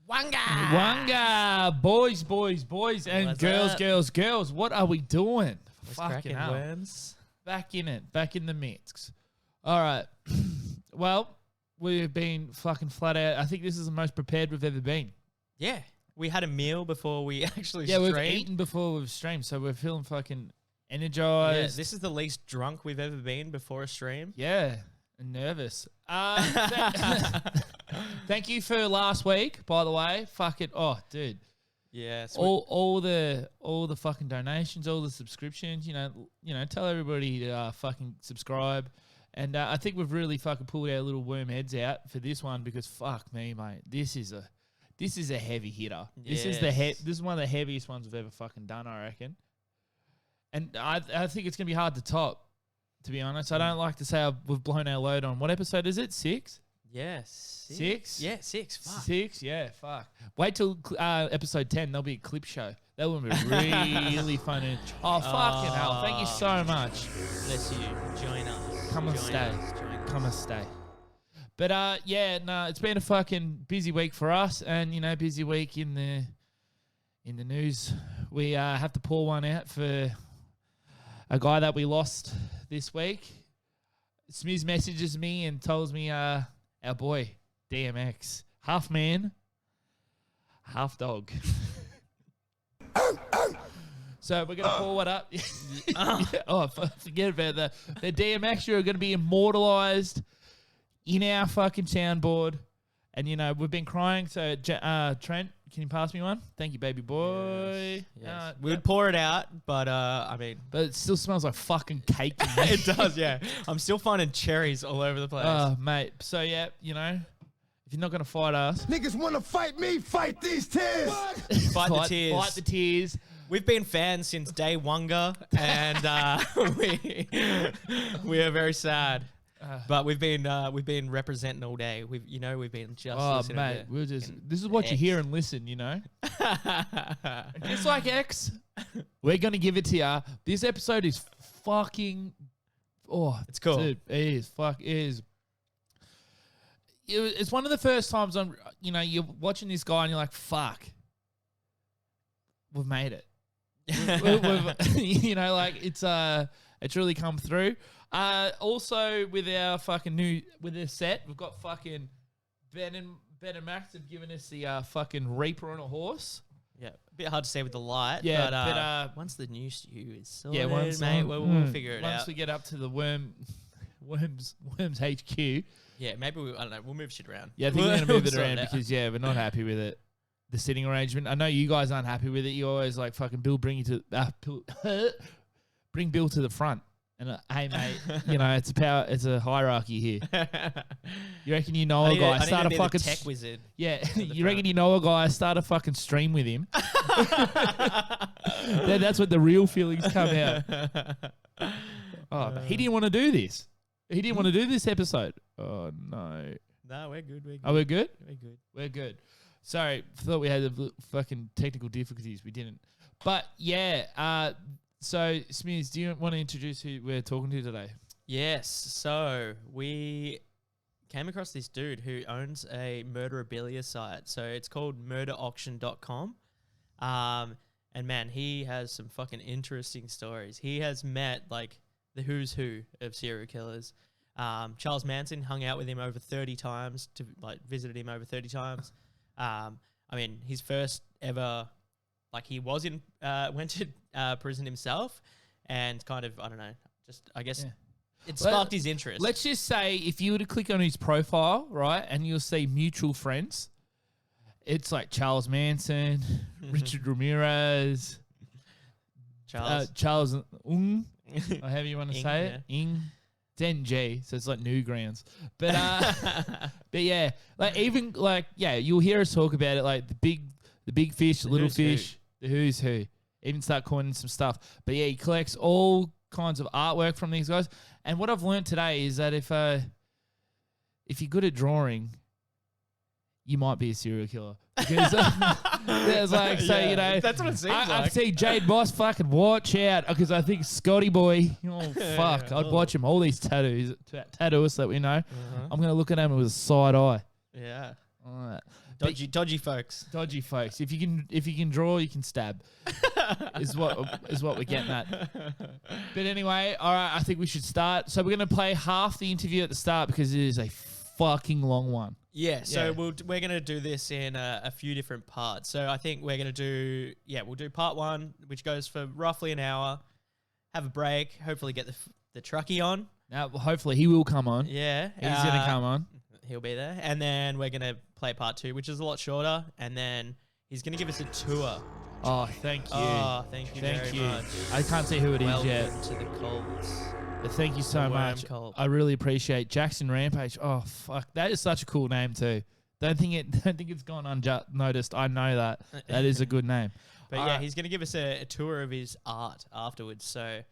Wanga, boys, and girls. What are we doing? Fucking hell. Worms? Back in the mix. All right. Well, we've been fucking flat out. I think this is the most prepared we've ever been. Yeah. We had a meal before we actually streamed. streamed. We've eaten before we've streamed, so we're feeling fucking energized. Yeah, this is the least drunk we've ever been before a stream. Yeah, and nervous. Thank you for last week, by the way. Fuck it. Oh, dude. Yeah. All the fucking donations, all the subscriptions, you know, tell everybody to fucking subscribe. And I think we've really fucking pulled our little worm heads out for this one because fuck me, mate. This is a heavy hitter. Yes. This is one of the heaviest ones we've ever fucking done, I reckon. And I think it's gonna be hard to top, to be honest. I don't like to say we've blown our load on. What episode is it? 6? Yes. Yeah, 6? Yeah, 6. Fuck. 6? Yeah, fuck. Wait till episode 10. There'll be a clip show. That will be really fun. Oh, fucking hell. Thank you so much. Bless you. Join us. Come and stay. But, yeah, no, it's been a fucking busy week for us and, busy week in the news. We have to pour one out for a guy that we lost this week. Smiz messages me and tells me our boy, DMX, half man, half dog. So we're going to pour one up. Forget about that. The DMX, you're going to be immortalized in our fucking soundboard. And, we've been crying. So, Trent, can you pass me one? Thank you, baby boy. Yes. We would pour it out, but, But it still smells like fucking cake. It does, yeah. I'm still finding cherries all over the place. Oh, mate. So, yeah, if you're not going to fight us. Niggas want to fight me, fight these tears. Fight the tears. Fight the tears. We've been fans since day Wonga, and we are very sad. But we've been representing all day. We've been just listening. Mate, this is what X. you hear and listen. Just like X, we're gonna give it to you. This episode is fucking. Oh, it's cool. Dude, it is. It's one of the first times you're watching this guy and you're like, fuck, we've made it. It's really come through. Also with our fucking with this set, we've got fucking Ben and Max have given us the fucking Reaper on a horse. Yeah, a bit hard to say with the light. Yeah, but once the new stew is sorted, mate, we'll figure it out. Once we get up to the Worms HQ. Yeah, maybe I don't know. We'll move shit around. Yeah, I think we're gonna move it around because we're not happy with it. The sitting arrangement. I know you guys aren't happy with it. You always like fucking Bill bring Bill to the front. And hey mate, it's a hierarchy here. You reckon you know a guy? Start a fucking tech wizard. Yeah, you reckon you know a guy? Start a fucking stream with him. That's what the real feelings come out. Oh, he didn't want to do this. He didn't want to do this episode. Oh no. No, we're good. Are we good? We're good. We're good. Sorry, thought we had the fucking technical difficulties. We didn't. But yeah. So, Smiz, do you want to introduce who we're talking to today? Yes. So, we came across this dude who owns a murderabilia site. So, it's called murderauction.com. And, man, he has some fucking interesting stories. He has met, like, the who's who of serial killers. Charles Manson hung out with him over 30 times, visited him over 30 times. His first ever... he went to prison himself and kind of, I don't know, it sparked his interest. Let's just say if you were to click on his profile, right, and you'll see mutual friends, it's like Charles Manson, Richard Ramirez, Charles Ung, or however you want to say it, Ing. It's NG, so it's like Newgrounds. But, you'll hear us talk about it, like the big fish, the little fish, the who's who. Even start coining some stuff. But yeah, he collects all kinds of artwork from these guys. And what I've learned today is that if you're good at drawing, you might be a serial killer. Because there's that's what it seems like. I see Jade Boss fucking watch out because I think Scotty Boy, fuck, I'd watch him. All these tattooists that we know, I'm going to look at him with a side eye. Yeah. All right. Dodgy folks. Dodgy folks. If you can draw, you can stab. is what we're getting at. But anyway, all right, I think we should start. So we're gonna play half the interview at the start because it is a fucking long one. Yeah, so we're gonna do this in a few different parts. So I think we're gonna do we'll do part 1, which goes for roughly an hour. Have a break. Hopefully get the truckie on. Now, hopefully he will come on. Yeah, he's gonna come on. He'll be there, and then we're gonna play part 2, which is a lot shorter, and then he's gonna give us a tour. Oh, thank you. Oh, thank you very much. I can't see who it is yet. Welcome to the cults. But thank you so much. Cult. I really appreciate Jackson Rampage. Oh fuck, that is such a cool name too. Don't think it's gone unnoticed. I know that. That is a good name. But he's gonna give us a tour of his art afterwards. So.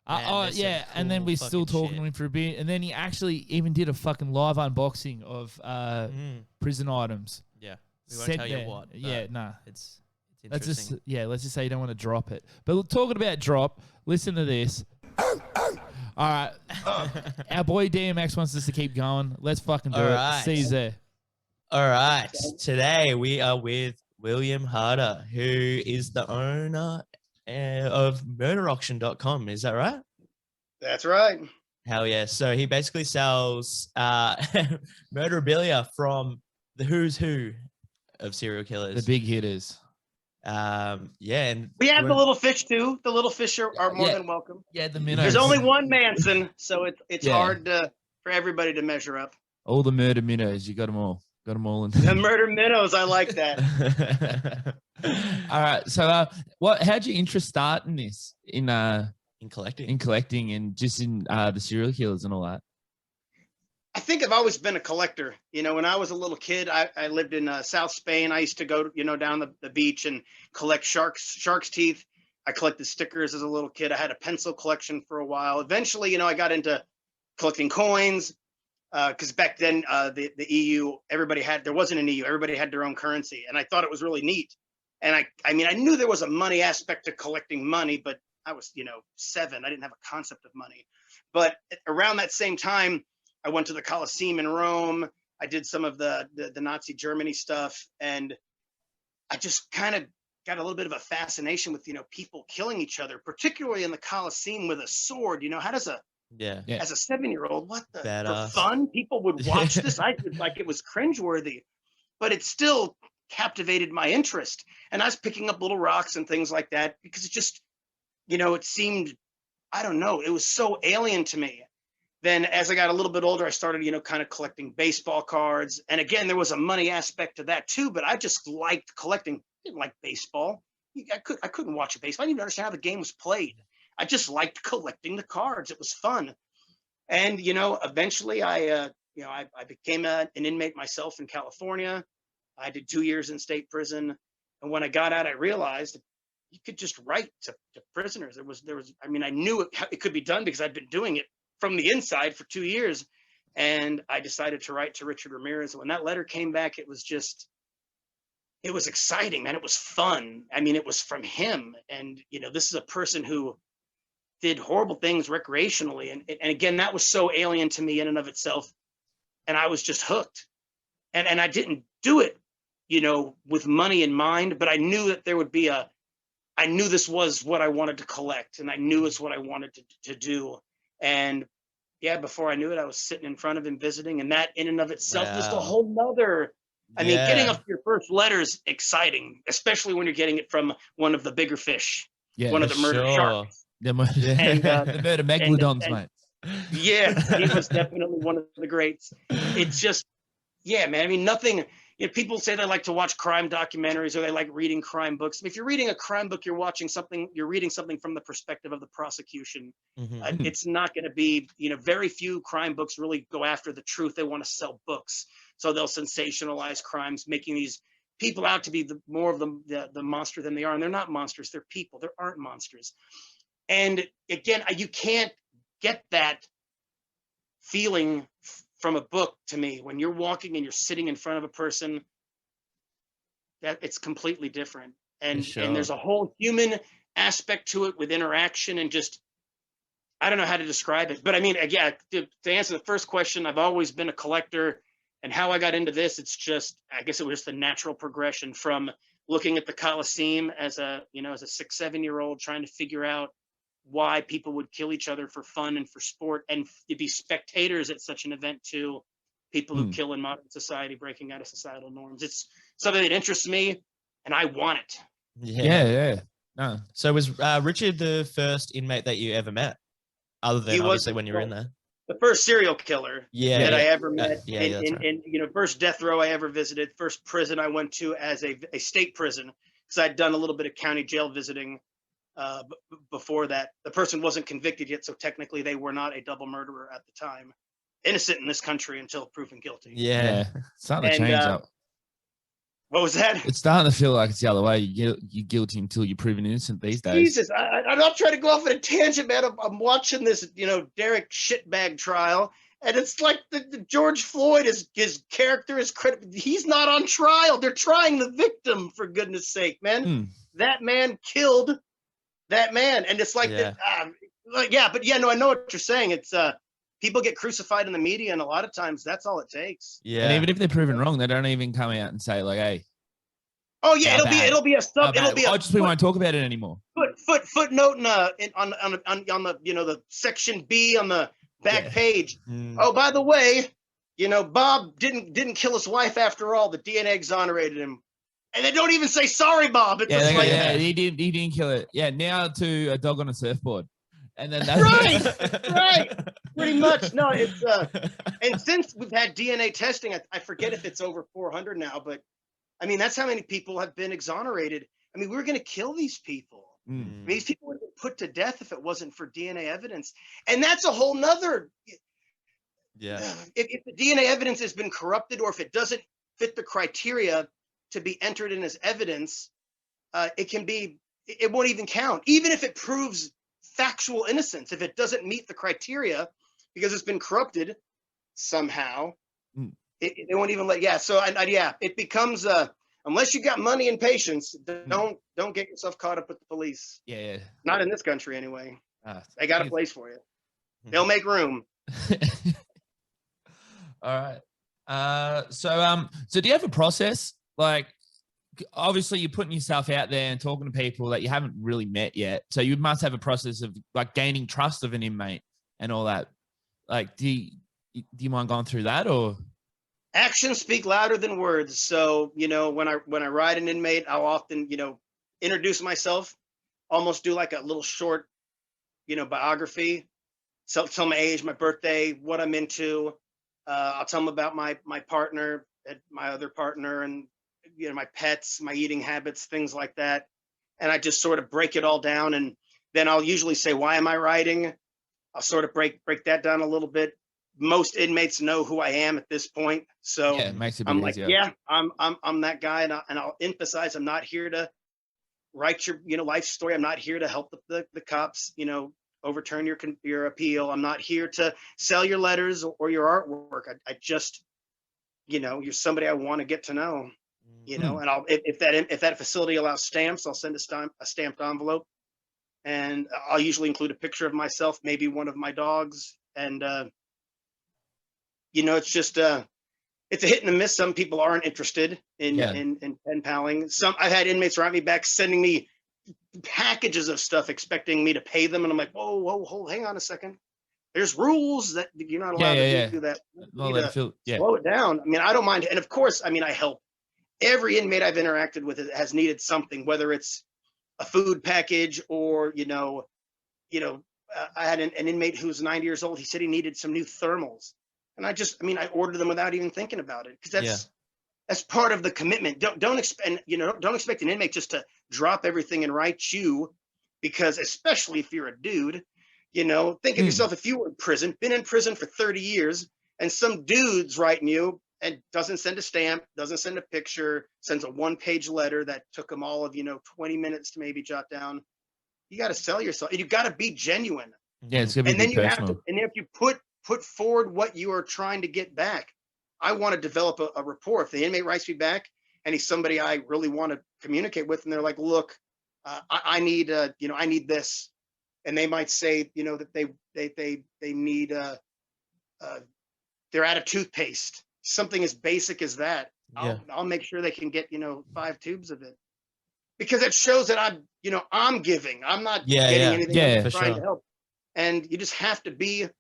And then we're still talking to him for a bit, and then he actually even did a fucking live unboxing of prison items. Yeah, we won't tell you what. Yeah, nah. It's interesting. Let's just say you don't want to drop it. But talking about drop, listen to this. All right, our boy DMX wants us to keep going. Let's fucking do it. See you there. All right, today we are with William Harder, who is the owner of murderauction.com. Is that right? That's right. Hell yeah. So he basically sells murderabilia from the who's who of serial killers. The big hitters. And we have the little fish too. The little fish are more than welcome. Yeah, the minnows. There's only one Manson, so it's hard for everybody to measure up. All the murder minnows, you got them all. Got them all in. The murder minnows, I like that. All right. So, how'd your interest start in this? In collecting, and just in the serial killers and all that. I think I've always been a collector. You know, when I was a little kid, I lived in South Spain. I used to go, down the beach and collect shark's teeth. I collected stickers as a little kid. I had a pencil collection for a while. Eventually, I got into collecting coins. Because back then, the EU, there wasn't an EU. Everybody had their own currency, and I thought it was really neat. And I knew there was a money aspect to collecting money, but I was, 7. I didn't have a concept of money. But around that same time, I went to the Colosseum in Rome. I did some of the Nazi Germany stuff, and I just kind of got a little bit of a fascination with, people killing each other, particularly in the Colosseum with a sword. How does as a 7-year-old, what the for fun? People would watch this. I was like, it was cringeworthy, but it still captivated my interest. And I was picking up little rocks and things like that because it just, it seemed, I don't know, it was so alien to me. Then as I got a little bit older, I started, kind of collecting baseball cards. And again, there was a money aspect to that too, but I just liked collecting. I didn't like baseball. I couldn't watch a baseball. I didn't even understand how the game was played. I just liked collecting the cards. It was fun. And, eventually I became an inmate myself in California. I did 2 years in state prison. And when I got out, I realized you could just write to prisoners. I knew it could be done because I'd been doing it from the inside for 2 years. And I decided to write to Richard Ramirez. When that letter came back, it was exciting, man. It was fun. It was from him. And, this is a person who did horrible things recreationally. And again, that was so alien to me in and of itself. And I was just hooked. And I didn't do it, with money in mind, but I knew that there would be I knew this was what I wanted to collect, and I knew it's what I wanted to do. And before I knew it, I was sitting in front of him visiting, and that in and of itself was a whole nother, getting up to your first letter is exciting, especially when you're getting it from one of the bigger fish, one of the murder sharks. The murder megalodons, mate. Yeah, he was definitely one of the greats. It's just, man. Nothing. People say they like to watch crime documentaries or they like reading crime books. If you're reading a crime book, you're reading something from the perspective of the prosecution. Mm-hmm. It's not going to be, very few crime books really go after the truth. They want to sell books, so they'll sensationalize crimes, making these people out to be more of the monster than they are, and they're not monsters. They're people. There aren't monsters. And again, you can't get that feeling from a book to me. When you're walking and you're sitting in front of a person, that it's completely different. And there's a whole human aspect to it with interaction and just, I don't know how to describe it. But again, to answer the first question, I've always been a collector. And how I got into this, it's just, I guess it was just the natural progression from looking at the Coliseum as a, as a 6, 7-year-old trying to figure out why people would kill each other for fun and for sport, and to be spectators at such an event to people who kill in modern society, breaking out of societal norms. It's something that interests me, and I want it. Yeah. No. So was Richard the first inmate that you ever met, other than obviously when you were in there? The first serial killer that I ever met, first death row I ever visited, first prison I went to as a state prison, because I'd done a little bit of county jail visiting before that. The person wasn't convicted yet, so technically they were not a double murderer at the time. Innocent in this country until proven guilty. Yeah. It's starting to change up. What was that? It's starting to feel like it's the other way. You're guilty until you're proven innocent these days. Jesus, I'm not trying to go off on a tangent, man. I'm watching this, Derek shitbag trial, and it's like the George Floyd, his character is he's not on trial. They're trying the victim, for goodness sake, man. That man killed that man, and it's like I know what you're saying. It's people get crucified in the media, and a lot of times that's all it takes. Yeah. And even if they're proven wrong, they don't even come out and say like, "Hey." Oh yeah, it'll be a sub. It'll be we won't talk about it anymore. Footnote on the the section B on the back page. Oh, by the way, Bob didn't kill his wife after all. The DNA exonerated him, and they don't even say sorry, Bob. It's he didn't kill it. Yeah, now to a dog on a surfboard. And then that's right. Pretty much. No, it's and since we've had DNA testing, I forget if it's over 400 now, but I mean, that's how many people have been exonerated. I mean, we're going to kill these people. I mean, these people would have been put to death if it wasn't for DNA evidence. And that's a whole nother. Yeah. If the DNA evidence has been corrupted, or if it doesn't fit the criteria to be entered in as evidence, it won't even count. Even if it proves factual innocence, if it doesn't meet the criteria because it's been corrupted somehow, they won't even let. So it becomes unless you got money and patience, don't get yourself caught up with the police. Not in this country anyway. They got a place for you. They'll make room. All right. So do you have a process? Like, obviously you're putting yourself out there and talking to people that you haven't really met yet. So you must have a process of like gaining trust of an inmate and all that. Like, do you mind going through that, or? Actions speak louder than words. So, when I ride an inmate, I'll often, introduce myself, almost do like a little short, biography. So tell my age, my birthday, what I'm into. I'll tell them about my partner, my other partner, and my pets, my eating habits, things like that. And I just sort of break it all down. And then I'll usually say, why am I riding? I'll sort of break that down a little bit. Most inmates know who I am at this point. So it makes it I'm easier. like, I'm that guy. And I'll emphasize, I'm not here to write your, life story. I'm not here to help the cops, overturn your appeal. I'm not here to sell your letters or your artwork. I just, you're somebody I want to get to know. And I'll if that facility allows stamps, I'll send a stamped envelope, and I'll usually include a picture of myself, maybe one of my dogs, and it's just it's a hit and a miss. Some people aren't interested in pen paling. I've had inmates write me back sending me packages of stuff expecting me to pay them, and I'm like, whoa, hang on a second. There's rules that you're not allowed to do that. Slow it down. I mean, I don't mind, and of course, I mean, I help. Every inmate I've interacted with has needed something, whether it's a food package or, I had an inmate who's 90 years old. He said he needed some new thermals. And I ordered them without even thinking about it, because that's part of the commitment. Don't expect an inmate just to drop everything and write you, because especially if you're a dude, think of yourself, if you were in prison, been in prison for 30 years, and some dude's writing you and doesn't send a stamp, doesn't send a picture, sends a 1-page letter that took him all of, 20 minutes to maybe jot down. You got to sell yourself. You got to be genuine. Yeah, it's gonna be personal. And if you put forward what you are trying to get back, I want to develop a rapport. If the inmate writes me back and he's somebody I really want to communicate with, and they're like, look, I need, I need this. And they might say, that they need, they're out of toothpaste. something as basic as that, I'll make sure they can get, 5 tubes of it, because it shows that I'm giving. I'm not getting anything. Yeah, I'm for trying to sure. help. And you just have to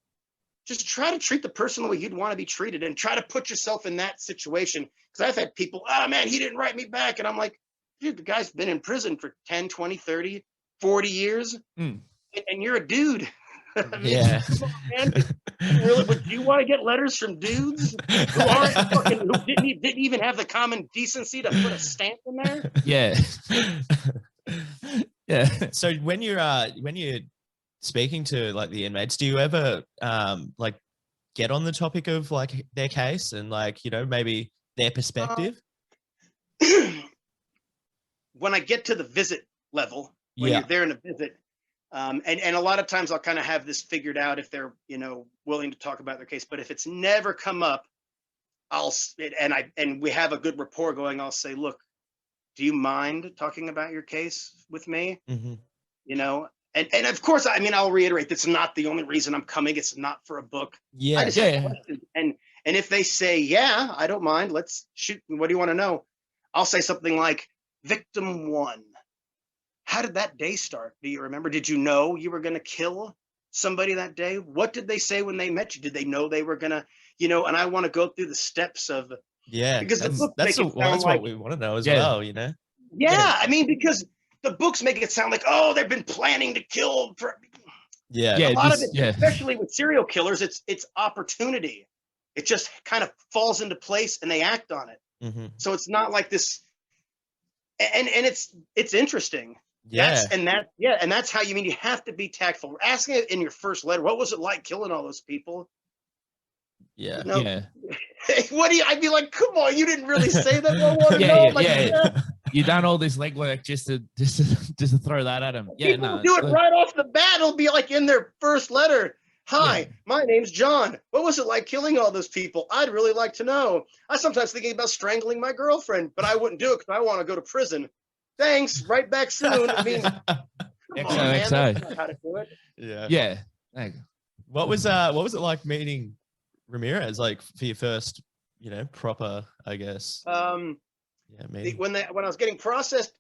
just try to treat the person the way you'd want to be treated, and try to put yourself in that situation. Because I've had people, oh man, he didn't write me back. And I'm like, dude, the guy's been in prison for 10, 20, 30, 40 years. Mm. And you're a dude. I mean, Yeah. come on, man. Really, would you want to get letters from dudes who didn't even have the common decency to put a stamp in there? Yeah. Yeah. So when you're speaking to like the inmates, do you ever like get on the topic of like their case and like, maybe their perspective? When I get to the visit level, when you're there in a visit, and a lot of times I'll kind of have this figured out if they're, willing to talk about their case. But if it's never come up, and we have a good rapport going, I'll say, look, do you mind talking about your case with me? Mm-hmm. And of course, I mean, I'll reiterate, that's not the only reason I'm coming. It's not for a book. Yeah. I just have questions. And if they say, yeah, I don't mind, let's shoot. What do you want to know? I'll say something like, victim 1. How did that day start? Do you remember? Did you know you were going to kill somebody that day? What did they say when they met you? Did they know they were going to, and I want to go through the steps of, because the book that's what we want to know as well, Yeah, I mean, because the books make it sound like, oh, they've been planning to kill. A lot of it, especially with serial killers, it's opportunity. It just kind of falls into place and they act on it. Mm-hmm. So it's not like this, and it's interesting. Yeah. And that's how you have to be tactful. Asking it in your first letter, what was it like killing all those people? Yeah. What do you? I'd be like, come on, you didn't really say that. I want to know. You done all this legwork just to throw that at them. Yeah, People do it right off the bat. It'll be like in their first letter. Hi, my name's John. What was it like killing all those people? I'd really like to know. I sometimes thinking about strangling my girlfriend, but I wouldn't do it because I want to go to prison. Thanks. Right back soon. I mean, come on, man, that's not how to do it. Yeah. Yeah. Thank you. What was it like meeting Ramirez, like for your first, proper, I guess? When I was getting processed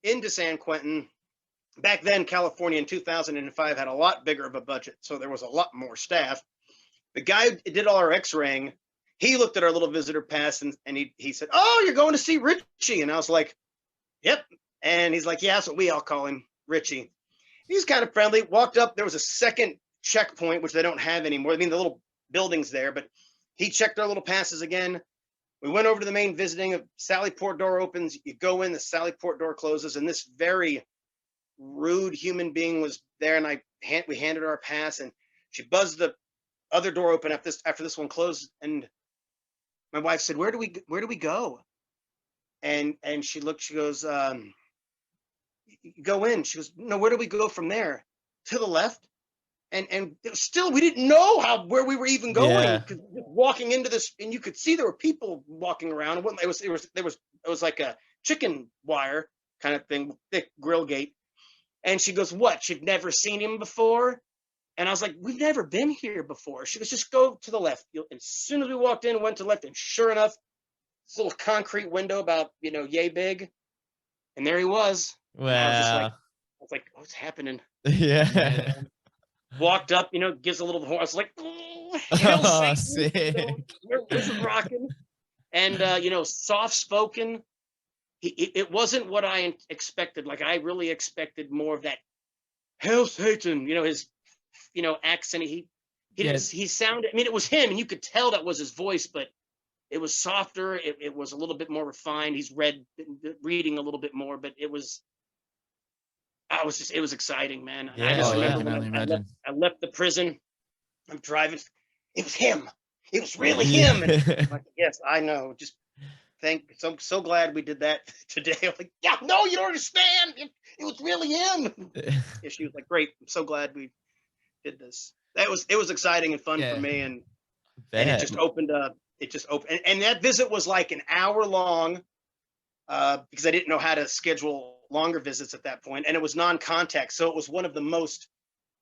into San Quentin, back then, California in 2005 had a lot bigger of a budget, so there was a lot more staff. The guy who did all our X-raying, he looked at our little visitor pass and he said, "Oh, you're going to see Richie?" And I was like, "Yep." And he's like, "Yeah, that's what we all call him, Richie." He's kind of friendly. Walked up, there was a second checkpoint, which they don't have anymore. I mean, the little building's there, but he checked our little passes again. We went over to the main visiting. A Sally Port door opens. You go in, the Sally Port door closes, and this very rude human being was there, and we handed her our pass, and she buzzed the other door open after this one closed, and my wife said, where do we go? And she looked, she goes, go in. She goes, no, where do we go from there? To the left. And still, we didn't know where we were even going. Because walking into this, and you could see there were people walking around. It was like a chicken wire kind of thing, thick grill gate. And she goes, what? She'd never seen him before. And I was like, we've never been here before. She goes, just go to the left. And as soon as we walked in, went to the left, and sure enough, this little concrete window about yay big, and there he was. Wow. I was like, what's happening? Yeah. Walked up, gives a little horn. I was like, sick. This is rocking. And soft spoken. It wasn't what I expected. Like, I really expected more of that "Hail Satan," his accent. He sounded, I mean, it was him, and you could tell that was his voice, but it was softer. It was a little bit more refined. He's reading a little bit more, but it was exciting, man. And I just remember I left the prison. I'm driving. It was him. It was really him. And I'm like, yes, I know. Just I'm so glad we did that today. I'm like, yeah, no, you don't understand. It was really him. And she was like, great. I'm so glad we did this. It was exciting and fun for me. And it just opened up. And that visit was like an hour long, because I didn't know how to schedule longer visits at that point, and it was non-contact, so it was one of the most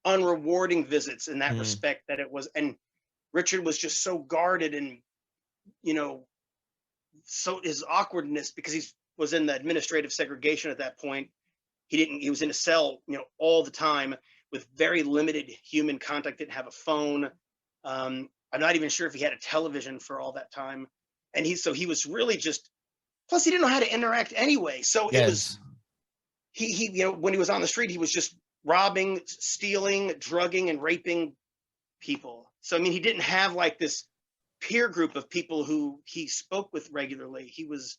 unrewarding visits in that respect that it was. And Richard was just so guarded and you know, so his awkwardness, because he was in the administrative segregation at that point. He was in a cell, you know, all the time with very limited human contact, didn't have a phone. I'm not even sure if he had a television for all that time. And he was really just, plus he didn't know how to interact anyway. So it was, he, you know, when he was on the street, he was just robbing, stealing, drugging, and raping people. So, I mean, he didn't have like this peer group of people who he spoke with regularly. He was,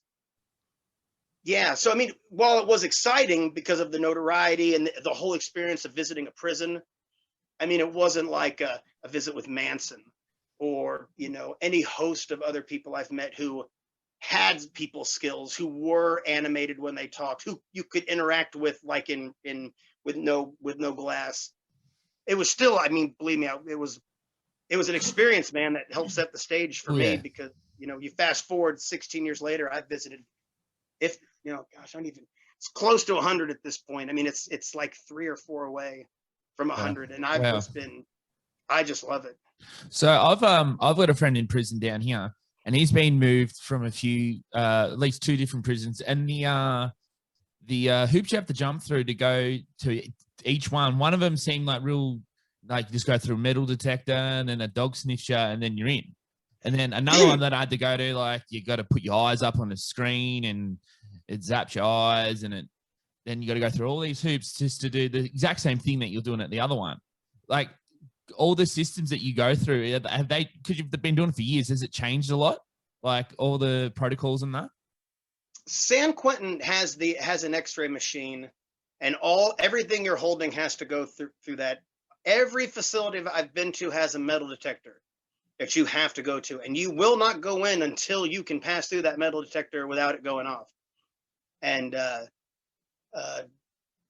yeah. So, I mean, while it was exciting because of the notoriety and the whole experience of visiting a prison, I mean, it wasn't like a visit with Manson or, you know, any host of other people I've met who had people skills, who were animated when they talked, who you could interact with, like with no glass. It was still, I mean, believe me, it was an experience, man, that helped set the stage for me, because, you know, you fast forward 16 years later, I've visited, if, you know, gosh, I don't even, it's close to 100 at this point. I mean, it's like 3 or 4 away from 100, and I just love it. So I've got a friend in prison down here, and he's been moved from a few, at least 2 different prisons, and the hoops you have to jump through to go to each one of them seemed like real, like you just go through a metal detector and then a dog sniffs you and then you're in. And then another one that I had to go to, like you got to put your eyes up on the screen and it zaps your eyes, and then you got to go through all these hoops just to do the exact same thing that you're doing at the other one. Like all the systems that you go through, have they, because you've been doing it for years, has it changed a lot? Like all the protocols and that? San Quentin has an X-ray machine, and everything you're holding has to go through that. Every facility I've been to has a metal detector that you have to go to, and you will not go in until you can pass through that metal detector without it going off. And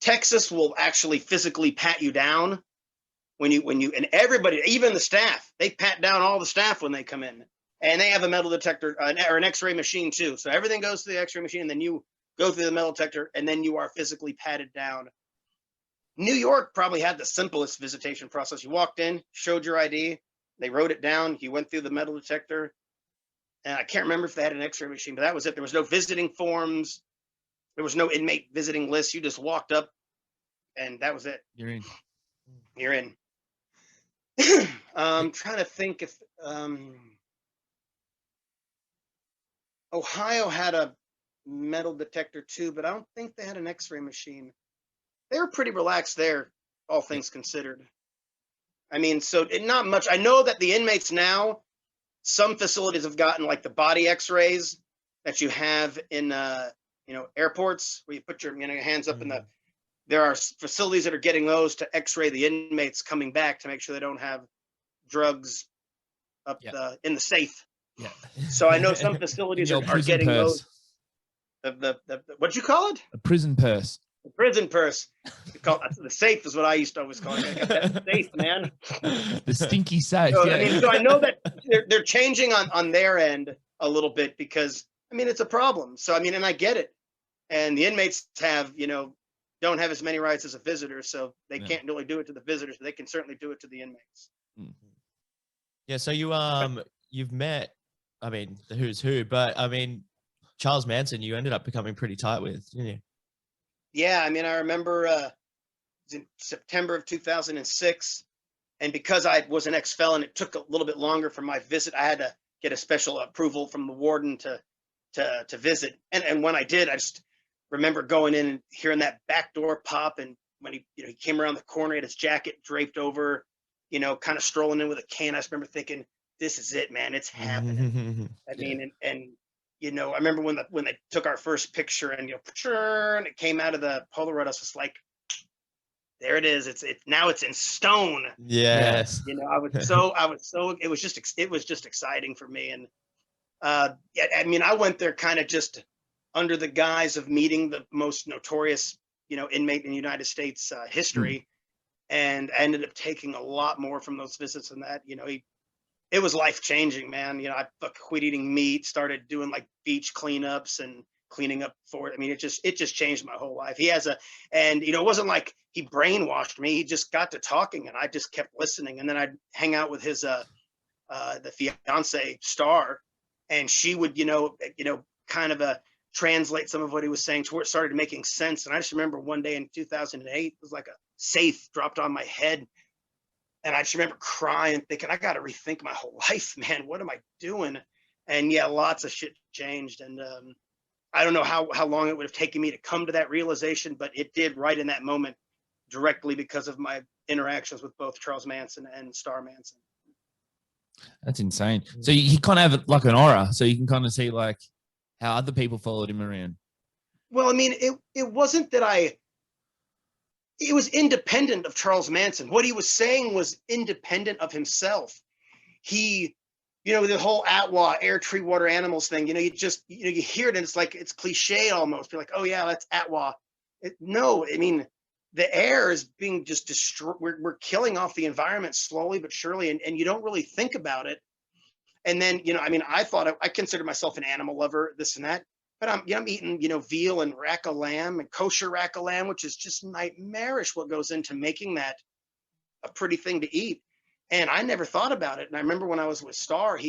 Texas will actually physically pat you down when you and everybody, even the staff, they pat down all the staff when they come in, and they have a metal detector or an X-ray machine too. So everything goes to the X-ray machine, and then you go through the metal detector, and then you are physically patted down. New York probably had the simplest visitation process. You walked in, showed your ID, they wrote it down, you went through the metal detector, and I can't remember if they had an X-ray machine, but that was it. There was no visiting forms. There was no inmate visiting list. You just walked up, and that was it. You're in. You're in. I'm trying to think if Ohio had a metal detector too, but I don't think they had an X-ray machine. They were pretty relaxed there, all things considered. I mean, so not much. I know that the inmates now, some facilities have gotten like the body X-rays that you have in airports, where you put your hands up in the. There are facilities that are getting those to X-ray the inmates coming back to make sure they don't have drugs up in the safe. Yeah. So I know some facilities are getting those. The what'd you call it? A prison purse. The prison purse. The safe is what I used to always call it. I got that safe, man. The stinky safe. So, I mean, so I know that they're changing on their end a little bit, because I mean it's a problem. So I mean, and I get it. And the inmates have, don't have as many rights as a visitor, so they can't really do it to the visitors, but they can certainly do it to the inmates. Yeah. So you've met, I mean, the who's who, but I mean, Charles Manson, you ended up becoming pretty tight with, didn't you? Yeah, I mean, I remember it was in September of 2006, and because I was an ex-felon, it took a little bit longer for my visit. I had to get a special approval from the warden to visit, and when I did, I just remember going in and hearing that back door pop, and when he came around the corner, he had his jacket draped over, kind of strolling in with a cane. I just remember thinking, "This is it, man! It's happening." I mean, and I remember when they took our first picture, and and it came out of the Polaroid. I was just like, there it is. It's now it's in stone. Yes. I was so it was just exciting for me. And I mean, I went there kind of just under the guise of meeting the most notorious, inmate in the United States history. And I ended up taking a lot more from those visits than that. It was life-changing, man. I quit eating meat, started doing like beach cleanups and cleaning up for it. I mean, it just changed my whole life. It wasn't like he brainwashed me. He just got to talking, and I just kept listening. And then I'd hang out with his the fiance Star, and she would, kind of translate some of what he was saying to where it started making sense. And I just remember one day in 2008, it was like a safe dropped on my head. And I just remember crying, thinking, I got to rethink my whole life, man. What am I doing? And yeah, lots of shit changed. And I don't know how long it would have taken me to come to that realization, but it did right in that moment, directly because of my interactions with both Charles Manson and Star Manson. That's insane. So you kind of have like an aura, so you can kind of see like how other people followed him around. Well, I mean, it wasn't that it was independent of Charles Manson. What he was saying was independent of himself. He, the whole Atwa, air, tree, water, animals thing, you hear it and it's like, it's cliche almost. You're like, oh yeah, that's Atwa. No, I mean, the air is being just destroyed. We're killing off the environment slowly but surely, and you don't really think about it. And then, I consider myself an animal lover, this and that, but I'm eating, veal and rack of lamb and kosher rack of lamb, which is just nightmarish what goes into making that a pretty thing to eat. And I never thought about it. And I remember when I was with Star,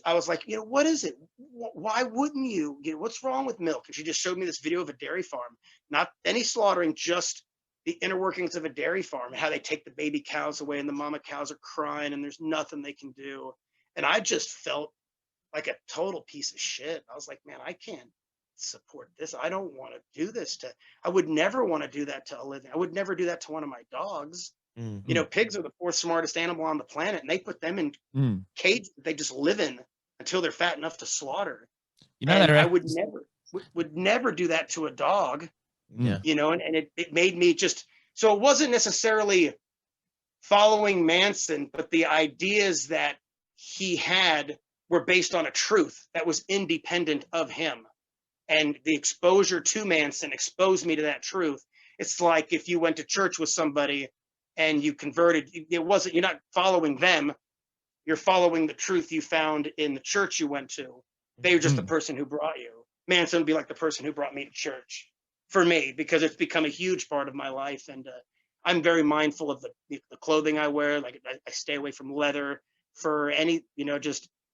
I was like, what is it? Why wouldn't you? What's wrong with milk? And she just showed me this video of a dairy farm, not any slaughtering, just the inner workings of a dairy farm, how they take the baby cows away and the mama cows are crying and there's nothing they can do. And I just felt like a total piece of shit. I was like, man, I can't support this. I don't want to do this I would never want to do that to a living. I would never do that to one of my dogs. Mm-hmm. Pigs are the fourth smartest animal on the planet, and they put them in cages that they just live in until they're fat enough to slaughter. I would never do that to a dog. Yeah. And it made me just, so it wasn't necessarily following Manson, but the ideas that he had were based on a truth that was independent of him. And the exposure to Manson exposed me to that truth. It's like if you went to church with somebody and you converted, you're not following them, you're following the truth you found in the church you went to. They were just the person who brought you. Manson would be like the person who brought me to church for me, because it's become a huge part of my life. And I'm very mindful of the clothing I wear. Like I stay away from leather, for any,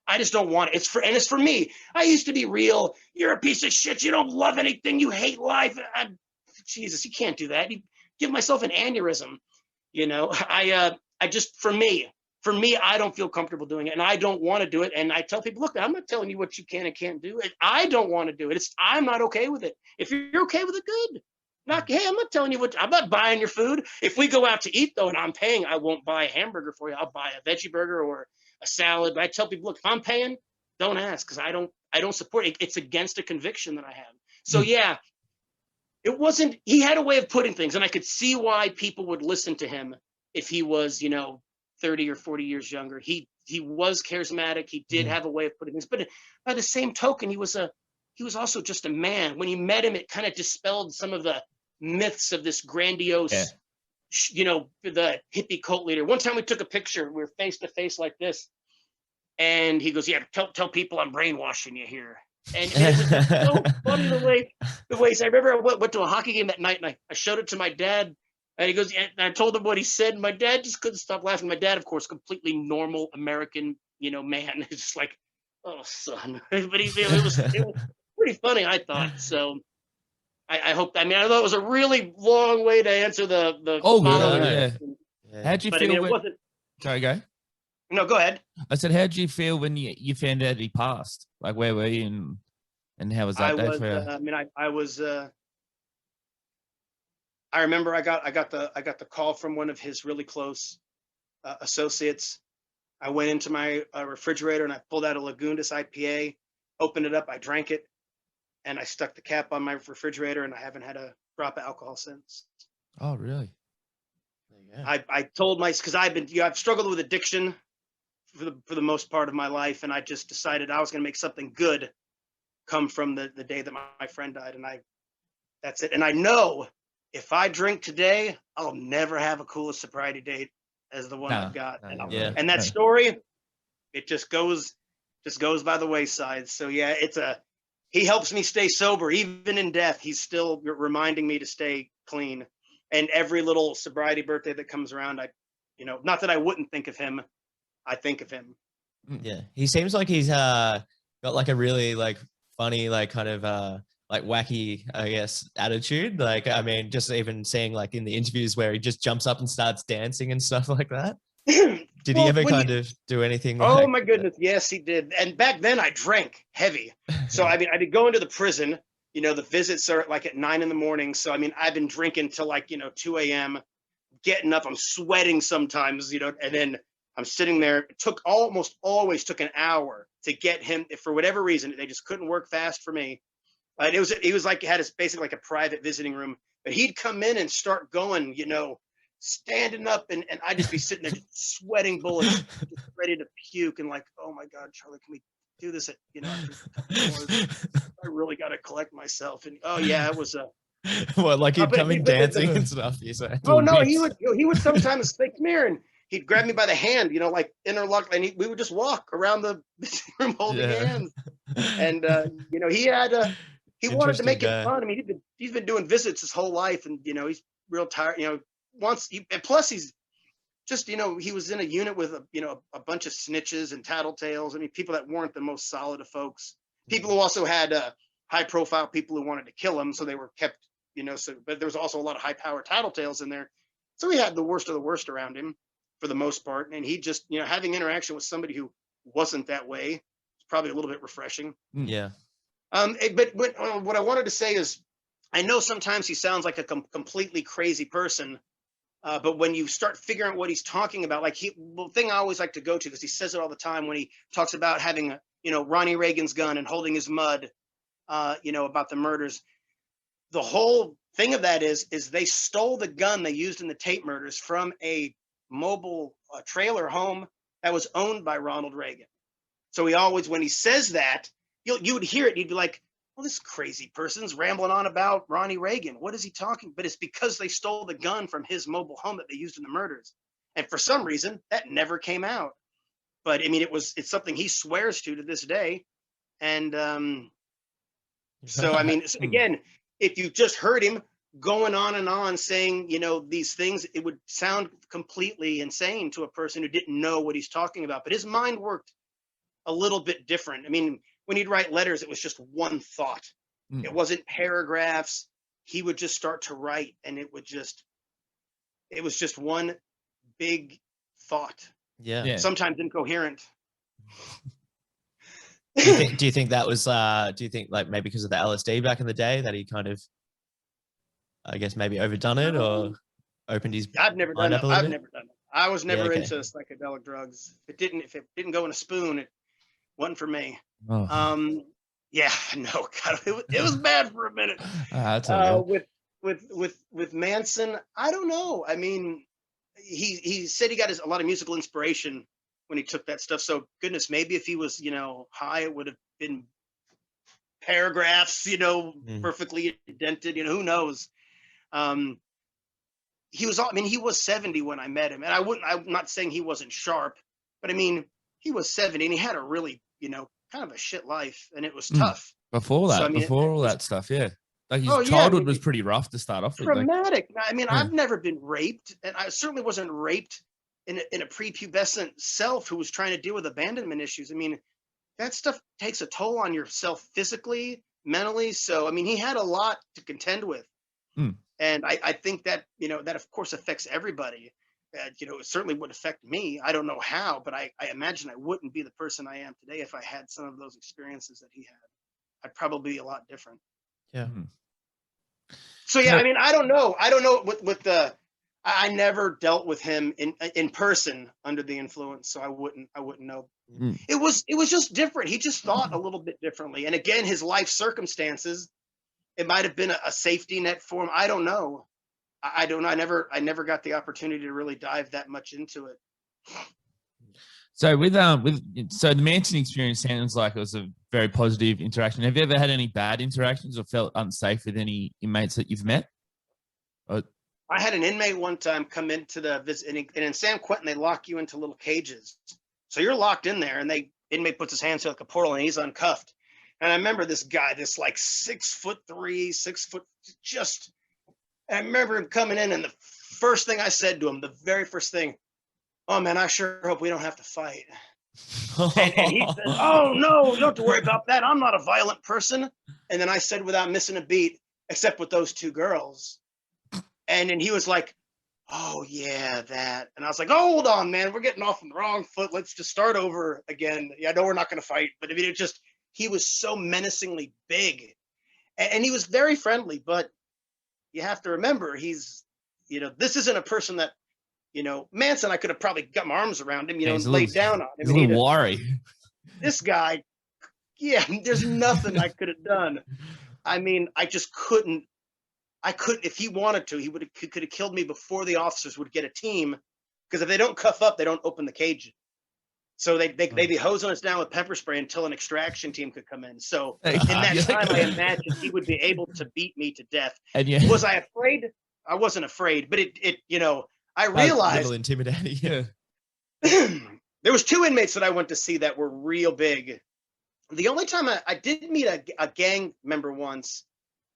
I just don't want it. It's for me. I used to be real. You're a piece of shit. You don't love anything. You hate life. Jesus, you can't do that. You give myself an aneurysm. I just, for me, I don't feel comfortable doing it, and I don't want to do it. And I tell people, look, I'm not telling you what you can and can't do. I don't want to do it. I'm not okay with it. If you're okay with it, good. Hey, I'm not telling you I'm not buying your food. If we go out to eat though, and I'm paying, I won't buy a hamburger for you. I'll buy a veggie burger or a salad. But I tell people, look, if I'm paying, don't ask, because I don't support it. It's against a conviction that I have. So yeah, it wasn't, he had a way of putting things, and I could see why people would listen to him if he was, 30 or 40 years younger. He was charismatic. He did have a way of putting things, but by the same token, he was also just a man. When you met him, it kind of dispelled some of the myths of this grandiose, the hippie cult leader. One time we took a picture, we were face to face like this, and he goes, yeah, tell people I'm brainwashing you here. And it was so funny the way I remember I went to a hockey game that night, and I showed it to my dad, and he goes, and I told him what he said, and my dad just couldn't stop laughing. My dad, of course, completely normal American, man, is just like, oh son. But it was pretty funny, I thought. So I hope. I thought it was a really long way to answer the. Oh, good. Yeah. How'd you feel? It wasn't. Sorry, go. No, go ahead. I said, how'd you feel when you found out he passed? Like, where were you, and how was that day for you? I remember I got the call from one of his really close associates. I went into my refrigerator and I pulled out a Lagundis IPA, opened it up, I drank it, and I stuck the cap on my refrigerator, and I haven't had a drop of alcohol since. Oh, really? I told because I've struggled with addiction for the most part of my life, and I just decided I was going to make something good come from the day that my friend died, and that's it. And I know if I drink today, I'll never have a cool sobriety date as the one I've got. And that story, it just goes by the wayside. So yeah, he helps me stay sober. Even in death, he's still reminding me to stay clean. And every little sobriety birthday that comes around, not that I wouldn't think of him, I think of him. Yeah. He seems like he's got like a really like funny, like kind of like wacky, I guess, attitude. Like, I mean, just even seeing like in the interviews where he just jumps up and starts dancing and stuff like that. Did he Well, ever when kind of do anything oh like my goodness, yes, he did. And back then I drank heavy. So I mean, I'd be going to the prison. You know, the visits are like at 9 in the morning. So I mean, I've been drinking till like 2 a.m. Getting up, I'm sweating sometimes, and then I'm sitting there. It took almost always took an hour to get him for whatever reason. They just couldn't work fast for me. And he was like had basically like a private visiting room, but he'd come in and start going, standing up, and I'd just be sitting there just sweating bullets, just ready to puke, and like, oh my God, Charlie, can we do this at after a couple hours? I really got to collect myself. And oh yeah, it was a. what, like he'd But, come in but dancing and stuff, you said? oh no, he would sometimes say, "Come here," and he'd grab me by the hand, like interlock, and we would just walk around the room holding hands. And he had he wanted to Interesting make it guy. fun. I mean, he's been doing visits his whole life, and he's real tired. And plus he's just he was in a unit with a bunch of snitches and tattletales. I mean, people that weren't the most solid of folks. People who also had high profile people who wanted to kill him, so they were kept. So, but there was also a lot of high power tattletales in there. So he had the worst of the worst around him for the most part. And he just, having interaction with somebody who wasn't that way is probably a little bit refreshing. Yeah. But what I wanted to say is, I know sometimes he sounds like a completely crazy person. But when you start figuring out what he's talking about, like the thing I always like to go to, because he says it all the time when he talks about having, Ronnie Reagan's gun and holding his mud, about the murders. The whole thing of that is they stole the gun they used in the Tate murders from a mobile trailer home that was owned by Ronald Reagan. So he always, when he says that, you would hear it, you'd be like, well, this crazy person's rambling on about Ronnie Reagan. What is he talking? But it's because they stole the gun from his mobile home that they used in the murders. And for some reason, that never came out. But I mean, it's something he swears to this day. And so, I mean, again, if you just heard him going on and on saying, these things, it would sound completely insane to a person who didn't know what he's talking about. But his mind worked a little bit different. I mean, when he'd write letters, it was just one thought. It wasn't paragraphs. He would just start to write, and it was just one big thought. Yeah. Sometimes incoherent. Do you think that was do you think like maybe because of the LSD back in the day that he kind of, I guess, maybe overdone it or opened his I've never done mind it. up a little I've bit? never done it. I was never okay. into psychedelic drugs. If it didn't go in a spoon, it wasn't for me. Oh. Yeah, no, God, it was bad for a minute. That's all right. With Manson, I don't know. I mean, he said he got a lot of musical inspiration when he took that stuff. So goodness, maybe if he was, high, it would have been paragraphs, perfectly indented, who knows? He was 70 when I met him, and I'm not saying he wasn't sharp, but I mean, he was 70 and he had a really, kind of a shit life, and it was tough. Before that, So, I mean, before all that stuff, yeah. Like his Oh, yeah, I childhood mean, was pretty rough to start off with. Like, traumatic. I mean, Yeah. I've never been raped, and I certainly wasn't raped in a prepubescent self who was trying to deal with abandonment issues. I mean, that stuff takes a toll on yourself physically, mentally. So, I mean, he had a lot to contend with. And I think that, that of course affects everybody. It certainly would affect me. I don't know how, but I imagine I wouldn't be the person I am today if I had some of those experiences that he had. I'd probably be a lot different. Yeah. So yeah, I mean, I don't know. I don't know with the. I never dealt with him in person under the influence, so I wouldn't know. It was just different. He just thought a little bit differently, and again, his life circumstances. It might have been a safety net for him. I don't know. I don't know. I never got the opportunity to really dive that much into it. So so the Manson experience sounds like it was a very positive interaction. Have you ever had any bad interactions or felt unsafe with any inmates that you've met? I had an inmate one time come into the visit, and in San Quentin they lock you into little cages, so you're locked in there, and inmate puts his hands through like a portal, and he's uncuffed. And I remember this guy, this like 6'3", 6 foot, just. And I remember him coming in, and the first thing I said to him, the very first thing, "Oh man, I sure hope we don't have to fight." And he said, "Oh no, you don't have to worry about that. I'm not a violent person." And then I said, without missing a beat, "Except with those two girls." And then he was like, "Oh yeah, that." And I was like, "Oh, hold on, man, we're getting off on the wrong foot. Let's just start over again. Yeah, I know we're not going to fight, but I mean, it just he was so menacingly big, and he was very friendly. But you have to remember, he's this isn't a person that Manson. I could have probably got my arms around him, Yeah, and laid down on He's him. a little wiry. This guy, yeah, there's nothing I could have done. I mean, I just couldn't. I couldn't. If he wanted to, he could have killed me before the officers would get a team. Because if they don't cuff up, they don't open the cage. So they'd be hosing us down with pepper spray until an extraction team could come in. So in that time, I imagine he would be able to beat me to death. And yeah, Was I afraid? I wasn't afraid, but I realized Little intimidating. Yeah. there was two inmates that I went to see that were real big. The only time I did meet a gang member once,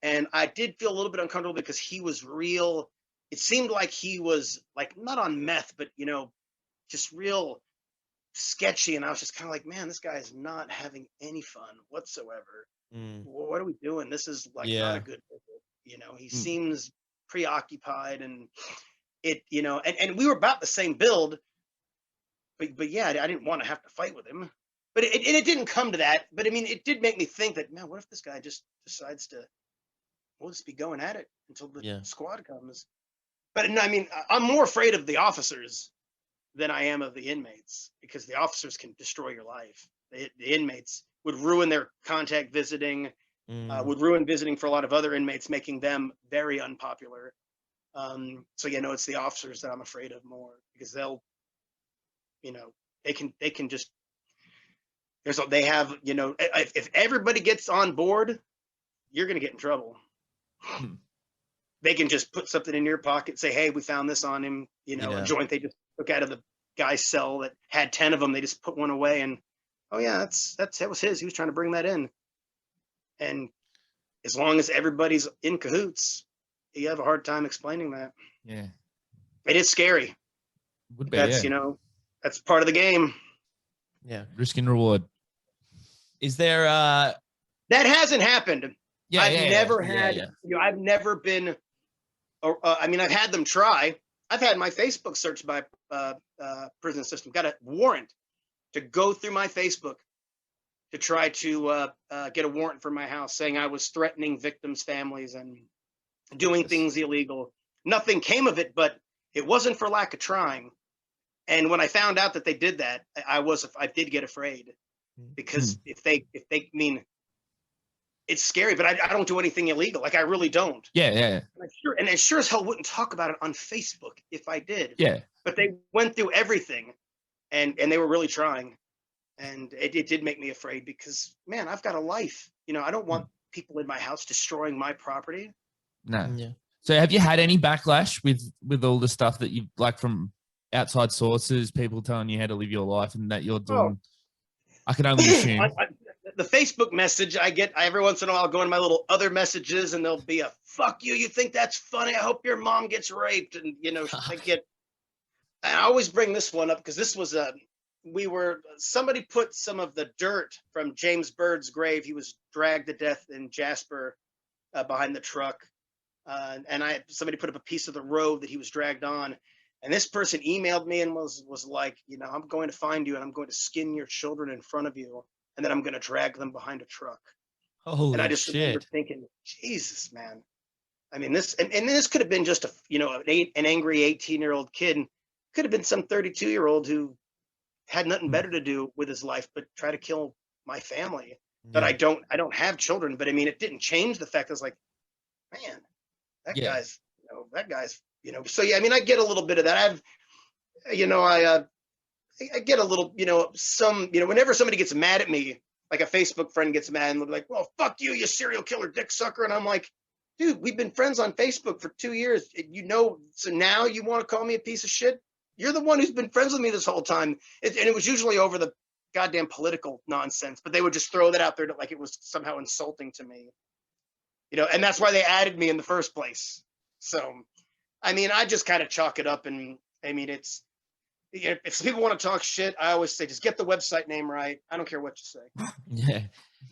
and I did feel a little bit uncomfortable because he was real. It seemed like he was like not on meth, but just real sketchy. And I was just kind of like, man, this guy is not having any fun whatsoever. What are we doing? This is like not a good visit. He seems preoccupied, and and we were about the same build, but yeah, I didn't want to have to fight with him. But it didn't come to that. But I mean, it did make me think that, man, what if this guy just decides to, we'll just be going at it until the squad comes. But no, I mean, I'm more afraid of the officers than I am of the inmates, because the officers can destroy your life. The inmates would ruin their contact visiting, would ruin visiting for a lot of other inmates, making them very unpopular. So it's the officers that I'm afraid of more, because they'll, they can just, they have, if everybody gets on board, you're going to get in trouble. They can just put something in your pocket, say, "Hey, we found this on him," a joint they just took out of the guy's cell that had 10 of them. They just put one away, and oh yeah, that was his. He was trying to bring that in. And as long as everybody's in cahoots, you have a hard time explaining that. Yeah, it is scary. Would be, That's that's part of the game. Yeah, risk and reward. Is there that hasn't happened? Yeah, I've never had. I've never been. I mean, I've had them try. I've had my Facebook searched by prison system. Got a warrant to go through my Facebook to try to get a warrant for my house, saying I was threatening victims' families and doing things illegal. Nothing came of it, but it wasn't for lack of trying. And when I found out that they did that, I did get afraid, because if they mean, it's scary, but I don't do anything illegal. Like, I really don't. Yeah. And I sure as hell wouldn't talk about it on Facebook if I did. Yeah. But they went through everything, and they were really trying. And it did make me afraid, because, man, I've got a life. I don't want people in my house destroying my property. No. Yeah. So have you had any backlash with all the stuff that you like from outside sources, people telling you how to live your life and that you're doing? I can only assume. The Facebook message I get every once in a while, I'll go in my little other messages, and there'll be a "fuck you, you think that's funny? I hope your mom gets raped." And I always bring this one up, because this was somebody put some of the dirt from James Byrd's grave. He was dragged to death in Jasper behind the truck, and somebody put up a piece of the road that he was dragged on. And this person emailed me and was like, "I'm going to find you, and I'm going to skin your children in front of you, and then I'm going to drag them behind a truck." Holy and I just remember thinking, Jesus, man. I mean, this could have been just an angry 18-year-old kid. Could have been some 32-year-old who had nothing better to do with his life but try to kill my family. But I don't have children. But I mean, it didn't change the fact that I was like, man, that guy's. So yeah, I mean, I get a little bit of that. I get a little, whenever somebody gets mad at me, like a Facebook friend gets mad and they'll be like, "Well, fuck you, you serial killer dick sucker." And I'm like, dude, we've been friends on Facebook for 2 years. So now you want to call me a piece of shit? You're the one who's been friends with me this whole time. And it was usually over the goddamn political nonsense, but they would just throw that out there like it was somehow insulting to me. And that's why they added me in the first place. So, I mean, I just kind of chalk it up, and I mean, if people want to talk shit, I always say just get the website name right. I don't care what you say. Yeah.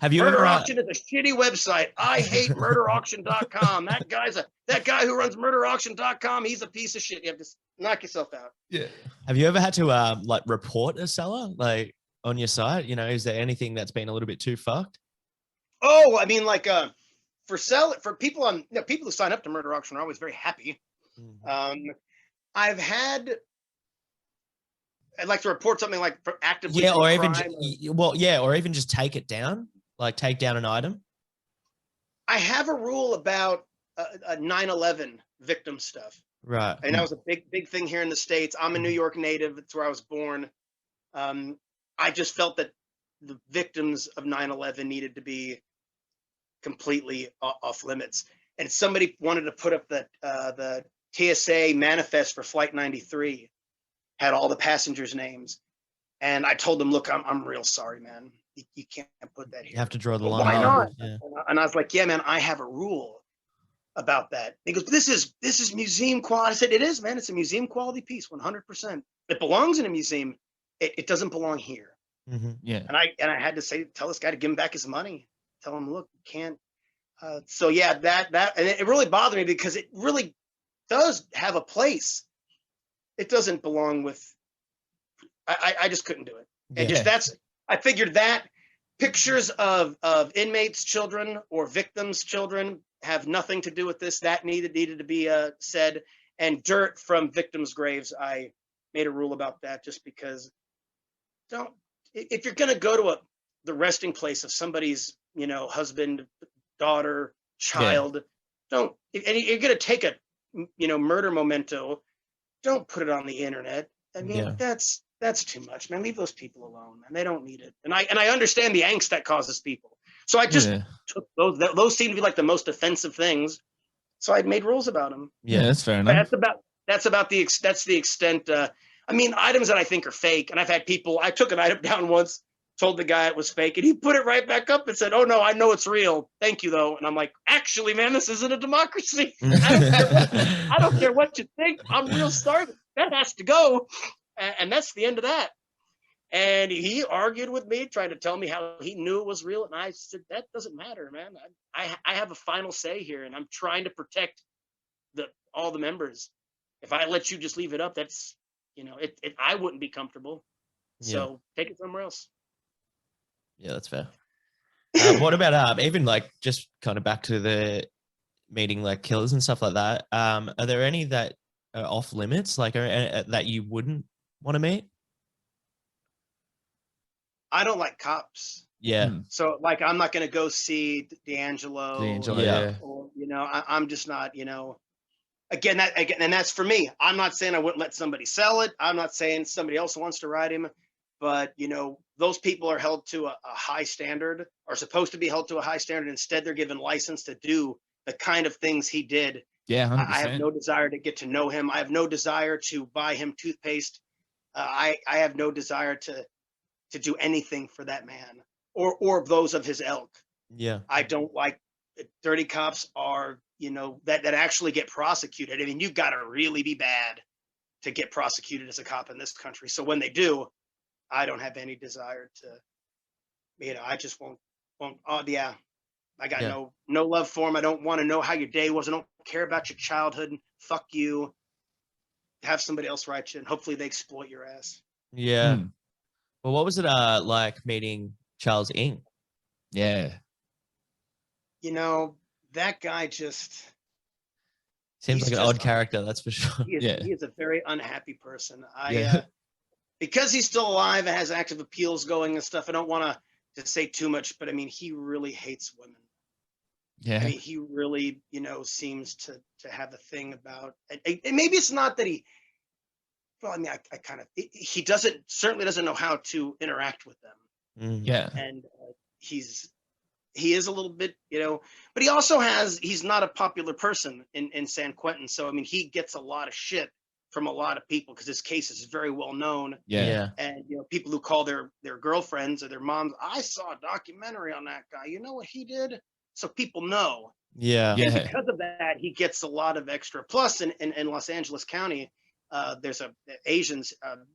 Have you Murder ever? Auction is a shitty website. I hate murderauction.com. That guy who runs murderauction.com, he's a piece of shit. You have to knock yourself out. Yeah. Have you ever had to like report a seller like on your site? You know, is there anything that's been a little bit too fucked? Oh, I mean, like for people people who sign up to Murder Auction are always very happy. I'd like to report something like for actively or crime even or even just take it down, like take down an item. I have a rule about 9/11 victim stuff. Right. And that was a big thing here in the States. I'm a New York native. It's where I was born. I just felt that the victims of 9/11 needed to be completely off limits. And somebody wanted to put up the TSA manifest for Flight 93, had all the passengers' names. And I told them, look, I'm real sorry, man. You can't put that here. You have to draw the line. Why not? Yeah. And I was like, yeah, man, I have a rule about that. He goes, this is museum quality. I said, it is, man. It's a museum quality piece, 100%. It belongs in a museum. It doesn't belong here. Mm-hmm. Yeah. And I had to tell this guy to give him back his money. Tell him, look, you can't. So yeah, that and it really bothered me because it really does have a place. It doesn't belong with. I just couldn't do it. And just I figured that pictures of inmates' children or victims' children have nothing to do with this. That needed to be said. And dirt from victims' graves, I made a rule about that just because. If you're gonna go to the resting place of somebody's husband, daughter, child, and you're gonna take a murder memento, don't put it on the internet. I mean, that's too much, man. Leave those people alone, man. They don't need it. And I understand the angst that causes people. So I just took those seem to be like the most offensive things. So I made rules about them. Yeah, that's fair enough. That's the extent. I mean, items that I think are fake. And I've had people. I took an item down once, told the guy it was fake, and he put it right back up and said, "Oh no, I know it's real. Thank you, though." And I'm like, "Actually, man, this isn't a democracy. I don't care what you think. I'm real sorry. That has to go." And that's the end of that. And he argued with me, trying to tell me how he knew it was real. And I said, that doesn't matter, man. I have a final say here, and I'm trying to protect all the members. If I let you just leave it up, that's, I wouldn't be comfortable. So take it somewhere else. Yeah, that's fair. What about even like just kind of back to the meeting like killers and stuff like that? Are there any that are off limits, like that you wouldn't want to meet? I don't like cops. Yeah. So like, I'm not going to go see D'Angelo. Yeah. Or, I'm just not, again, and that's for me. I'm not saying I wouldn't let somebody sell it. I'm not saying somebody else wants to ride him, but those people are held to a high standard, are supposed to be held to a high standard. Instead, they're given license to do the kind of things he did. Yeah. 100%. I have no desire to get to know him. I have no desire to buy him toothpaste. I have no desire to do anything for that man or those of his ilk. Yeah. I don't like dirty cops are, that actually get prosecuted. I mean, you've got to really be bad to get prosecuted as a cop in this country. So when they do, I don't have any desire to, I just won't. Yeah. I got no love for him. I don't want to know how your day was. I don't care about your childhood. Fuck you. Have somebody else write you, and hopefully they exploit your ass. Yeah. Well, what was it like meeting Charles Ng? Yeah. That guy just seems like an odd character, that's for sure. He is a very unhappy person. Because he's still alive and has active appeals going and stuff, I don't want to say too much, but I mean, he really hates women. Yeah. I mean, he really, seems to have a thing about, and maybe it's not that he, well, I mean, he certainly doesn't know how to interact with them. Yeah. And he is a little bit, but he also he's not a popular person in San Quentin. So, I mean, he gets a lot of shit from a lot of people because his case is very well known. Yeah. And, people who call their girlfriends or their moms, I saw a documentary on that guy. You know what he did? So people know. Yeah. And because of that, he gets a lot of extra. Plus, in Los Angeles County, there's Asians,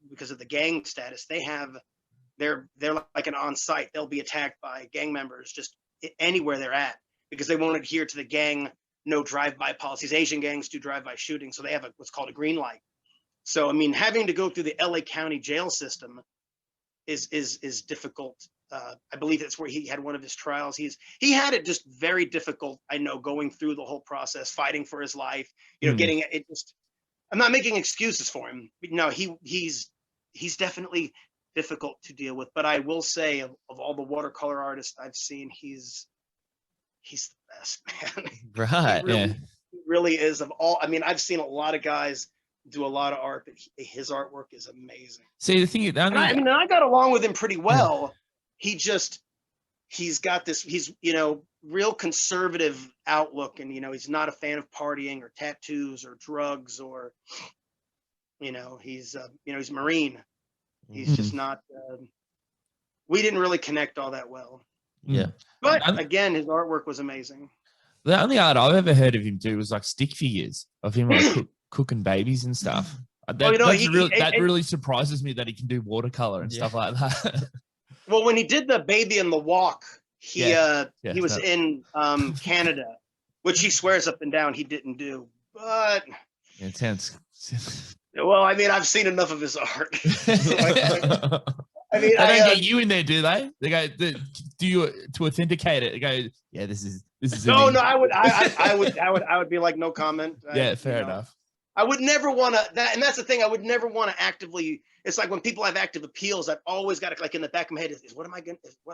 because of the gang status, they're like an on site. They'll be attacked by gang members just anywhere they're at because they won't adhere to the gang no drive-by policies. Asian gangs do drive-by shooting, so they have what's called a green light. So I mean, having to go through the LA County jail system is difficult. I believe that's where he had one of his trials. He had it just very difficult. I know, going through the whole process, fighting for his life. You know, getting it. Just, I'm not making excuses for him. No, he's definitely difficult to deal with. But I will say, of all the watercolor artists I've seen, he's the best, man. Right. He really is. Of all, I mean, I've seen a lot of guys do a lot of art, but his artwork is amazing. See, the thing is, I got along with him pretty well. He's got this, he's, you know, real conservative outlook, and, you know, he's not a fan of partying or tattoos or drugs, or, you know, he's Marine. He's just not, we didn't really connect all that well. Yeah. But again, his artwork was amazing. The only art I've ever heard of him do was like stick figures of him like cooking babies and stuff. That really surprises me that he can do watercolor and stuff like that. Well, when he did the Baby in the Walk, he was in Canada, which he swears up and down he didn't do. But it sounds. Well, I mean, I've seen enough of his art. I mean, they don't get you in there, do they? They go, do you to authenticate it? They go, yeah, this is. No, I would be like, no comment. Yeah, fair enough. I would never want to and that's the thing. I would never want to actively. It's like when people have active appeals, I've always got to, like, in the back of my head, is what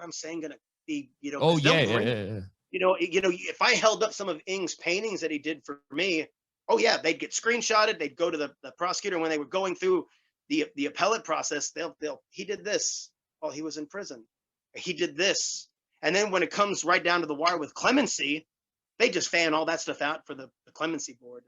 I'm saying going to be, you know? Oh yeah. You know, if I held up some of Ing's paintings that he did for me, oh yeah, they'd get screenshotted. They'd go to the prosecutor when they were going through the appellate process. He did this while he was in prison. He did this. And then when it comes right down to the wire with clemency, they just fan all that stuff out for the clemency board.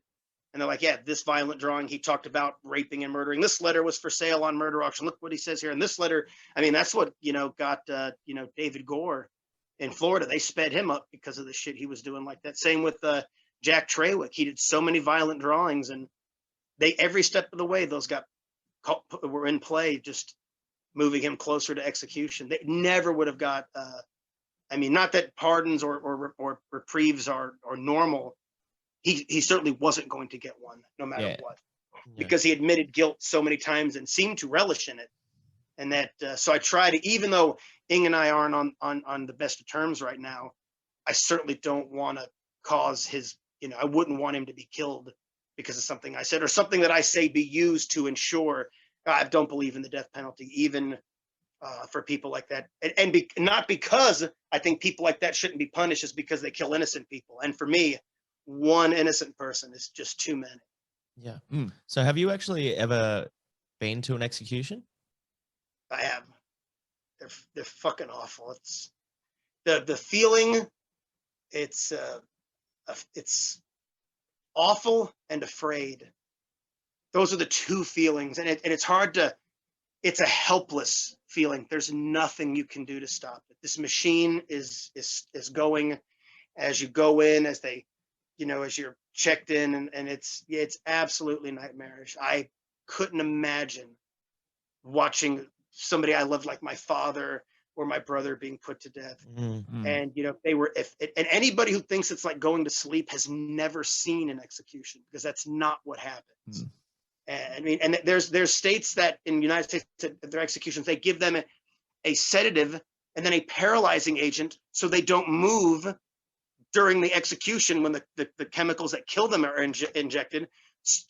And they're like, yeah, this violent drawing, he talked about raping and murdering. This letter was for sale on Murder Auction. Look what he says here. And this letter, I mean, that's what, you know, got, David Gore in Florida. They sped him up because of the shit he was doing like that. Same with Jack Trawick. He did so many violent drawings, and every step of the way, those were in play, just moving him closer to execution. They never would have got, I mean, not that pardons or reprieves are normal. He certainly wasn't going to get one, no matter what, because he admitted guilt so many times and seemed to relish in it. And that, so I try to, even though Ing and I aren't on the best of terms right now, I certainly don't want to cause his, you know, I wouldn't want him to be killed because of something I said, or something that I say be used to ensure. I don't believe in the death penalty, even for people like that. And not because I think people like that shouldn't be punished, is because they kill innocent people. And for me, one innocent person is just too many. Yeah. So have you actually ever been to an execution? I have. They're fucking awful. It's the feeling. It's awful and afraid. Those are the two feelings, and it's hard to. It's a helpless feeling. There's nothing you can do to stop it. This machine is going as you go in, as they, you know, as you're checked in, and it's absolutely nightmarish. I couldn't imagine watching somebody I loved, like my father or my brother, being put to death. And, you know, and anybody who thinks it's like going to sleep has never seen an execution, because that's not what happens. And I mean, and there's states that in the United States, their executions, they give them a sedative and then a paralyzing agent so they don't move during the execution when the chemicals that kill them are injected,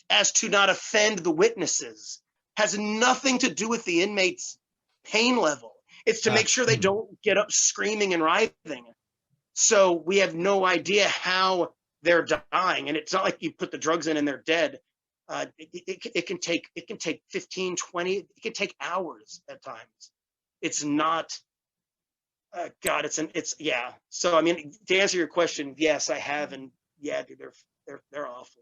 as to not offend the witnesses. Has nothing to do with the inmate's pain level. It's to make sure they don't get up screaming and writhing. So we have no idea how they're dying. And it's not like you put the drugs in and they're dead. It can take 15, 20, it can take hours at times. It's not, God, yeah. So, I mean, to answer your question, yes, I have. And yeah, dude, they're awful.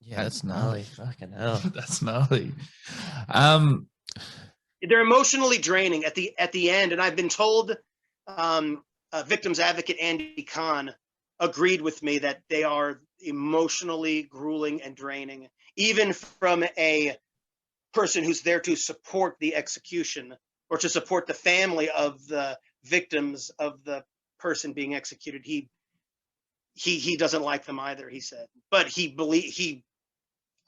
Yeah, that's gnarly. Fucking hell. That's gnarly. They're emotionally draining at the end. And I've been told, victims advocate Andy Kahn agreed with me that they are emotionally grueling and draining, even from a person who's there to support the execution or to support the family of the victims of the person being executed. He doesn't like them either, he said, but he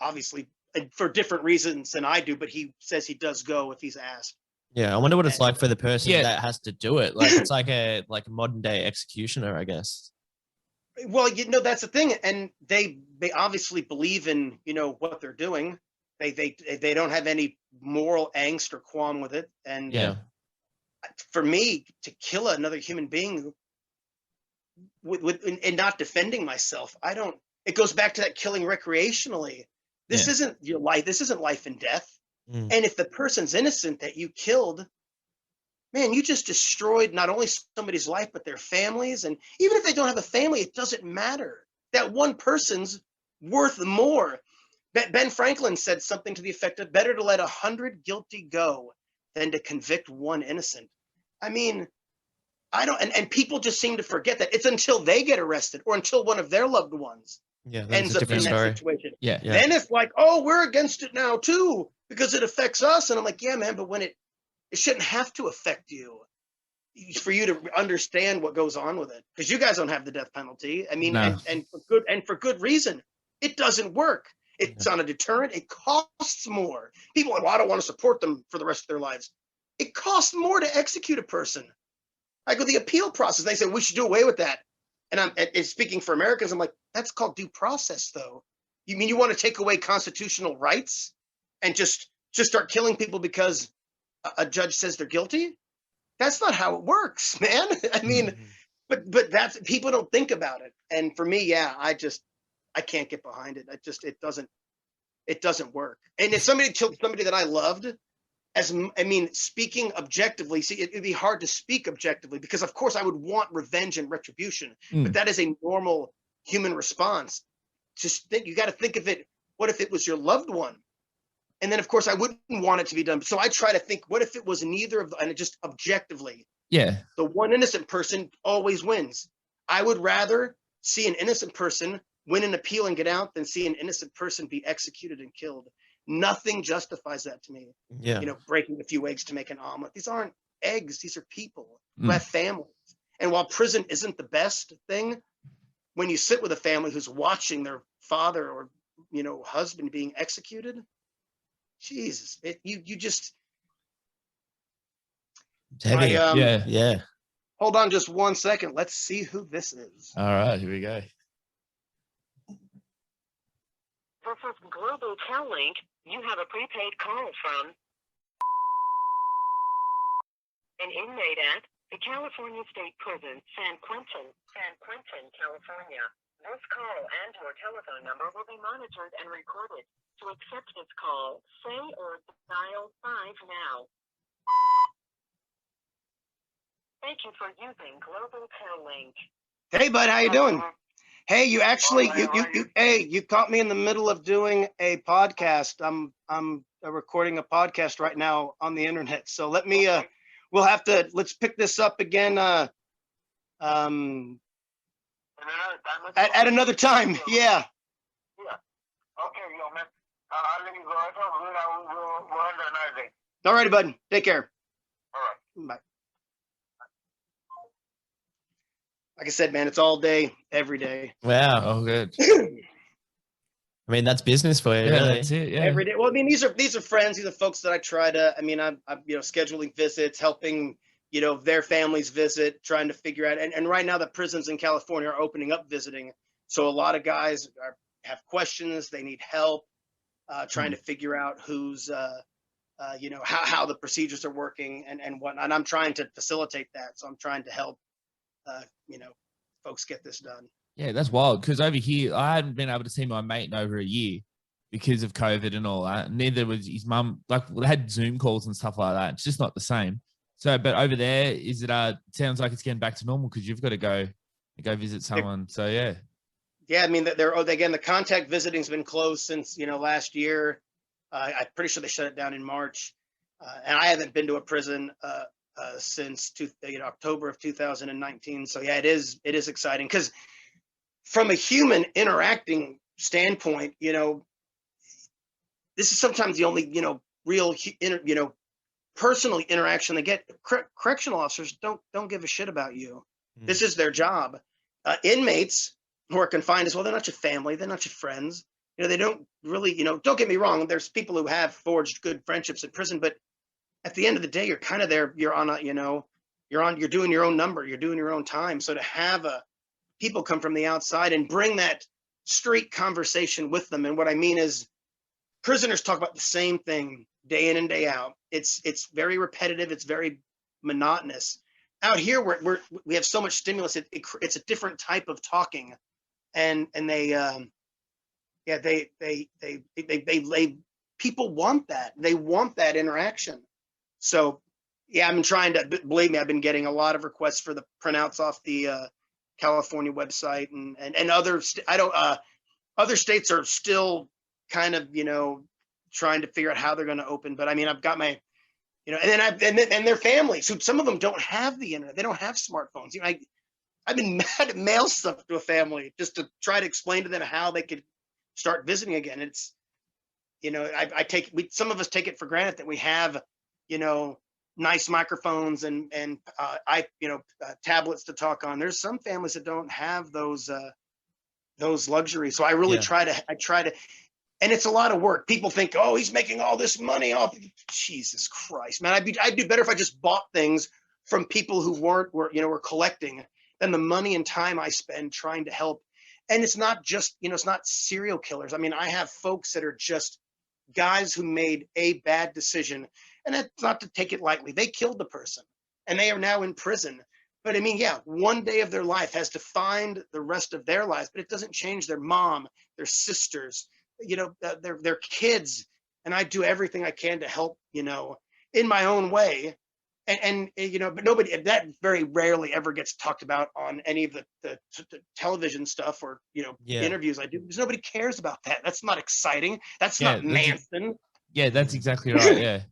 obviously, for different reasons than I do, but he says he does go if he's asked. Yeah, I wonder what it's like for the person Yeah. that has to do it. Like it's like a modern day executioner, I guess. Well, that's the thing, and they obviously believe in what they're doing. They don't have any moral angst or qualm with it. And Yeah. for me to kill another human being and not defending myself, I don't. It goes back to that killing recreationally. This isn't your life. This isn't life and death. Mm. And if the person's innocent that you killed, man, you just destroyed not only somebody's life, but their families. And even if they don't have a family, it doesn't matter. That one person's worth more. Ben Franklin said something to the effect of, better to let 100 guilty go than to convict one innocent. I mean, I don't, and people just seem to forget that. It's until they get arrested or until one of their loved ones ends up in that situation. Yeah. Then it's like, oh, we're against it now too, because it affects us. And I'm like, yeah, man, but when it shouldn't have to affect you for you to understand what goes on with it. Because you guys don't have the death penalty. I mean, No. and for good reason. It doesn't work. It's not a deterrent. It costs more. People are like, well, I don't want to support them for the rest of their lives. It costs more to execute a person. I go the appeal process. They say we should do away with that. And speaking for Americans, I'm like, that's called due process, though. You mean you want to take away constitutional rights and just start killing people because a judge says they're guilty? That's not how it works, man. I mean, but that's, people don't think about it. And for me, yeah, I can't get behind it. It doesn't work. And if somebody killed somebody that I loved, speaking objectively, see, it'd be hard to speak objectively because of course I would want revenge and retribution, but that is a normal human response. Just think, you got to think of it. What if it was your loved one? And then of course I wouldn't want it to be done. So I try to think, what if it was neither of them, and just objectively, Yeah. the one innocent person always wins. I would rather see an innocent person win an appeal and get out than see an innocent person be executed and killed. Nothing justifies that to me. Yeah. Breaking a few eggs to make an omelet. These aren't eggs. These are people who have families. And while prison isn't the best thing, when you sit with a family who's watching their father or, husband being executed, Jesus, you just. It's heavy. Yeah. Hold on just 1 second. Let's see who this is. All right, here we go. This is Global Tel-Link. You have a prepaid call from an inmate at the California State Prison, San Quentin, California. This call and your telephone number will be monitored and recorded. To accept this call, say or dial 5 now. Thank you for using Global Tel-Link. Hey, bud, how you doing? Hey, you actually, you caught me in the middle of doing a podcast. I'm recording a podcast right now on the internet. So let's pick this up again. At another time. Yeah. Okay, yo, man. I'll let you go. We'll have a nice day. All righty, bud. Take care. All right. Bye. Like I said, man, it's all day, every day. Wow. Oh, good. I mean, that's business for you, Yeah, really. that's it. Yeah. Every day. Well, I mean, these are friends. These are folks that I try to. I mean, I'm scheduling visits, helping their families visit, trying to figure out. And right now, the prisons in California are opening up visiting. So a lot of guys have questions. They need help trying to figure out who's how the procedures are working and whatnot. And I'm trying to facilitate that. So I'm trying to help folks get this done. Yeah, that's wild. Because over here, I hadn't been able to see my mate in over a year because of COVID and all that. Neither was his mum. Like, they had Zoom calls and stuff like that. It's just not the same. So, but over there, is it? Sounds like it's getting back to normal because you've got to go visit someone. So yeah. Yeah, I mean, the contact visiting's been closed since last year. I'm pretty sure they shut it down in March, and I haven't been to a prison since October of 2019. So yeah, it is exciting because from a human interacting standpoint, this is sometimes the only, real, personal interaction they get. Correctional officers don't give a shit about you. This is their job. Inmates who are confined as well, they're not your family, they're not your friends. They don't really, don't get me wrong, there's people who have forged good friendships in prison, but at the end of the day, you're kind of there, you're on a, you're doing your own number, you're doing your own time. So to have people come from the outside and bring that street conversation with them. And what I mean is, prisoners talk about the same thing day in and day out. It's very repetitive. It's very monotonous. Out here, we have so much stimulus. It's a different type of talking, and they people want that. They want that interaction. So yeah, I've been trying to, believe me, I've been getting a lot of requests for the printouts off the California website, and other other states are still kind of trying to figure out how they're going to open. But I mean, I've got my and their families, who some of them don't have the internet, they don't have smartphones. I've been mad at mail stuff to a family just to try to explain to them how they could start visiting again. It's some of us take it for granted that we have nice microphones and tablets to talk on. There's some families that don't have those luxuries. So I really try to, and it's a lot of work. People think, oh, he's making all this money off. Jesus Christ, man. I'd do better if I just bought things from people who were collecting, than the money and time I spend trying to help. And it's not just, it's not serial killers. I mean, I have folks that are just guys who made a bad decision, and that's not to take it lightly. They killed the person and they are now in prison. But I mean, yeah, one day of their life has defined the rest of their lives, but it doesn't change their mom, their sisters, their kids. And I do everything I can to help, in my own way. And but nobody, that very rarely ever gets talked about on any of the television stuff or, interviews I do, because nobody cares about that. That's not exciting. That's not Manson. That's exactly right. Yeah.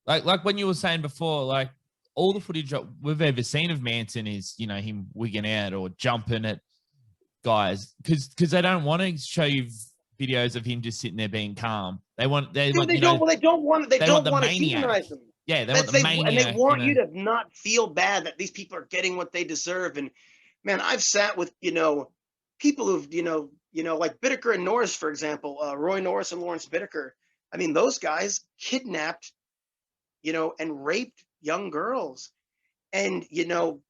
Like when you were saying before, like all the footage we've ever seen of Manson is, him wigging out or jumping at guys, because they don't want to show you videos of him just sitting there being calm. They don't want to humanize them. Yeah, they want the maniac, and they want you to not feel bad that these people are getting what they deserve. And man, I've sat with people who've like Bittaker and Norris, for example, Roy Norris and Lawrence Bittaker. I mean, those guys kidnapped, and raped young girls, and they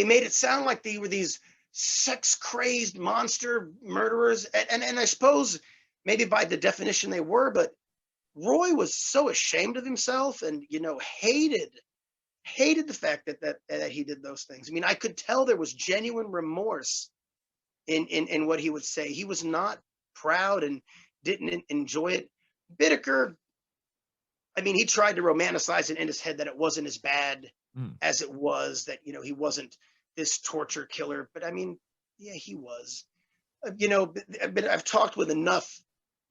made it sound like they were these sex crazed monster murderers, and I suppose maybe by the definition they were, but Roy was so ashamed of himself and hated the fact that he did those things. I mean, I could tell there was genuine remorse in what he would say. He was not proud and didn't enjoy it. Bittaker, I mean, he tried to romanticize it in his head that it wasn't as bad as it was, that he wasn't this torture killer. But I mean, yeah, he was. But I've talked with enough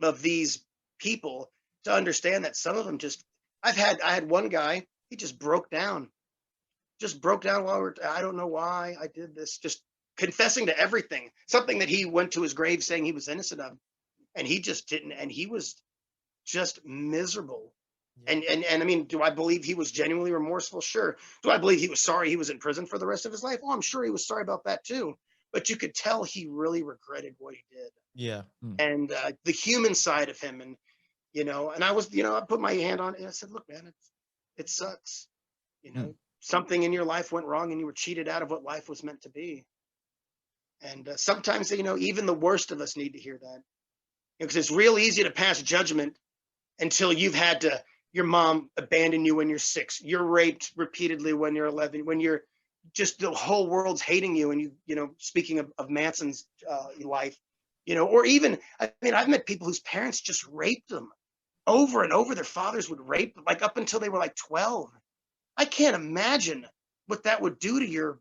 of these people to understand that some of them just, I had one guy, he just broke down while I don't know why I did this, just confessing to everything, something that he went to his grave saying he was innocent of, and he just didn't, and he was just miserable. And I mean, do I believe he was genuinely remorseful? Sure. Do I believe he was sorry he was in prison for the rest of his life? Oh, I'm sure he was sorry about that too. But you could tell he really regretted what he did. Yeah. And the human side of him, and and I was, I put my hand on it and I said, look, man, it sucks. Something in your life went wrong and you were cheated out of what life was meant to be. And sometimes, even the worst of us need to hear that, because it's real easy to pass judgment until you've had your mom abandon you when you're 6, you're raped repeatedly when you're 11, when you're just, the whole world's hating you. And speaking of Manson's life, or even, I mean, I've met people whose parents just raped them over and over. Their fathers would rape them, like up until they were like 12. I can't imagine what that would do to your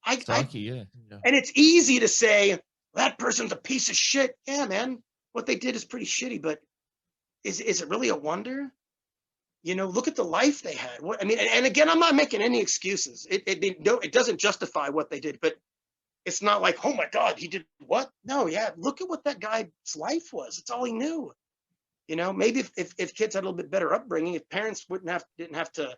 psyche. And it's easy to say that person's a piece of shit. Yeah, man, what they did is pretty shitty, but is it really a wonder? Look at the life they had. What I mean, and again, I'm not making any excuses. It doesn't justify what they did, but It's not like, oh my God, he did what? No, yeah, look at what that guy's life was. It's all he knew. Maybe if kids had a little bit better upbringing, if parents didn't have to.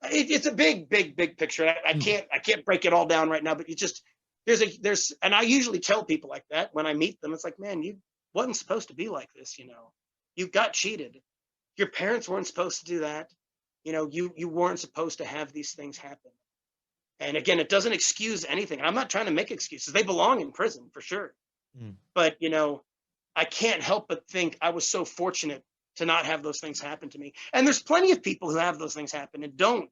It's a big picture. I can't break it all down right now, but you just and I usually tell people like that when I meet them. It's like, man, you wasn't supposed to be like this. You got cheated. Your parents weren't supposed to do that. You weren't supposed to have these things happen. And again, it doesn't excuse anything. I'm not trying to make excuses. They belong in prison for sure. But I can't help but think I was so fortunate to not have those things happen to me. And there's plenty of people who have those things happen and don't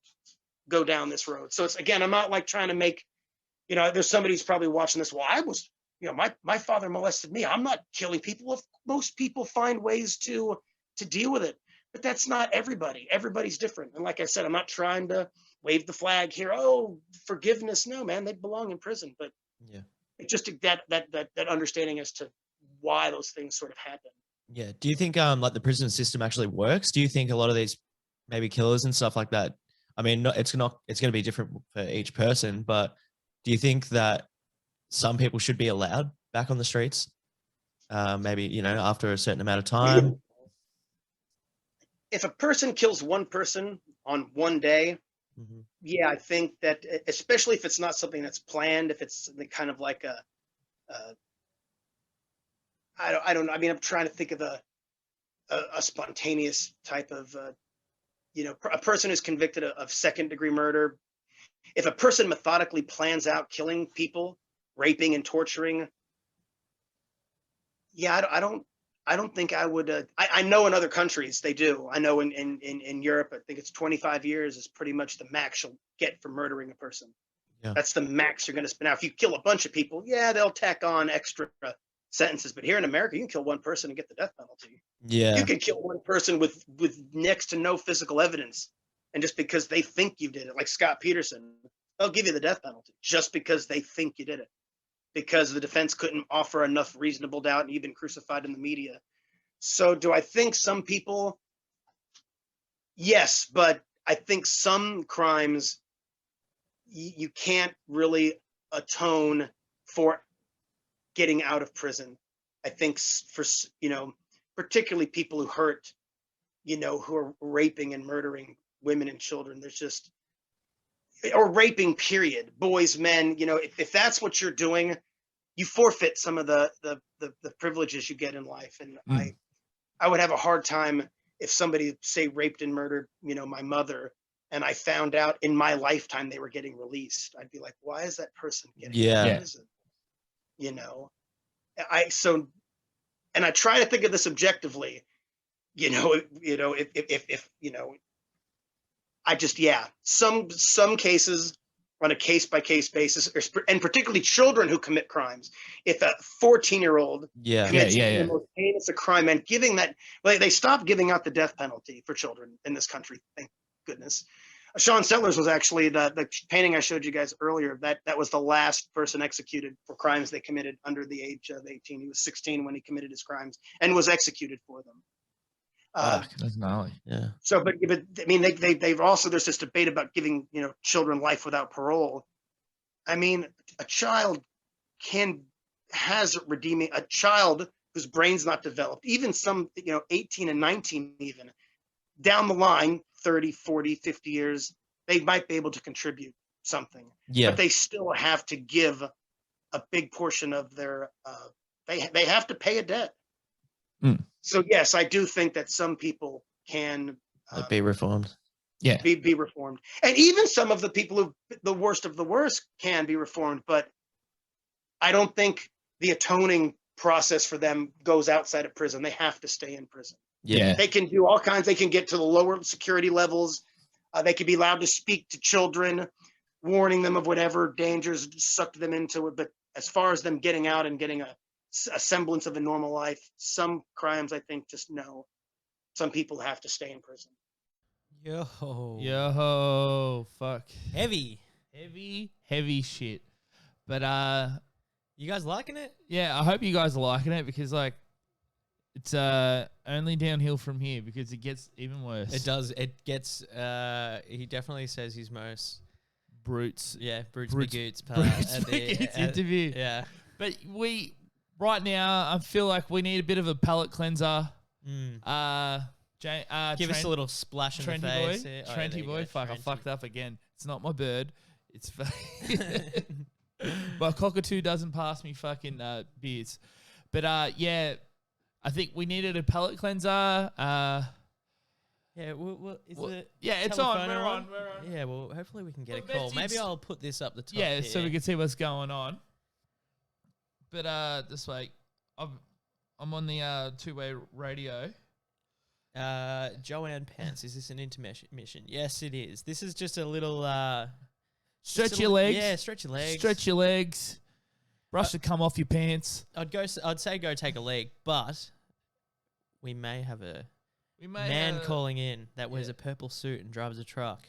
go down this road. So it's, again, I'm not like trying to make, there's somebody who's probably watching this. Well, I was, my father molested me. I'm not killing people. Most people find ways to deal with it, but that's not everybody. Everybody's different. And like I said, I'm not trying to wave the flag here. Oh, forgiveness. No, man, they belong in prison. But it's just that understanding as to why those things sort of happen. Yeah. Do you think like the prison system actually works? Do you think a lot of these maybe killers and stuff like that? I mean, it's going to be different for each person, but do you think that some people should be allowed back on the streets? Maybe, after a certain amount of time. If a person kills one person on one day, yeah, I think that, especially if it's not something that's planned, if it's kind of like I don't know. I mean, I'm trying to think of a spontaneous type of, a person who's convicted of second-degree murder. If a person methodically plans out killing people, raping and torturing, yeah, I don't think I would. I know in other countries they do. I know in Europe, I think it's 25 years is pretty much the max you'll get for murdering a person. Yeah. That's the max you're going to spend. Now, if you kill a bunch of people, yeah, they'll tack on extra sentences. But here in America, you can kill one person and get the death penalty. Yeah. You can kill one person with next to no physical evidence, and just because they think you did it, like Scott Peterson, they'll give you the death penalty just because they think you did it, because the defense couldn't offer enough reasonable doubt and you've been crucified in the media. So do I think some people? Yes, but I think some crimes you can't really atone for getting out of prison. I think for, particularly people who hurt, who are raping and murdering women and children, there's just, or raping period, boys, men, if that's what you're doing, you forfeit some of the privileges you get in life. And I would have a hard time if somebody, say, raped and murdered, my mother, and I found out in my lifetime they were getting released. I'd be like, why is that person getting out of prison? And I try to think of this objectively, if I just, some cases on a case-by-case basis, and particularly children who commit crimes. If a 14-year-old commits the most heinous a crime, and giving that, they stopped giving out the death penalty for children in this country, thank goodness. Sean Settlers was actually the painting I showed you guys earlier. That was the last person executed for crimes they committed under the age of 18. He was 16 when he committed his crimes and was executed for them. That's gnarly. Yeah. So, but I mean, they've also, there's this debate about giving children life without parole. I mean, a child has redeeming, a child whose brain's not developed, even some 18 and 19 even, down the line, 30, 40, 50 years, they might be able to contribute something. Yeah. But they still have to give a big portion of their, they have to pay a debt. So yes, I do think that some people can be reformed. Yeah. Be reformed. And even some of the people who, the worst of the worst, can be reformed, but I don't think the atoning process for them goes outside of prison. They have to stay in prison. Yeah. They can do all kinds. They can get to the lower security levels. They can be allowed to speak to children, warning them of whatever dangers sucked them into it. But as far as them getting out and getting a semblance of a normal life, some crimes, I think, just no. Some people have to stay in prison. Yo, fuck. Heavy Shit. But you guys liking it? yeah, I hope you guys are liking it, because like it's only downhill from here, because it gets even worse. It does. It gets. He definitely says his most Brutes. Yeah, Brutes Brutes- Bagoots part. Brutes at the- Bagoots at- interview. Yeah. But right now, I feel like we need a bit of a palate cleanser. Mm. Give us a little splash in the Trendy face. boy. Yeah. Oh, yeah, Trendy there you boy. go, Fuck, I Trendy. fucked up again. It's not my bird. It's my cockatoo doesn't pass me fucking beers. But yeah, I think we needed a palate cleanser. Yeah, is Well, it? yeah, it's on. telephone We're on? on. We're on. Yeah, well, hopefully we can get a Well, call. Maybe it's- I'll put this up the top. Yeah, so here. we can see what's going on. But this week, I'm on the two-way radio. Joanne Pence, is this an intermission? Yes, it is. This is just a little. Stretch your legs. Yeah, stretch your legs. Stretch your legs. Brush the cum off your pants. I'd say go take a leg, but we may have a We may man calling in that wears yeah. a purple suit and drives a truck.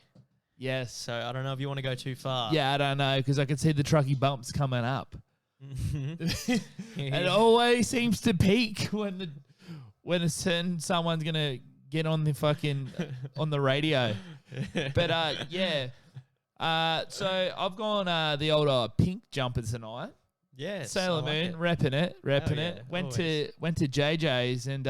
Yes. So I don't know if you want to go too far. Yeah, I don't know because I can see the trucky bumps coming up. Mhm. It always seems to peak when someone's gonna get on the fucking on the radio. But yeah. So I've gone the old pink jumper tonight. Yes, Sailor I like Moon, it. repping it. yeah, Went always. to JJ's and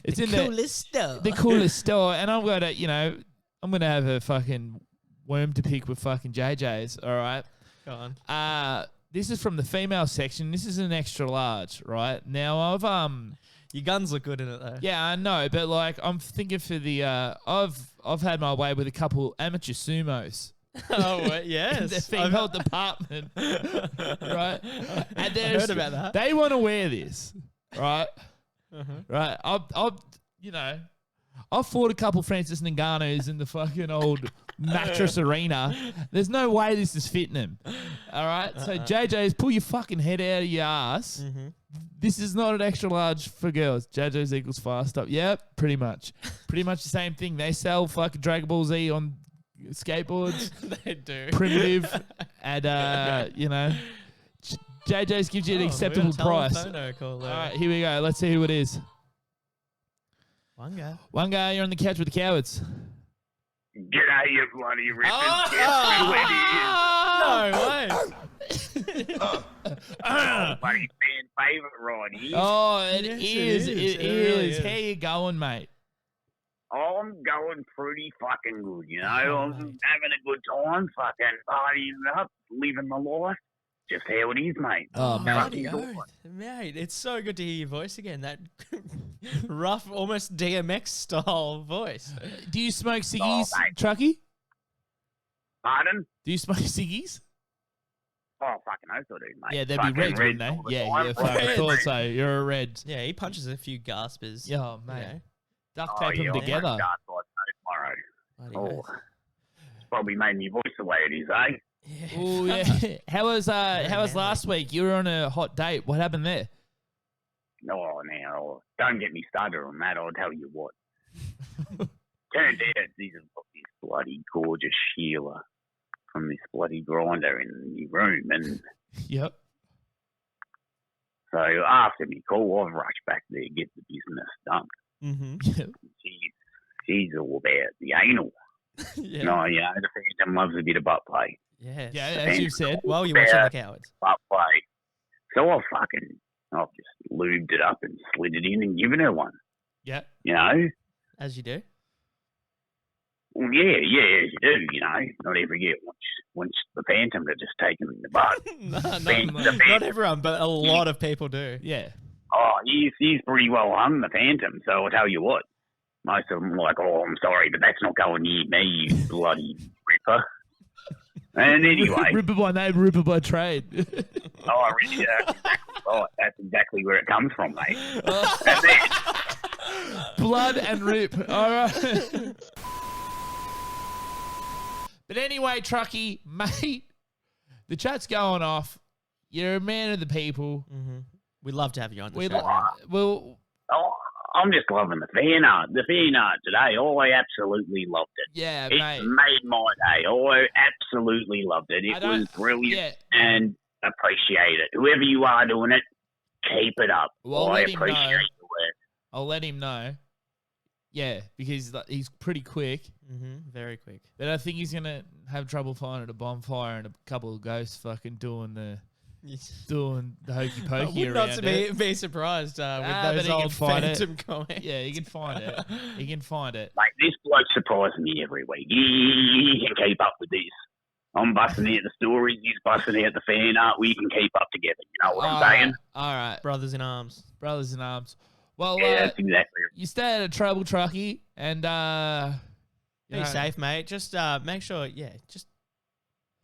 it's in coolest stuff. the coolest store, and I'm gonna have a fucking worm to pick with fucking JJ's. All right. Go on. This is from the female section. This is an extra large, right? Now I've Your guns look good in it though. yeah, I know, but like I'm thinking for the I've had my way with a couple amateur sumos. Oh yes. In the female department, right? And I there's- heard about that. They want to wear this, right? Uh-huh. Right. I've fought a couple Francis Ngannou's in the fucking old mattress arena. There's no way this is fitting them. All right. So JJ's, pull your fucking head out of your ass. Mhm. This is not an extra large for girls. JJ's equals fast up. Yep, pretty much. Pretty much the same thing. They sell fucking Dragon Ball Z on skateboards. They do. Primitive. And, JJ's gives you an acceptable price. All right, here we go. Let's see who it is. One guy. One guy, you're on the couch with the cowards. G'day, you bloody rippers. Guess who it is? No way. Bloody fan favourite right here. Oh, it Yes, is. it It really is. is. How you going, mate? I'm going pretty fucking good, you know. Oh, I'm mate. having a good time, fucking partying up, living the life. Just how it is, mate. Oh, mate. Bloody oath. Mate, it's so good to hear your voice again. That rough, almost DMX style voice. Do you smoke ciggies, mate. Trucky? Pardon? Do you smoke ciggies? Oh, fucking oath I do, mate. Yeah, they'd Fucking be reds, wouldn't Reds they? all the Yeah, time. yeah, fucking Reds. thought so. You're a red. Yeah, he punches a few gaspers. Yeah, oh, you mate. know. Duct Oh, tape yeah, them I'm together. gonna start like that tomorrow. Bloody Oh, oath. it's probably made me voice the way it is, eh? Yeah. Oh, yeah. How was manly. last week? You were on a hot date. What happened there? Oh, now, don't get me started on that. I'll tell you what. Turned out this bloody gorgeous Sheila from this bloody grinder in the room. And Yep. so after me call, I've rushed back there to get the business done. Mm-hmm. She's all about the anal. Yeah. No, you know, the Phantom loves a bit of butt play. Yes. Yeah, as you've said. While you're watching the cowards. Butt play. So I've just lubed it up and slid it in and given her one. Yeah. You know? As you do. Well, yeah, you do, you know. Not every year wants the Phantom to just take him in the butt. No, Fan- not, the fan- not everyone, but a lot of people do. Yeah. Oh, he's pretty well hung, the Phantom, so I'll tell you what. Most of them are like, oh, I'm sorry, but that's not going near me, you bloody ripper. And anyway, Ripper by name, Ripper by trade. oh, really, right, that's exactly where it comes from, mate. And then, Blood and rip. All right. But anyway, Trucky, mate, the chat's going off. You're a man of the people. Mm-hmm. We'd love to have you on the We show. oh, I'm just loving the fan art. The fan art today, I absolutely loved it. yeah, It mate. made my day. I absolutely loved it. I It don't- was brilliant Yeah. and appreciate it. Whoever you are doing it, keep it up. Well, I let him know. appreciate the work. I'll let him know. Yeah, because he's pretty quick. Very quick. But I think he's gonna have trouble finding a bonfire and a couple of ghosts fucking doing the hokey I pokey would around not it. be surprised But with those he can old find it. Phantom comments. Yeah, he can find it. He can find it. Mate, this bloke surprises me every week. He can keep up with this. I'm busting out the stories, he's busting out the fan art. We can keep up together. You know what I'm saying? All right. Brothers in arms. Brothers in arms. Well, Yeah, that's exactly right. you stay at a trouble truckie and Be safe, mate. Just make sure, just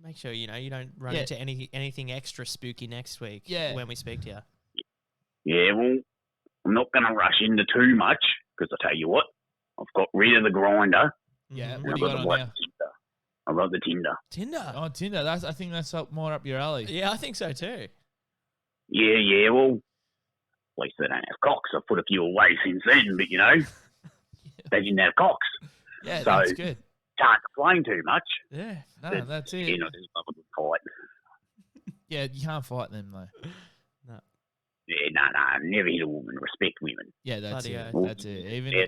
make sure, you don't run into anything extra spooky next week when we speak to you. Yeah, well, I'm not going to rush into too much because I tell you what, I've got rid of the grinder. Yeah, and what I've do you got got the on bloody now? Tinder. I've got the Tinder. Tinder. Oh, Tinder. I think that's more up your alley. Yeah, I think so too. Yeah, well, at least they don't have cocks. I've put a few away since then, but they didn't have cocks. Yeah, So- that's good. Can't complain too much. Yeah, no, But, that's You it. know, just love a good fight. Yeah, you can't fight them though. Yeah, no, never hit a woman. Respect women. Yeah, that's Bloody it. oath. That's it. Even Yeah,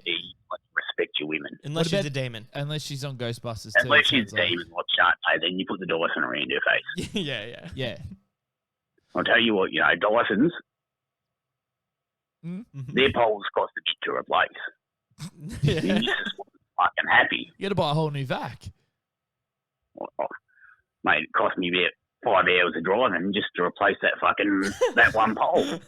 respect your women. Unless What she's about- a demon. unless she's on Ghostbusters too. Unless it she's sounds like. demon like Sharpay, then you put the Dyson around her face. yeah. Yeah. I'll tell you what, Dysons, Mm-hmm. their poles cost a bit to replace. yeah. The missus wasn't fucking happy. You got to buy a whole new vac. Oh, mate, it cost me about 5 hours of driving just to replace that one pole.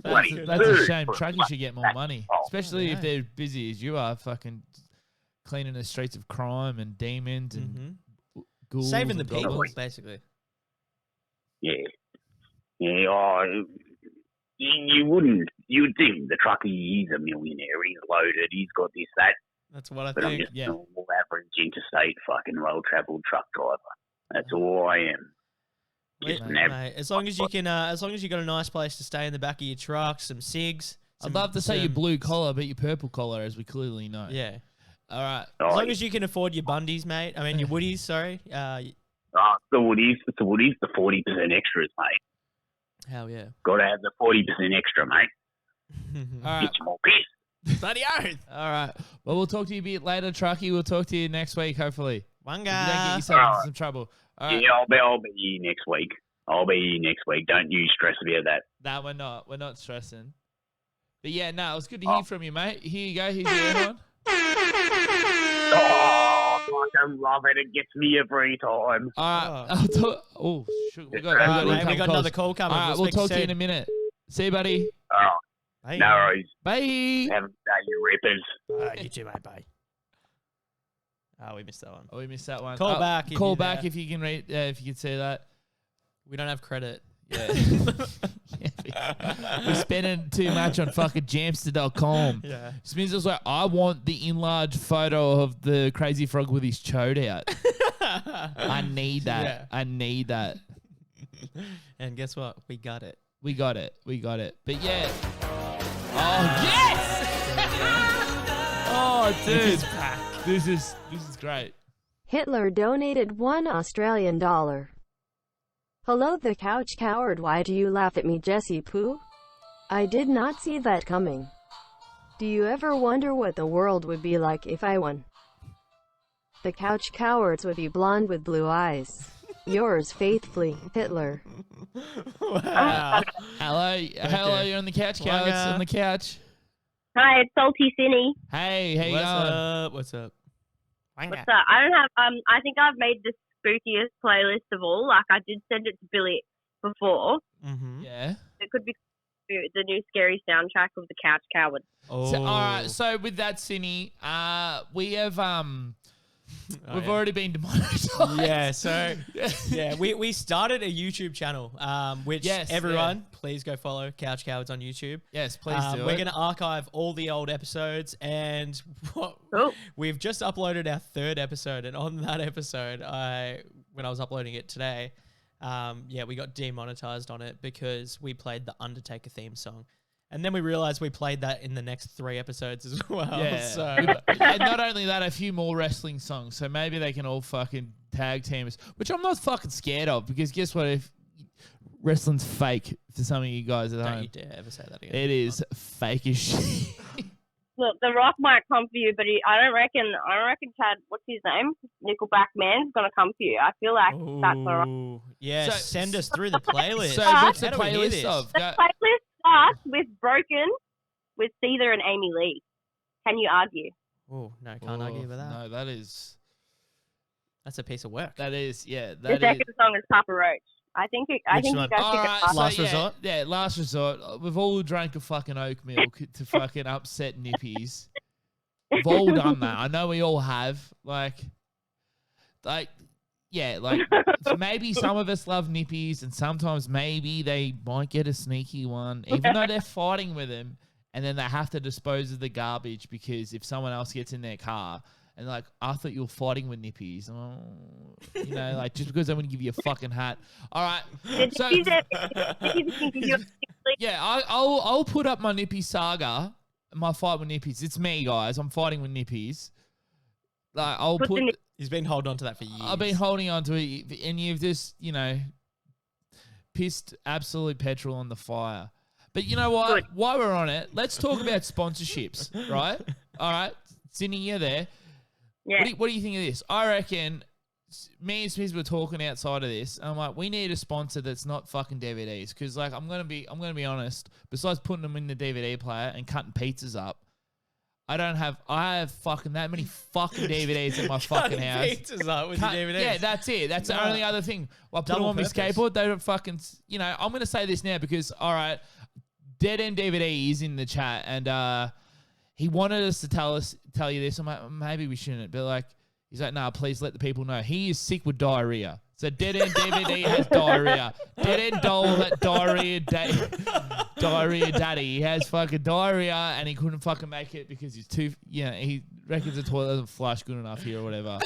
Bloody That's a food shame. for a Truckies should get more money, Oh, especially if yeah. they're busy as you are, fucking cleaning the streets of crime and demons and ghouls. Saving the and people, goblins. basically. Yeah. Yeah, you wouldn't. You'd think the truckie, he's a millionaire, he's loaded, he's got this, that. That's what I But I'm think. just a yeah. normal average interstate fucking well-travelled truck driver. That's all I am. Just an average. Mate, as long as you can, as long as you got a nice place to stay in the back of your truck, some cigs. I'd love to say your blue collar, but your purple collar, as we clearly know. Yeah. All right. Oh, As long as you can afford your Bundies, mate. I mean, your Woodies, sorry. the Woodies, the 40% extras, mate. Hell yeah. Got to have the 40% extra, mate. All right. Get you more piss. Bloody oath. All right. Well, we'll talk to you a bit later, Trucky. We'll talk to you next week, hopefully. If you don't get Wanga. yourself into Alright. some trouble. All right. Yeah, I'll be here next week. Don't you stress about that. No, we're not. We're not stressing. But yeah, no, it was good to hear from you, mate. Here you go. Here's your one. Oh, I love it. It gets me every time. All right. I'll talk. Oh, shoot. We got Mate, we incoming got calls. another call coming. All right. We'll speak talk to you in soon. a minute. See you, buddy. All right. Bye. No worries. Bye. Have a good day, you rippers. You too, mate. Bye. Oh, we missed that one. Oh, we missed that one. Call back if Call you're back there. if you can read. If you can see that. We don't have credit. Yeah. We're spending too much on fucking Jamster.com. Yeah. Spencer's like, I want the enlarged photo of the crazy frog with his chode out. I need that. Yeah. I need that. And guess what? We got it. We got it. We got it. But yeah. Oh yes! Oh dude. This is great. Hitler donated $1 Australian. Hello, the couch coward. Why do you laugh at me, Jesse Poo? I did not see that coming. Do you ever wonder what the world would be like if I won? The couch cowards would be blonde with blue eyes. Yours faithfully, Hitler. Wow. Hello, you're on the couch, cowards. Wanga. On the couch. Hi, it's Salty Cinny. Hey, how you What's going? up? What's up? What's up? I don't have. I think I've made the spookiest playlist of all. Like I did send it to Billy before. Mm-hmm. Yeah. It could be the new scary soundtrack of the Couch Coward. Oh. So, all right. So with that, Cindy, we have we've already been demonetized. Yeah, so we started a YouTube channel, which Yes, everyone please go follow Couch Cowards on YouTube. Yes, please do. We're going to archive all the old episodes, and we've just uploaded our 3rd episode. And on that episode, when I was uploading it today, we got demonetized on it because we played the Undertaker theme song. And then we realized we played that in the next 3 episodes as well. Yeah. So And not only that, a few more wrestling songs. So maybe they can all fucking tag team us, which I'm not fucking scared of because guess what? If wrestling's fake to some of you guys at Don't home. you dare ever say that again. It is fake as shit. Look, The Rock might come for you, but I don't reckon Chad, what's his name? Nickelback Man's gonna come for you. I feel like that's all right. Ooh, yeah, So- send us through the playlist. So what's the How do we hear playlist this? of? The playlist starts with Broken with Caesar and Amy Lee. Can you argue? Oh, no, can't argue with that. No, That's a piece of work. that is, yeah, The that is. second song is Papa Roach. I think you Which guys one? should All go. right, so Last yeah, resort? Yeah, last resort. We've all drank a fucking oat milk to fucking upset nippies. We've all done that. I know we all have. Like, yeah, like so maybe some of us love nippies, and sometimes maybe they might get a sneaky one, even though they're fighting with them, and then they have to dispose of the garbage because if someone else gets in their car. And like, I thought you were fighting with nippies. Oh, you know, like just because I'm going to give you a fucking hat. All right. So, yeah, I'll put up my nippy saga, my fight with nippies. It's me, guys. I'm fighting with nippies. Like, I'll put. He's been holding on to that for years. I've been holding on to it, and you've just, you know, pissed absolute petrol on the fire. But you know what? While we're on it, let's talk about sponsorships, right? All right, Sydney, you're there. Yeah. What do you think of this? I reckon me and Smith were talking outside of this. And I'm like, we need a sponsor that's not fucking DVDs, because like I'm gonna be honest. Besides putting them in the DVD player and cutting pizzas up, I have fucking that many fucking DVDs in my fucking house. Pizzas up with your DVDs. Yeah, that's it. That's the only other thing. I put them Double on my purpose. skateboard. They don't fucking. You know, I'm gonna say this now because all right, Dead End DVD is in the chat and he wanted us to tell you this. I'm like, maybe we shouldn't. But like, he's like, nah, please let the people know. He is sick with diarrhea. So Dead End DVD has diarrhea. Dead End Doll had diarrhea daddy. He has fucking diarrhea and he couldn't fucking make it because he's too, he reckons the toilet doesn't flush good enough here or whatever.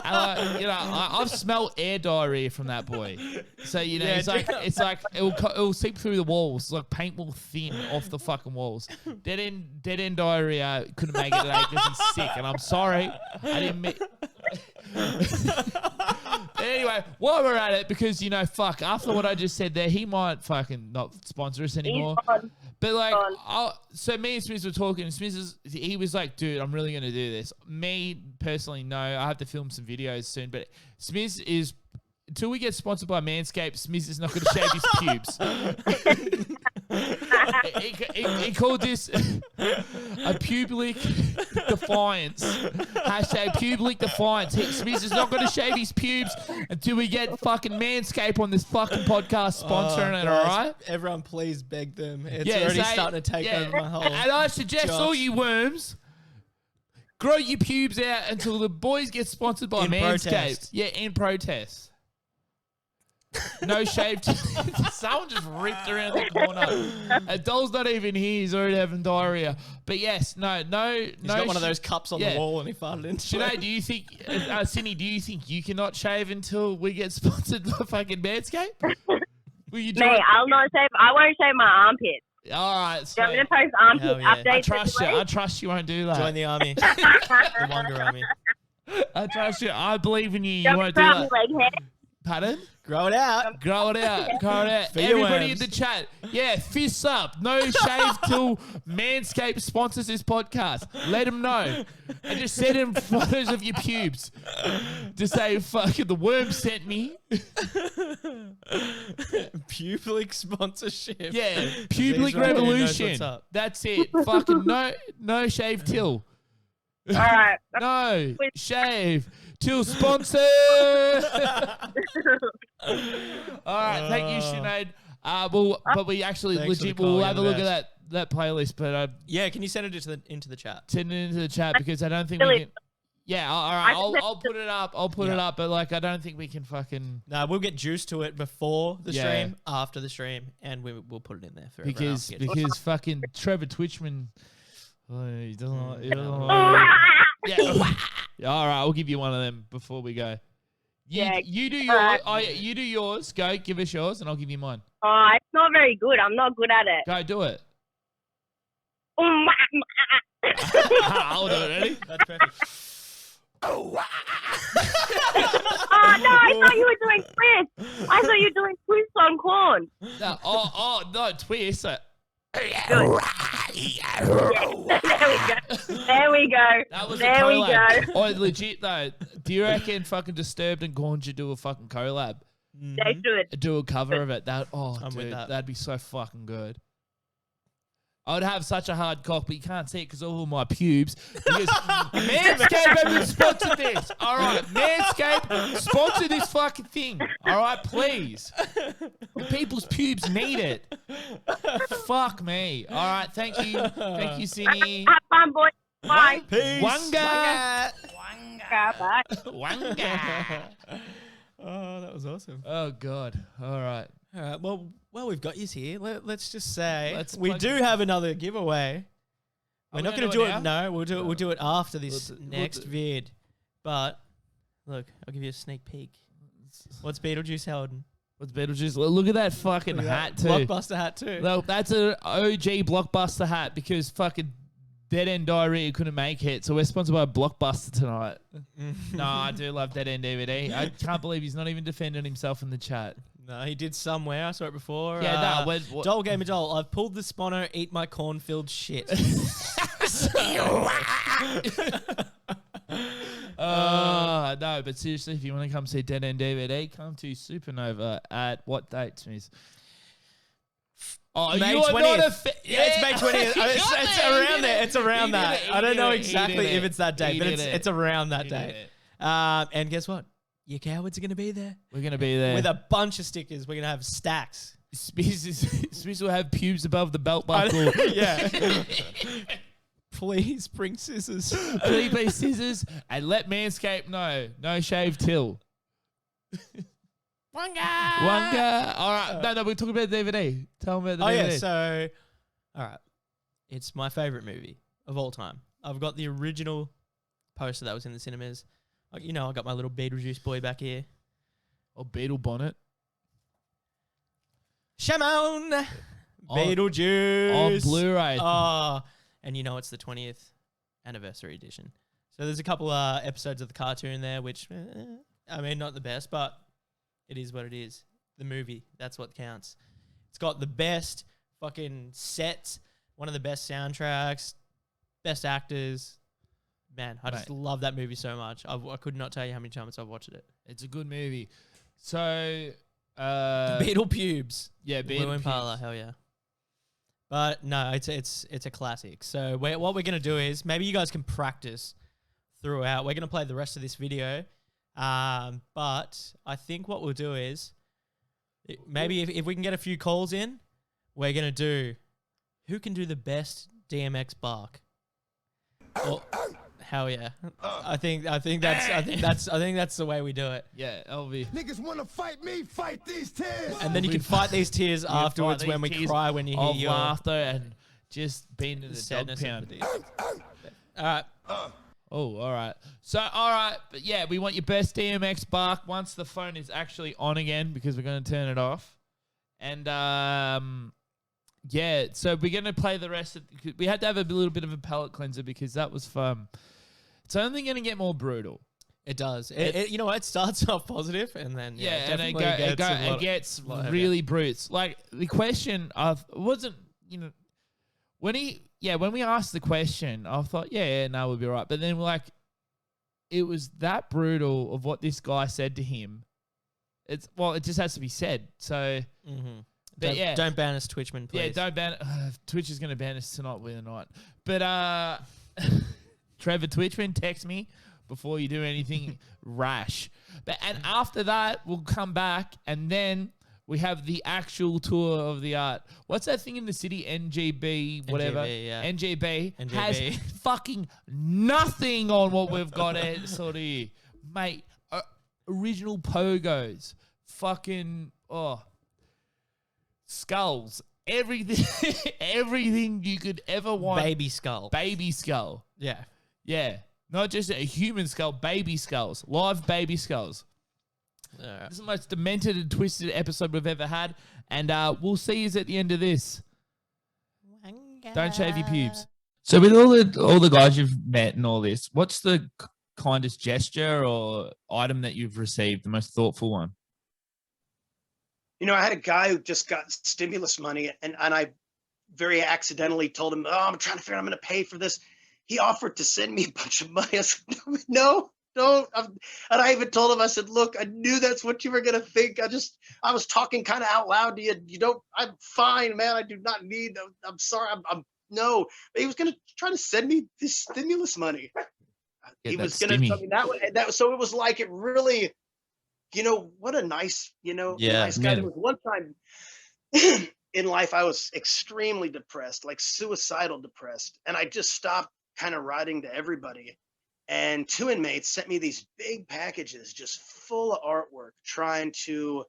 And I've smelled air diarrhea from that boy. So, it's like it'll seep through the walls, like paint will thin off the fucking walls. Dead end diarrhea couldn't make it today because he's sick. And I'm sorry. I didn't mean... Anyway, while we're at it, because, fuck, after what I just said there, he might fucking not sponsor us anymore. But, like, so me and Smith were talking, and he was like, dude, I'm really going to do this. Me, personally, no. I have to film some videos soon. But Smith is, until we get sponsored by Manscaped, Smith is not going to shave his pubes. He called this a pubic defiance. Hashtag pubic defiance. Smith is not going to shave his pubes until we get fucking Manscaped on this fucking podcast sponsoring it, all right? Everyone please beg them. It's already starting to take over my whole... And I suggest all you worms, grow your pubes out until the boys get sponsored by Manscaped. Protest. Yeah, in protest. No shaved. Someone just ripped around the corner. A doll's not even here. He's already having diarrhea. But yes, no. He's got one of those cups on the wall and he farted into Sinead, it. do you think, Cindy, do you think you cannot shave until we get sponsored by fucking Manscaped? Will you do Mate, it? I'll not shave. I won't shave my armpits. All right. Do So you want me to post armpit Hell yeah. updates? I trust you. every I week? trust you won't do that. Join the army. The Wonder Army. I trust you. I believe in you. Do You want me won't to do grow out that. my leg hair? Pardon? Grow it out. Grow it out. Grow it out. For your Everybody in worms. the chat. Yeah, fists up. No shave till Manscaped sponsors this podcast. Let them know. And just send them photos of your pubes. Just say, fucking the worm sent me. Pubic sponsorship. Yeah, Disease pubic right here knows revolution. what's up. That's it. Fucking no shave till. All right. No shave till sponsor. All right, thank you, Sinead. But we actually Thanks for the legit call, we'll have a you're look the at that playlist. But Yeah, can you send it into the chat? send it into the chat because I don't think we can. Yeah, all right. I'll put it up. I'll put it up. But like, I don't think we can fucking No, we'll get juice to it before the Yeah. stream, after the stream, and we'll put it in there for everyone else because to get. fucking Trevor Twitchman. He doesn't. He doesn't like- yeah. All right, I'll give you one of them before we go. You do yours. You do yours. Go, give us yours, and I'll give you mine. Oh, it's not very good. I'm not good at it. Go, do it. Oh, I'll do it. Ready? That's perfect. no, I thought you were doing Chris. I thought you were doing Chris on call. yawn. No, no, twist. There we go. That was There a we collab. go. Oh, legit though. Do you reckon fucking Disturbed and Gorn should do a fucking collab? They should. Do a cover of it. I'm with Dude, that. that'd be so fucking good. I would have such a hard cock, but you can't see it because of all my pubes. Because Manscaped have sponsored this. All right, Manscaped, sponsor this fucking thing. All right, please. The people's pubes need it. Fuck me. All right, thank you. Thank you, Sydney. Have fun, boys. Bye. Peace. Wanga. Bye. Wanga. Oh, that was awesome. Oh, God. All right. All right. Well, we've got you here. Let's just say Let's we plug do it. have another giveaway. We're we not gonna going to do do it it. now? No, we'll do it after this We'll next vid. But look, I'll give you a sneak peek. What's Beetlejuice holding? What's Beetlejuice? Look at that fucking Look at hat, that too. Blockbuster hat too. No, that's an OG Blockbuster hat because fucking Dead End Diarrhea couldn't make it, so we're sponsored by Blockbuster tonight. No, I do love Dead End DVD. I can't believe he's not even defending himself in the chat. No, he did somewhere. I saw it before. Yeah, Doll Gamer Doll, I've pulled the Spono, eat my cornfield shit. No, but seriously, if you want to come see Dead End DVD, come to Supernova at what date, Smith? Oh, May you are 20th. not a It's May 20th. It's around there. It's around that. I don't know exactly if it's that date, but it's around that date. And guess what? Your cowards are going to be there. We're going to be there. With a bunch of stickers. We're going to have stacks. Smith will have pubes above the belt buckle. Yeah. Please bring scissors. Please scissors and let Manscaped know. No shave till. Wanga. All right. No, we're talking about the DVD. Tell them about the DVD. Yeah. So, all right. It's my favorite movie of all time. I've got the original poster that was in the cinemas. You know, I got my little Beetlejuice boy back here. Or Beetle Bonnet. Shamon! Beetlejuice! On Blu-ray. Oh, and you know it's the 20th anniversary edition. So there's a couple episodes of the cartoon there, which, I mean, not the best, but it is what it is. The movie, that's what counts. It's got the best fucking sets, one of the best soundtracks, best actors. Man, I just love that movie so much. I could not tell you how many times I've watched it. It's a good movie. So, Beetle Pubes. Yeah, Beetle Blue Pubes. Impala, hell yeah. But no, it's a classic. So what we're going to do is maybe you guys can practice throughout. We're going to play the rest of this video. But I think what we'll do is maybe if we can get a few calls in, we're going to do who can do the best DMX bark. Or, hell yeah. I think that's the way we do it. Yeah, LV. Niggas wanna fight me, fight these tears. And then you can fight these tears afterwards when we cry when you hear of your laughter and just being in the dog sadness. pound. All right. Oh, all right. So, all right. But yeah, we want your best DMX bark once the phone is actually on again because we're going to turn it off. And, yeah, so we're going to play the rest of... We had to have a little bit of a palate cleanser because that was fun. It's only going to get more brutal. It does. You know what? It starts off positive and then and definitely it gets really brutes. Like the question wasn't, when we asked the question, I thought, no, we'll be right. But then it was that brutal of what this guy said to him. It just has to be said. So, but don't ban us, Twitchman, please. Yeah, don't ban. Twitch is going to ban us tonight with a night. But Trevor Twitchman, text me before you do anything rash. And after that, we'll come back and then we have the actual tour of the art. What's that thing in the city? NGB, whatever. NGB, yeah. NGB has fucking nothing on what we've got at sort of here. Mate, original pogos. Fucking, skulls. Everything, everything you could ever want. Baby skull. Baby skull. Yeah. Yeah. Not just a human skull, baby skulls. Live baby skulls. This is the most demented and twisted episode we've ever had. And we'll see you at the end of this. Don't shave your pubes. So with all the guys you've met and all this, what's the kindest gesture or item that you've received, the most thoughtful one? I had a guy who just got stimulus money, and I very accidentally told him, "Oh, I'm trying to figure out I'm going to pay for this." He offered to send me a bunch of money. I said, "No, don't." And I even told him, I said, "Look, I knew that's what you were going to think. I was talking kind of out loud to you. You don't. I'm fine, man. I do not need. I'm sorry. I'm no." But he was going to try to send me this stimulus money. He was going to. I mean, so it was like it really. What a nice, a nice guy. There was one time in life I was extremely depressed, like suicidal depressed, and I just stopped kind of writing to everybody. And two inmates sent me these big packages just full of artwork, trying to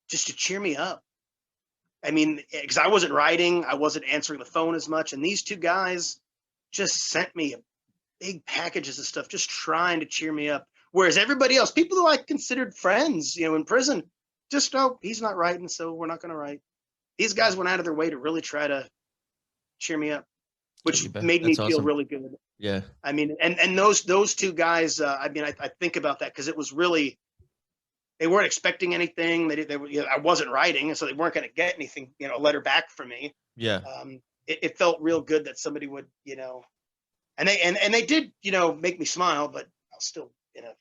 cheer me up. I mean, because I wasn't writing, I wasn't answering the phone as much, and these two guys just sent me big packages of stuff, just trying to cheer me up. Whereas everybody else, people who I considered friends, in prison, just, oh, he's not writing, so we're not going to write. These guys went out of their way to really try to cheer me up, which made me feel really good. Yeah. I mean, and those two guys, I think about that because it was really, they weren't expecting anything. They were, I wasn't writing, so they weren't going to get anything, a letter back from me. Yeah. It felt real good that somebody would, and they did, make me smile, but I was still in a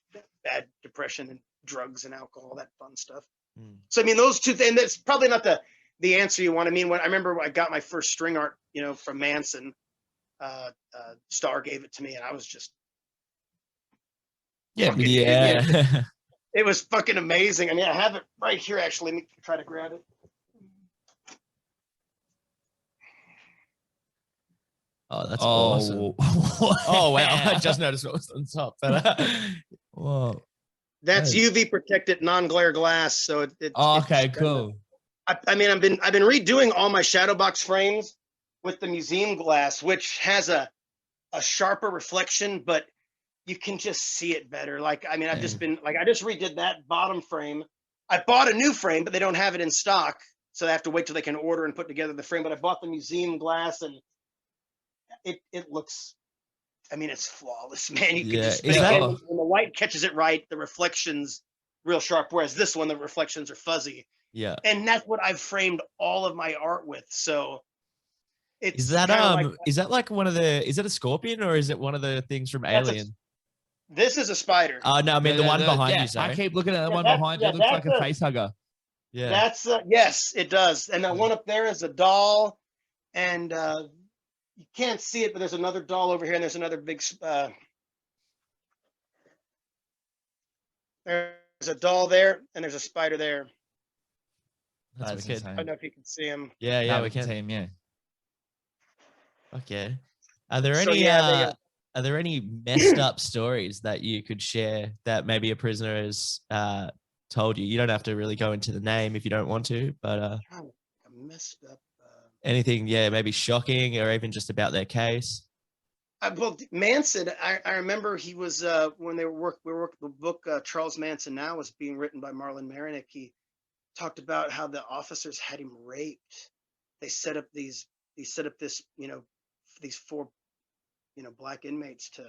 bad depression and drugs and alcohol, that fun stuff. So, I mean, those two things, that's probably not the answer you want. I mean, when I remember I got my first string art, from Manson, Star gave it to me, and I was just, it was fucking amazing. I mean, I have it right here, actually. Let me try to grab it. Oh, that's awesome. Oh, wow. I just noticed what was on top. But, whoa. That's UV protected non-glare glass. So okay, cool. I mean, I've been redoing all my shadow box frames with the museum glass, which has a sharper reflection, but you can just see it better. Like, I mean, I've just been like, I just redid that bottom frame. I bought a new frame, but they don't have it in stock. So they have to wait till they can order and put together the frame. But I bought the museum glass, and it looks, I mean, it's flawless, man. You can just when the light catches it right, the reflections real sharp. Whereas this one, the reflections are fuzzy. Yeah. And that's what I've framed all of my art with. So is that is that like is that a scorpion, or is it one of the things from Alien? This is a spider. Oh no, I mean the one behind you. Sorry. I keep looking at the one behind you. It looks like a face hugger. Yeah. That's yes, it does. And that one up there is a doll, and you can't see it, but there's another doll over here, and there's another big. There's a doll there, and there's a spider there. That's good. I don't know if you can see him. Yeah, we can see him. Yeah. Okay. Are there any are there any messed up stories that you could share that maybe a prisoner has told you? You don't have to really go into the name if you don't want to, but messed up. Anything, maybe shocking, or even just about their case. Well, Manson, I remember he was when we worked the book Charles Manson Now was being written by Marlon Marinick. He talked about how the officers had him raped. They set up this, these four, black inmates to.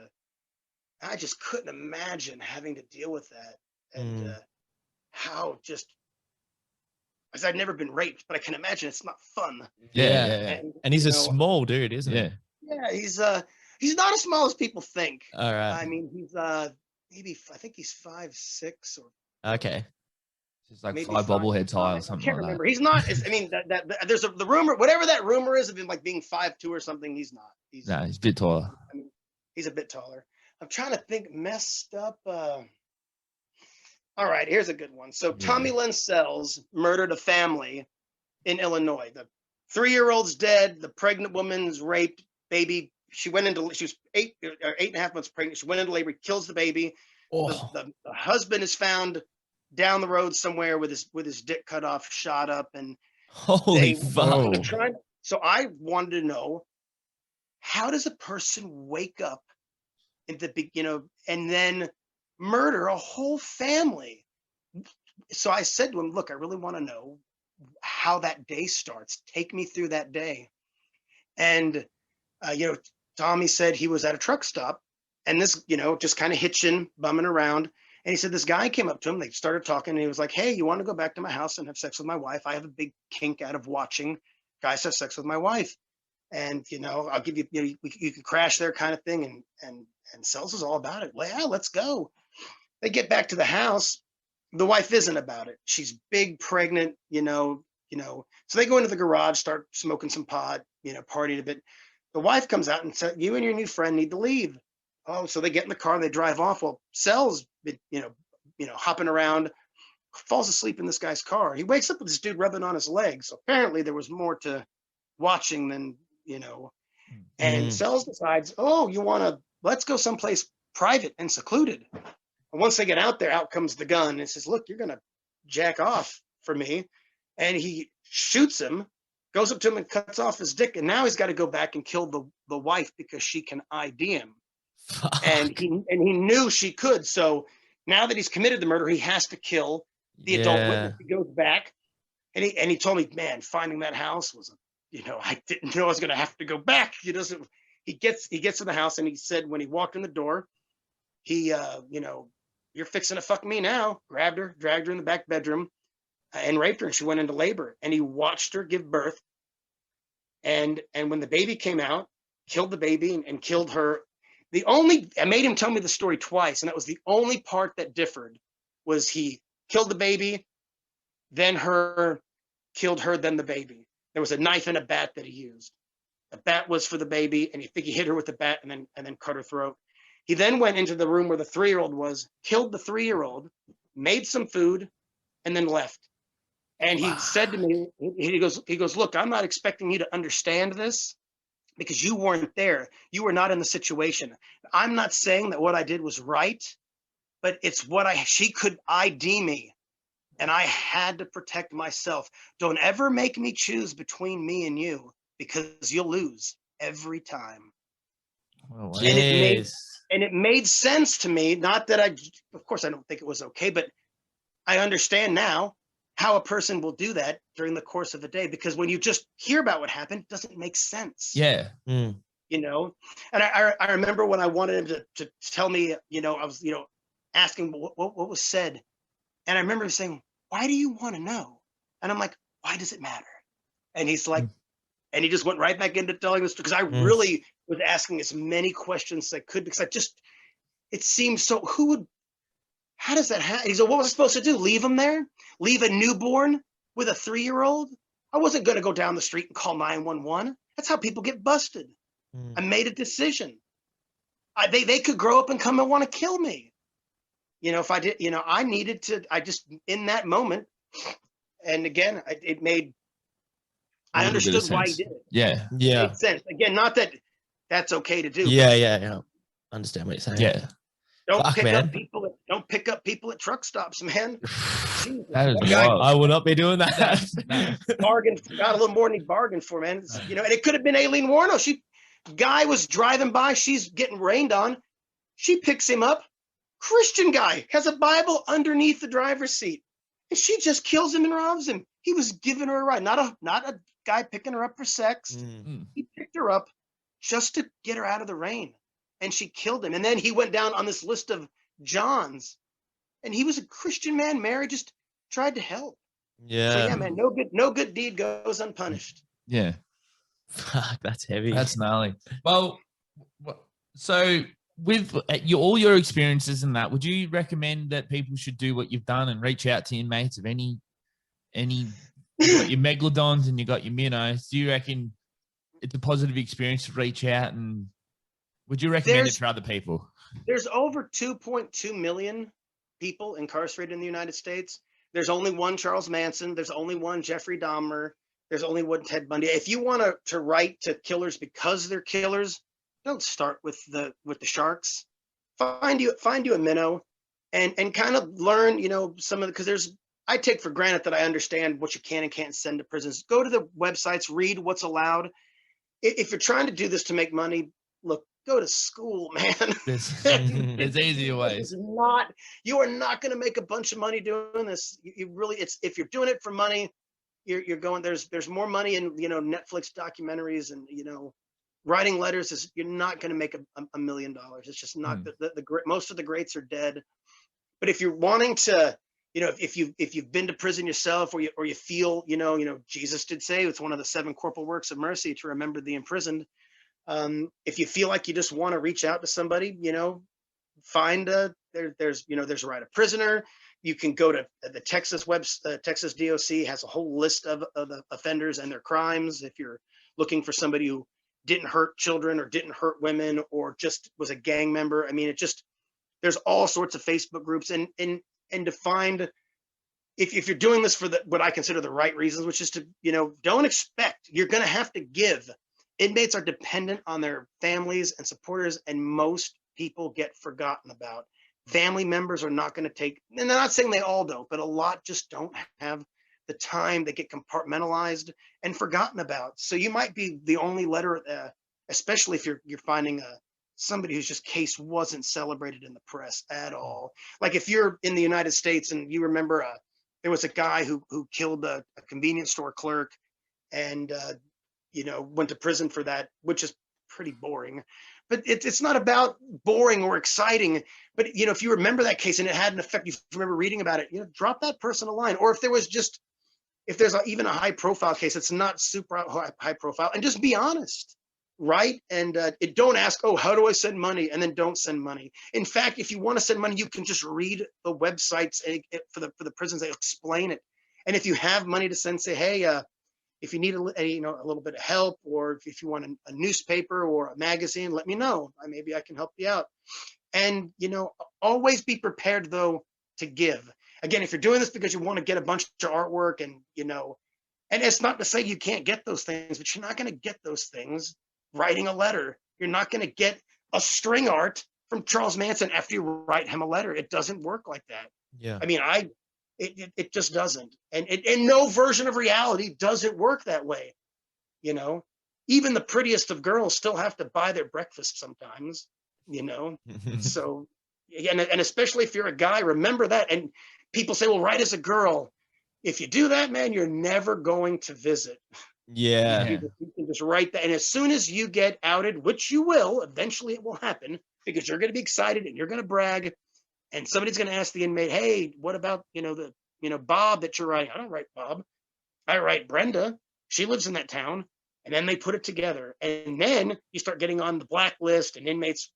I just couldn't imagine having to deal with that, and how just. Because I've never been raped, but I can imagine it's not fun. Yeah. And he's a small dude, isn't he? Yeah, he's not as small as people think. All right. I mean, he's maybe I think he's 5'6" or. Okay. It's like 5 bobblehead tie or something. I can't remember. He's not. I mean, there's the rumor, whatever that rumor is of him like being 5'2" or something. He's not. He's a bit taller. I mean, he's a bit taller. I'm trying to think. Messed up. All right, here's a good one. So Tommy Lynn Sells murdered a family in Illinois. The 3-year-old's dead. The pregnant woman's raped. Baby, she was 8.5 months pregnant. She went into labor, kills the baby. Oh. The husband is found down the road somewhere with his dick cut off, shot up, and holy fuck. So I wanted to know, how does a person wake up in the and then murder a whole family? So I said to him, look, I really want to know how that day starts. Take me through that day. And Tommy said he was at a truck stop, and this, just kind of hitching, bumming around, And he said this guy came up to him. They started talking, and he was like, "Hey, you want to go back to my house and have sex with my wife? I have a big kink out of watching guys have sex with my wife, and I'll give you, you can crash there, kind of thing." And Sells was all about it. Well, yeah, let's go. They get back to the house. The wife isn't about it. She's big, pregnant, So they go into the garage, start smoking some pot, partying a bit. The wife comes out and said, "You and your new friend need to leave." Oh, so they get in the car and they drive off. Well, Sells, hopping around, falls asleep in this guy's car. He wakes up with this dude rubbing on his legs. So apparently there was more to watching than, and Sells decides, "Oh, let's go someplace private and secluded." And once they get out there, out comes the gun and says, "Look, you're going to jack off for me." And he shoots him, goes up to him and cuts off his dick. And now he's got to go back and kill the wife because she can ID him. And he knew she could. So now that he's committed the murder, he has to kill the adult witness. He goes back and he told me, "Man, finding that house was, I didn't know I was going to have to go back." He gets to the house, and he said when he walked in the door, he, "You're fixing to fuck me now." Grabbed her, dragged her in the back bedroom, and raped her. And she went into labor. And he watched her give birth. And when the baby came out, killed the baby and killed her. I made him tell me the story twice, and that was the only part that differed, was he killed the baby, then killed her, then the baby. There was a knife and a bat that he used. The bat was for the baby, and he hit her with the bat and then cut her throat. He then went into the room where the 3-year-old was, killed the 3-year-old, made some food, and then left. And he said to me, he goes, "Look, I'm not expecting you to understand this because you weren't there. You were not in the situation. I'm not saying that what I did was right, but it's she could ID me, and I had to protect myself. Don't ever make me choose between me and you because you'll lose every time." Oh, wow. And it made sense to me. Not that of course, I don't think it was okay, but I understand now how a person will do that during the course of a day, because when you just hear about what happened, it doesn't make sense. Yeah. And I remember when I wanted him to tell me, I was, asking what was said. And I remember him saying, "Why do you want to know?" And I'm like, "Why does it matter?" And he's like, and he just went right back into telling this, because I really was asking as many questions as I could, because it seemed so, how does that happen? He said, "What was I supposed to do? Leave him there? Leave a newborn with a 3-year-old? I wasn't going to go down the street and call 911. That's how people get busted. I made a decision. They could grow up and come and want to kill me. If I did, I needed to, in that moment." And again, I understood why he did it. Yeah. It made sense. Again, not that that's okay to do. Yeah. Understand what you're saying. Yeah. Don't pick up people at truck stops, man. That is guy, wild. I will not be doing that. Bargain, got a little more than he bargained for, man. And it could have been Aileen Warno. Guy was driving by, she's getting rained on. She picks him up. Christian guy has a Bible underneath the driver's seat, and she just kills him and robs him. He was giving her a ride, not a guy picking her up for sex. He picked her up just to get her out of the rain, and she killed him. And then he went down on this list of Johns, and he was a Christian man, married, just tried to help. Yeah. So yeah, man, no good deed goes unpunished. Yeah. Fuck, that's heavy. That's gnarly. Well, so with all your experiences in that, would you recommend that people should do what you've done and reach out to inmates of any you got your megalodons and you got your minnows? Do you reckon it's a positive experience to reach out, and would you recommend it for other people? There's over 2.2 million people incarcerated in the United States. There's only one Charles Manson. There's only one Jeffrey Dahmer. There's only one Ted Bundy. If you want to write to killers because they're killers, don't start with the sharks. Find you a minnow, and kind of learn, some of the, because I take for granted that I understand what you can and can't send to prisons. Go to the websites, read what's allowed. If you're trying to do this to make money, look, go to school, man. There's easier ways. You are not going to make a bunch of money doing this. You really, if you're doing it for money, you're going, there's more money in, Netflix documentaries and, writing letters you're not going to make $1 million. It's just not the most of the greats are dead. But if you're wanting to, if you've been to prison yourself, or you feel, Jesus did say it's one of the 7 corporal works of mercy to remember the imprisoned. If you feel like you just want to reach out to somebody, find there's a Right of Prisoner. You can go to the Texas Texas DOC has a whole list of the offenders and their crimes. If you're looking for somebody who didn't hurt children or didn't hurt women or just was a gang member, I mean, there's all sorts of Facebook groups, and to find, if you're doing this for what I consider the right reasons, which is to, don't expect, you're going to have to give. Inmates are dependent on their families and supporters, and most people get forgotten about. Family members are not going to take, and they're not saying they all don't, but a lot just don't have the time. They get compartmentalized and forgotten about. So you might be the only letter, especially if you're finding somebody whose just case wasn't celebrated in the press at all. Like if you're in the United States and you remember there was a guy who killed a convenience store clerk and went to prison for that, which is pretty boring. But it's not about boring or exciting. But if you remember that case and it had an effect, you remember reading about it, drop that person a line. Or if there's even a high profile case, it's not super high profile, and just be honest, right? And don't ask, oh, how do I send money? And then don't send money. In fact, if you want to send money, you can just read the websites for the prisons. They explain it. And if you have money to send, say, hey, if you need a little bit of help, or if you want a newspaper or a magazine, let me know. Maybe I can help you out. And always be prepared though to give. Again, if you're doing this because you want to get a bunch of artwork, and and it's not to say you can't get those things, but you're not going to get those things writing a letter. You're not going to get a string art from Charles Manson after you write him a letter. It doesn't work like that. Yeah. I mean, it just doesn't. And no version of reality doesn't work that way. Even the prettiest of girls still have to buy their breakfast sometimes, So, and especially if you're a guy, remember that. And people say, well, write as a girl. If you do that, man, you're never going to visit. Yeah. You can just write that. And as soon as you get outed, which you will, eventually it will happen, because you're going to be excited and you're going to brag. And somebody's going to ask the inmate, hey, what about, Bob that you're writing? I don't write Bob. I write Brenda. She lives in that town. And then they put it together. And then you start getting on the blacklist, and inmates,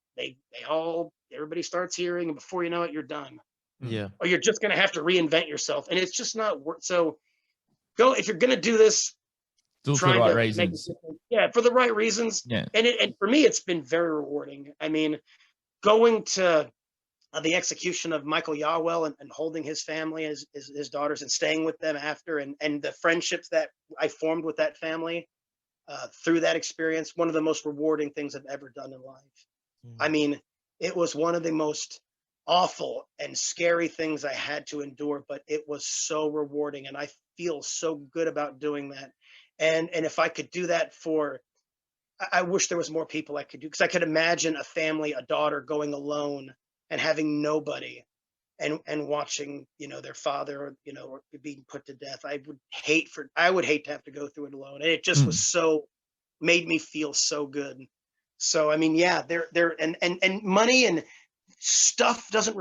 everybody starts hearing, and before you know it, you're done. Yeah. Or you're just going to have to reinvent yourself. And it's just not worth. So if you're going to do this, do it for the right reasons. For the right reasons. Yeah. And for me, it's been very rewarding. I mean, going to the execution of Michael Yawell and holding his family, his daughters, and staying with them after, and the friendships that I formed with that family through that experience, one of the most rewarding things I've ever done in life. I mean, it was one of the most awful and scary things I had to endure, but it was so rewarding, and I feel so good about doing that. And if I could do that I wish there was more people I could do, because I could imagine a family, a daughter going alone and having nobody, and watching, their father, or being put to death. I would hate to have to go through it alone. And it just was made me feel so good. So, I mean, yeah, and money and stuff doesn't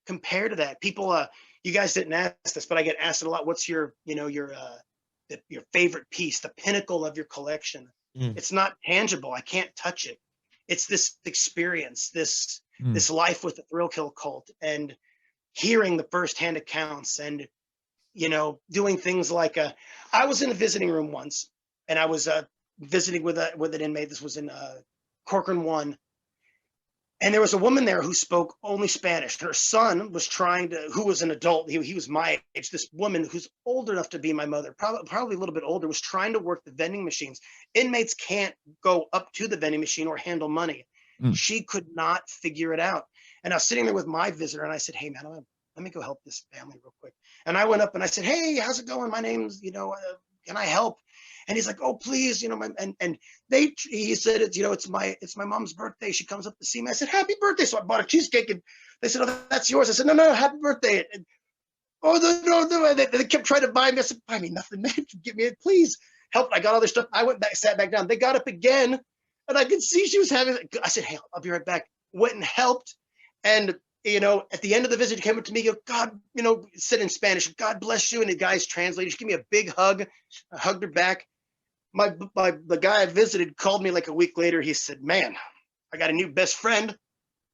compare to that. People, you guys didn't ask this, but I get asked it a lot. What's your favorite piece, the pinnacle of your collection? It's not tangible. I can't touch it. It's this experience, this life with the Thrill Kill cult, and hearing the firsthand accounts, and doing things like I was in a visiting room once, and I was visiting with an inmate. This was in Corcoran 1. And there was a woman there who spoke only Spanish. Her son was who was an adult, he was my age. This woman who's old enough to be my mother, probably a little bit older, was trying to work the vending machines. Inmates can't go up to the vending machine or handle money. She could not figure it out. And I was sitting there with my visitor, and I said, hey, man, let me go help this family real quick. And I went up and I said, hey, how's it going? My name's, can I help? And he's like, oh, please, he said, it's my mom's birthday. She comes up to see me. I said, happy birthday. So I bought a cheesecake, and they said, oh, that's yours. I said, no, happy birthday. And, no. They kept trying to buy me. I said, buy me nothing, man. Give me it, please. Help. I got all their stuff. I went back, sat back down. They got up again, and I could see she was having, I said, hey, I'll be right back. Went and helped. And at the end of the visit, he came up to me, go, God, said in Spanish, God bless you. And the guy's translated, she gave me a big hug. I hugged her back. The guy I visited called me like a week later. He said, man, I got a new best friend.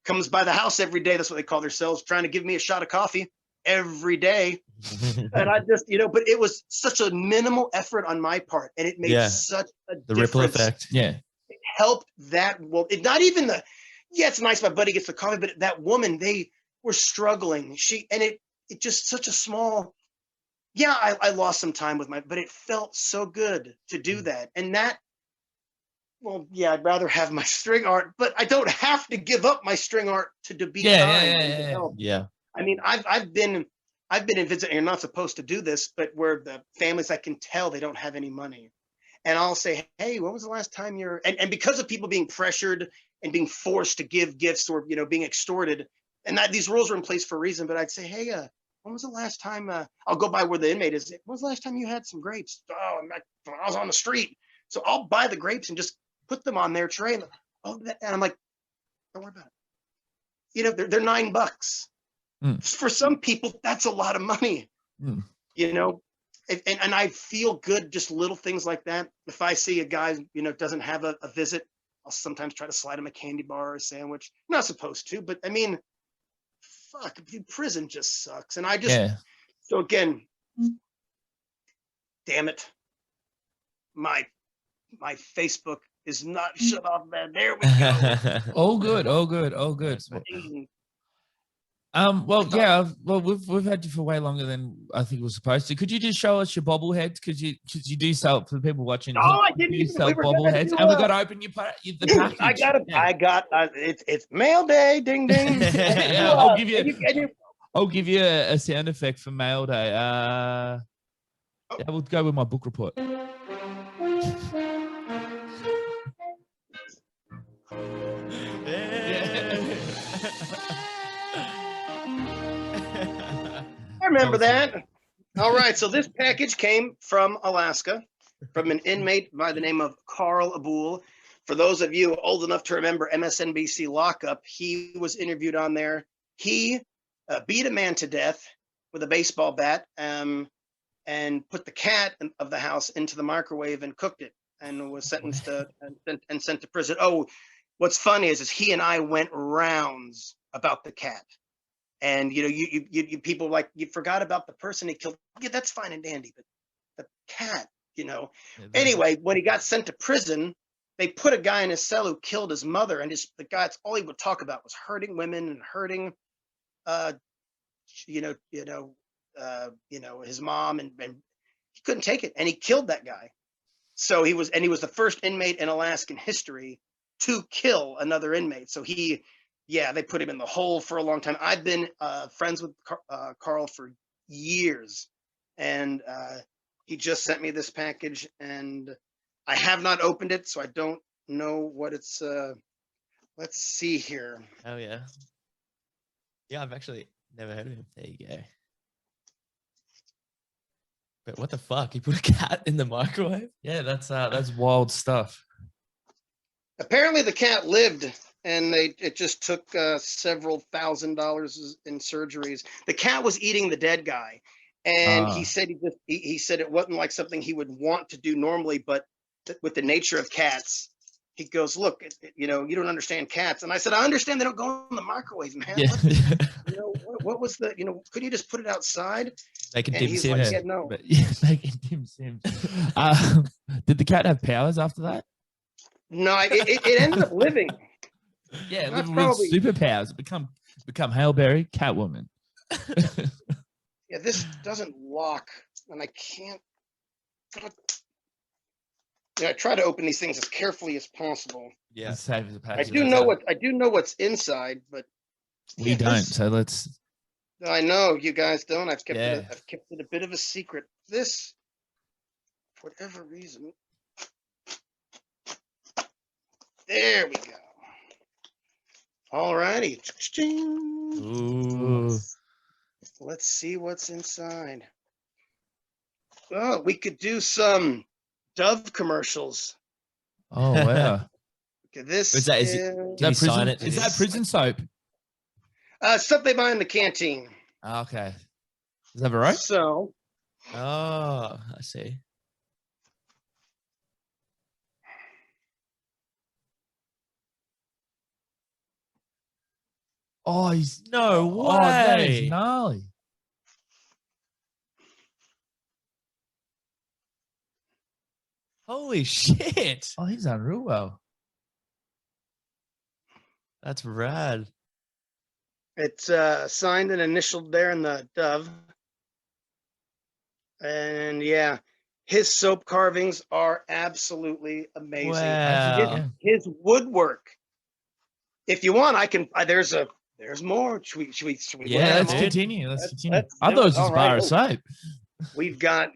Comes by the house every day. That's what they call themselves, trying to give me a shot of coffee every day. And I just, but it was such a minimal effort on my part. And it made such a The difference. ripple effect. Yeah. It helped that. Well, not even it's nice my buddy gets the coffee, but that woman, they were struggling. It just such a small, I lost some time with but it felt so good to do that. And that, well, I'd rather have my string art, but I don't have to give up my string art to be kind and to help. Yeah. I mean, I've been in visit, and you're not supposed to do this, but where the families, I can tell they don't have any money. And I'll say, hey, when was the last time and because of people being pressured and being forced to give gifts or, being extorted, and these rules are in place for a reason, but I'd say, hey, when was the last time, I'll go by where the inmate is. When was the last time you had some grapes? Oh, I was on the street. So I'll buy the grapes and just put them on their tray. And I'm like, don't worry about it. They're $9. For some people, that's a lot of money, and I feel good, just little things like that. If I see a guy, doesn't have a visit, I'll sometimes try to slide him a candy bar or a sandwich. I'm not supposed to, but I mean, fuck, prison just sucks. And I just, so again, damn it, my Facebook is not shut off, man. There we go. All good. We've had you for way longer than I think we were supposed to. Could you just show us your bobbleheads? Because you do sell, for the people watching. I didn't even sell bobbleheads, and we got to open the package. It's mail day, ding ding. I'll give you a sound effect for mail day. We'll go with my book report. I remember that. All right, so this package came from Alaska, from an inmate by the name of Carl Abul. For those of you old enough to remember MSNBC Lockup, he was interviewed on there. He beat a man to death with a baseball bat and put the cat of the house into the microwave and cooked it, and was sentenced to and sent to prison. Oh, what's funny is he and I went rounds about the cat. And you people like, you forgot about the person he killed. Yeah, that's fine and dandy, but the cat, Anyway, when he got sent to prison, they put a guy in his cell who killed his mother, and the guy, that's all he would talk about was hurting women and hurting, his mom, and he couldn't take it, and he killed that guy. So he was the first inmate in Alaskan history to kill another inmate. So they put him in the hole for a long time. I've been friends with Carl for years, and he just sent me this package, and I have not opened it, so I don't know what it's. Let's see here. Oh yeah. Yeah, I've actually never heard of him. There you go. But what the fuck? He put a cat in the microwave? Yeah, that's wild stuff. Apparently, the cat lived. And it just took several $1,000s in surgeries. The cat was eating the dead guy, and he said he said it wasn't like something he would want to do normally, but with the nature of cats, he goes, "Look, you don't understand cats." And I said, "I understand they don't go in the microwave, man. Yeah. What was the couldn't you just put it outside?" They can and dim sim. Like, yeah, no. They can dim sim. Did the cat have powers after that? No, it ended up living. Yeah, with superpowers. Become Hail Berry, Catwoman. Yeah, this doesn't lock, and I can't. I try to open these things as carefully as possible. Yeah, save the I do know what's inside, but we don't. So let's. I know you guys don't. I've kept it a bit of a secret. This, for whatever reason. There we go. All righty. Ooh. Let's see what's inside. Oh, we could do some Dove commercials. Oh, wow. Okay, this is that? Can you sign it? Is that prison soap? Stuff they buy in the canteen. Okay. Does it have a rope? So Oh, I see. Oh, he's No Oh, that is way. gnarly. Holy shit. Oh, he's done real well. That's rad. it's signed and initialed there in the dove. And yeah, his soap carvings are absolutely amazing. Wow. His woodwork. If you want, I can. There's more. Should we Yeah, look at Let's them all? continue. Let's continue. let's I do thought it it. was just All a bar right. of soap. We've got.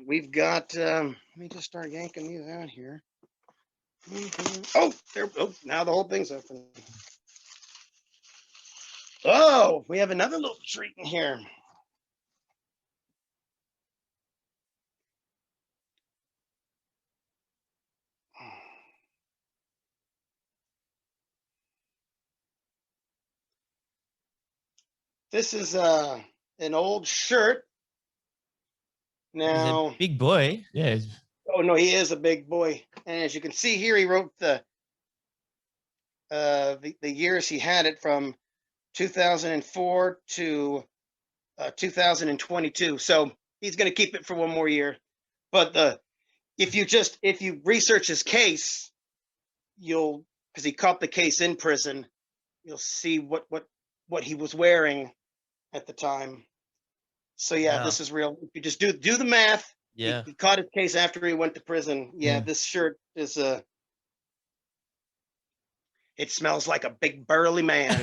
Let me just start yanking these out here. Oh, there. Oh, now the whole thing's open. Oh, we have another little treat in here. This is an old shirt. He's a Now, big boy. Yeah. oh no, he is a big boy. And as you can see here, he wrote the years he had it from 2004 to 2022. So he's going to keep it for one more year. But if you research his case, because he caught the case in prison, you'll see what he was wearing at the time. So yeah, Wow. this is real. If you just do the math, Yeah. he caught his case after he went to prison. Yeah, this shirt is it smells like a big burly man.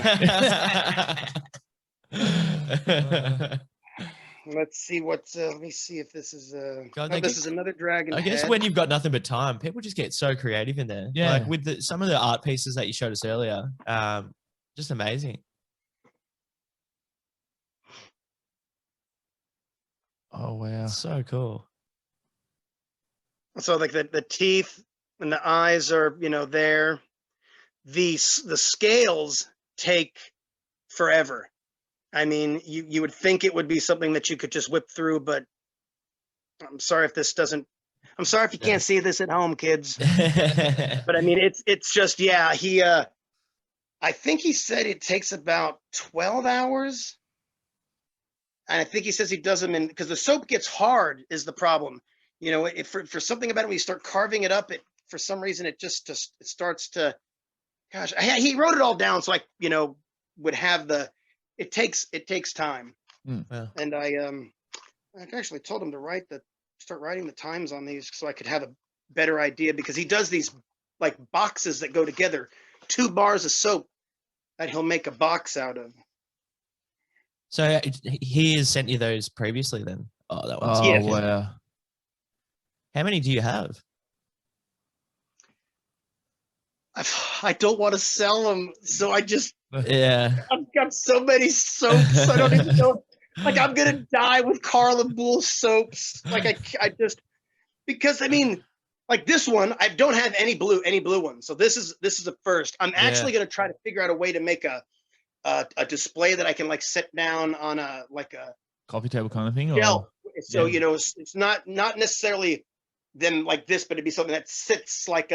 Let's see let me see if this is God, oh, they this get- is another dragon I guess head. when you've got nothing but time, people just get so creative in there. Yeah. Like with some of the art pieces that you showed us earlier, just amazing. Oh wow. So cool. So like the teeth and the eyes are there. The scales take forever. I mean, you would think it would be something that you could just whip through, but I'm sorry if you can't see this at home, kids. But I mean, it's just he I think he said it takes about 12 hours. And I think he says he does them in because the soap gets hard is the problem. For something about it, when you start carving it up, for some reason it just it starts to. Gosh, he wrote it all down, so I would have it takes time. Wow. And I actually told him to start writing the times on these so I could have a better idea, because he does these like boxes that go together, 2 bars of soap that he'll make a box out of. So he has sent you those previously then? Oh, that one's Oh Yeah. wow. How many do you have? I don't want to sell them, so I've got so many soaps. I don't even know. Like, I'm gonna die with Carla Bull soaps. Like I just, because I mean, like this one, I don't have any blue ones. So this is a first. I'm actually gonna try to figure out a way to make a display that I can like sit down on a Coffee table kind of thing. shelf. Or So it's not necessarily them like this, but it'd be something that sits like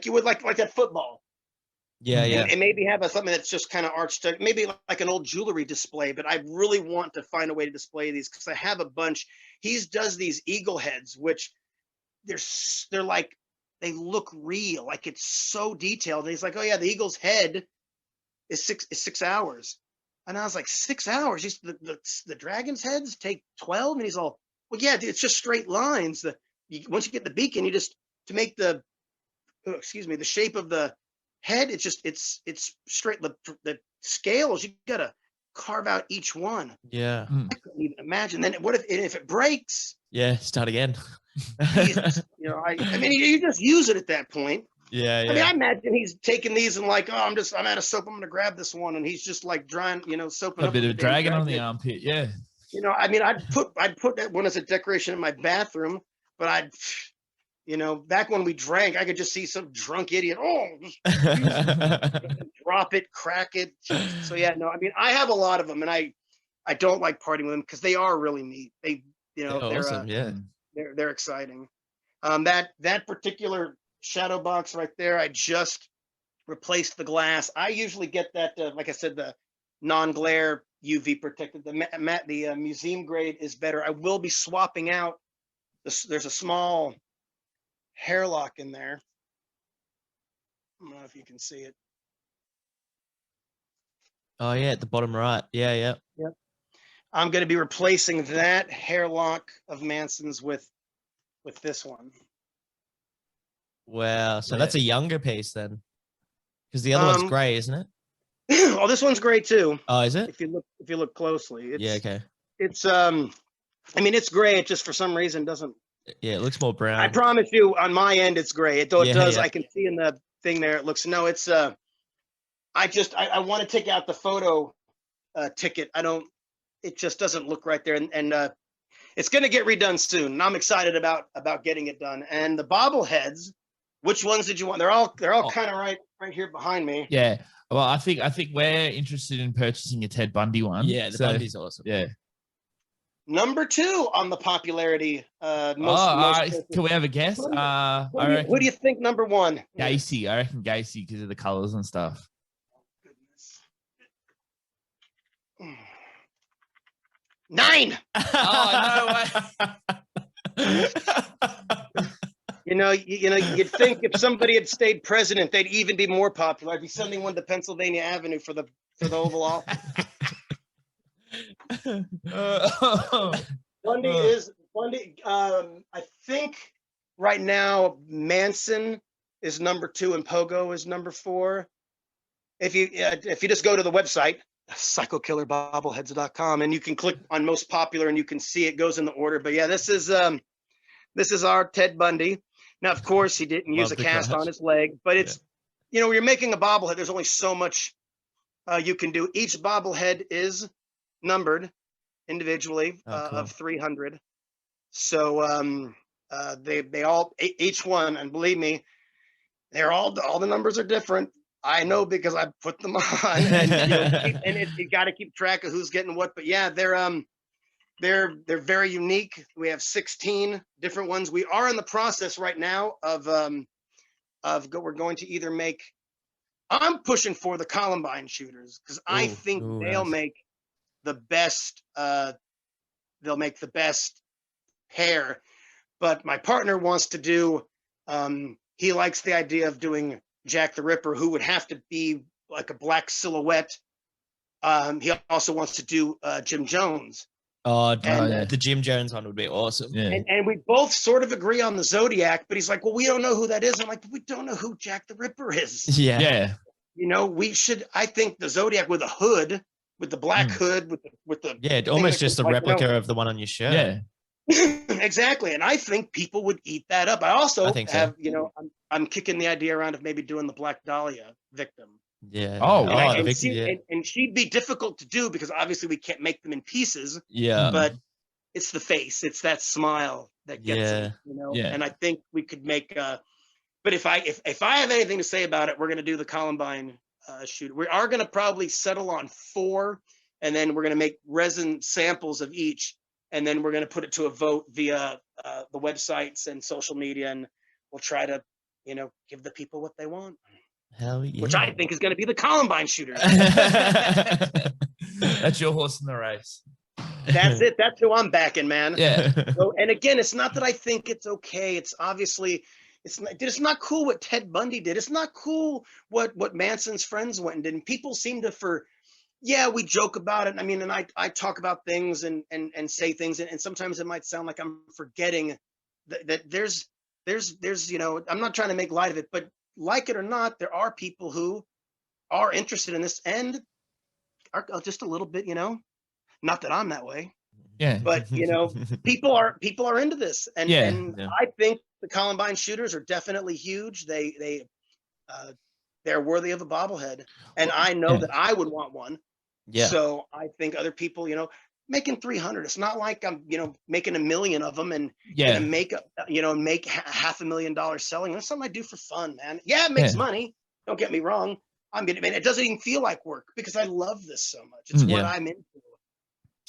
you would like that football. Yeah, yeah. And maybe have something that's just kind of arched, maybe like an old jewelry display. But I really want to find a way to display these because I have a bunch. He does these eagle heads, which they're like, they look real, like it's so detailed. And he's like, oh yeah, the eagle's head is 6 hours, and I was like, 6 hours? The dragon's heads take 12, and he's all, well, yeah, dude, it's just straight lines. Once you get the beacon, you just to make the shape of the head, it's straight. The scales, you gotta carve out each one. Yeah. I couldn't even imagine. Then what if it breaks? Yeah, start again. Jesus, I mean, you just use it at that point. Yeah, yeah. I mean, I imagine he's taking these and like, oh, I'm out of soap, I'm gonna grab this one, and he's just like drying, soaping a up bit with of the damn dragon on the dragon. armpit. Yeah. I mean, I'd put that one as a decoration in my bathroom, but You know, back when we drank, I could just see some drunk idiot. Oh, drop it, crack it. So yeah, no, I mean, I have a lot of them, and I don't like partying with them because they are really neat. They, you know, They're awesome. Yeah. they're exciting. That particular shadow box right there, I just replaced the glass. I usually get that, like I said, the non-glare UV protected. The museum grade is better. I will be swapping out. There's a small hairlock in there. I don't know if you can see it. Oh yeah, at the bottom right. Yeah. Yep. I'm going to be replacing that hairlock of Manson's with this one. Wow. So that's a younger piece then, because the other one's gray, isn't it? Oh, this one's gray too. Oh, is it? If you look closely, it's, yeah. Okay. It's I mean, it's gray. It just for some reason doesn't. Yeah, it looks more brown. I promise you, on my end, it's gray. It does. Yeah. I can see in the thing there. It looks. No, it's. I want to take out the photo ticket. I don't. It just doesn't look right there, and it's going to get redone soon. And I'm excited about getting it done. And the bobbleheads. Which ones did you want? They're all kind of right here behind me. Yeah. Well, I think we're interested in purchasing a Ted Bundy one. Yeah, the Bundy's awesome. Yeah. Number 2 on the popularity. Can we have a guess? Who do you think number 1? Gacy. I reckon Gacy because of the colors and stuff. Goodness. 9. Oh, no way. You'd think if somebody had stayed president, they'd even be more popular. I'd be sending one to Pennsylvania Avenue for the Oval Office. Bundy. I think right now Manson is number 2 and Pogo is number 4. If you just go to the website psychokillerbobbleheads.com and you can click on most popular and you can see it goes in the order. But yeah, this is our Ted Bundy. Now, of course, he didn't use a cast on his leg, but it's, when you're making a bobblehead, there's only so much you can do. Each bobblehead is numbered individually of 300. So they all, each one, and believe me, they're all the numbers are different. I know because I put them on, and you got to keep track of who's getting what. But yeah, they're very unique. We have 16 different ones. We are in the process right now of we're going to either make. I'm pushing for the Columbine shooters because I think they'll make the best. They'll make the best pair. But my partner wants to do. He likes the idea of doing Jack the Ripper, who would have to be like a black silhouette. He also wants to do Jim Jones. The Jim Jones one would be awesome. Yeah. And we both sort of agree on the Zodiac, but he's like, well, we don't know who that is. I'm like, we don't know who Jack the Ripper is. Yeah. We should, I think the Zodiac with a hood, with the black hood, with the almost just a replica of the one on your shirt. Yeah. Exactly. And I think people would eat that up. I also have, so. I'm kicking the idea around of maybe doing the Black Dahlia victim. Yeah. And she'd be difficult to do because obviously we can't make them in pieces. Yeah. But it's the face. It's that smile that gets it, Yeah. And I think we could make but if I have anything to say about it, we're gonna do the Columbine shoot. We are gonna probably settle on 4, and then we're gonna make resin samples of each, and then we're gonna put it to a vote via the websites and social media, and we'll try to, give the people what they want. Hell yeah. Which I think is going to be the Columbine shooter. That's your horse in the race. That's it. That's who I'm backing, man. Yeah. So, and again, it's not that I think it's okay. It's obviously, it's not cool what Ted Bundy did. It's not cool what Manson's friends went and did. And people seem to we joke about it. I mean, and I talk about things and say things. And sometimes it might sound like I'm forgetting that there's, I'm not trying to make light of it, but like it or not, there are people who are interested in this and are just a little bit, not that I'm that way. Yeah. But people are into this. And I think the Columbine shooters are definitely huge. They're worthy of a bobblehead. And I know that I would want one. Yeah. So I think other people, making 300. It's not like I'm, making 1 million of them and Yeah. gonna make $500,000 selling. That's something I do for fun, man. Yeah, it makes money. Don't get me wrong. It doesn't even feel like work because I love this so much. It's what I'm into.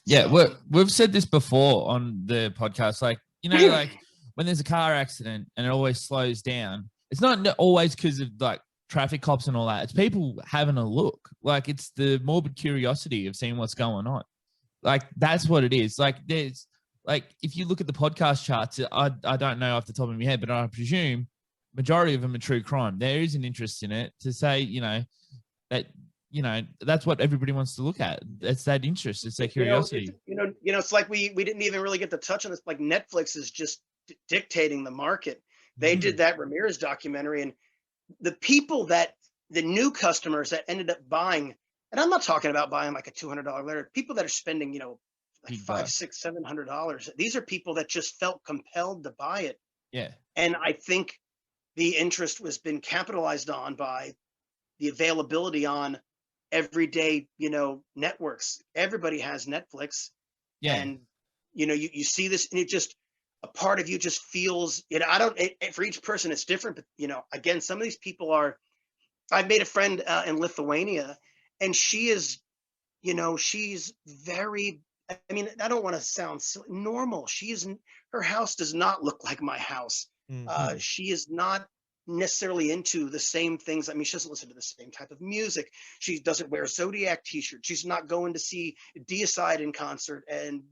Yeah, So, we've said this before on the podcast. Like, like when there's a car accident and it always slows down, it's not always because of like traffic cops and all that. It's people having a look. Like, it's the morbid curiosity of seeing what's going on. Like, that's what it is. Like, there's like, if you look at the podcast charts, I don't know off the top of my head, but I presume majority of them are true crime. There is an interest in it to say, that, that's what everybody wants to look at. It's that interest. It's that curiosity. It's like we didn't even really get to touch on this. Like, Netflix is just dictating the market. They did that Ramirez documentary, and the people the new customers that ended up buying, and I'm not talking about buying like a $200 letter, people that are spending, like $500, $600, $700. These are people that just felt compelled to buy it. Yeah. And I think the interest was been capitalized on by the availability on everyday, networks. Everybody has Netflix. Yeah. And, you see this, and it just, a part of you just feels, for each person it's different, but, again, some of these people I've made a friend in Lithuania, and she is, she's very, I don't want to sound silly, normal. Her house does not look like my house. She is not necessarily into the same things. She doesn't listen to the same type of music. She doesn't wear Zodiac t-shirts. She's not going to see Deicide in concert. And,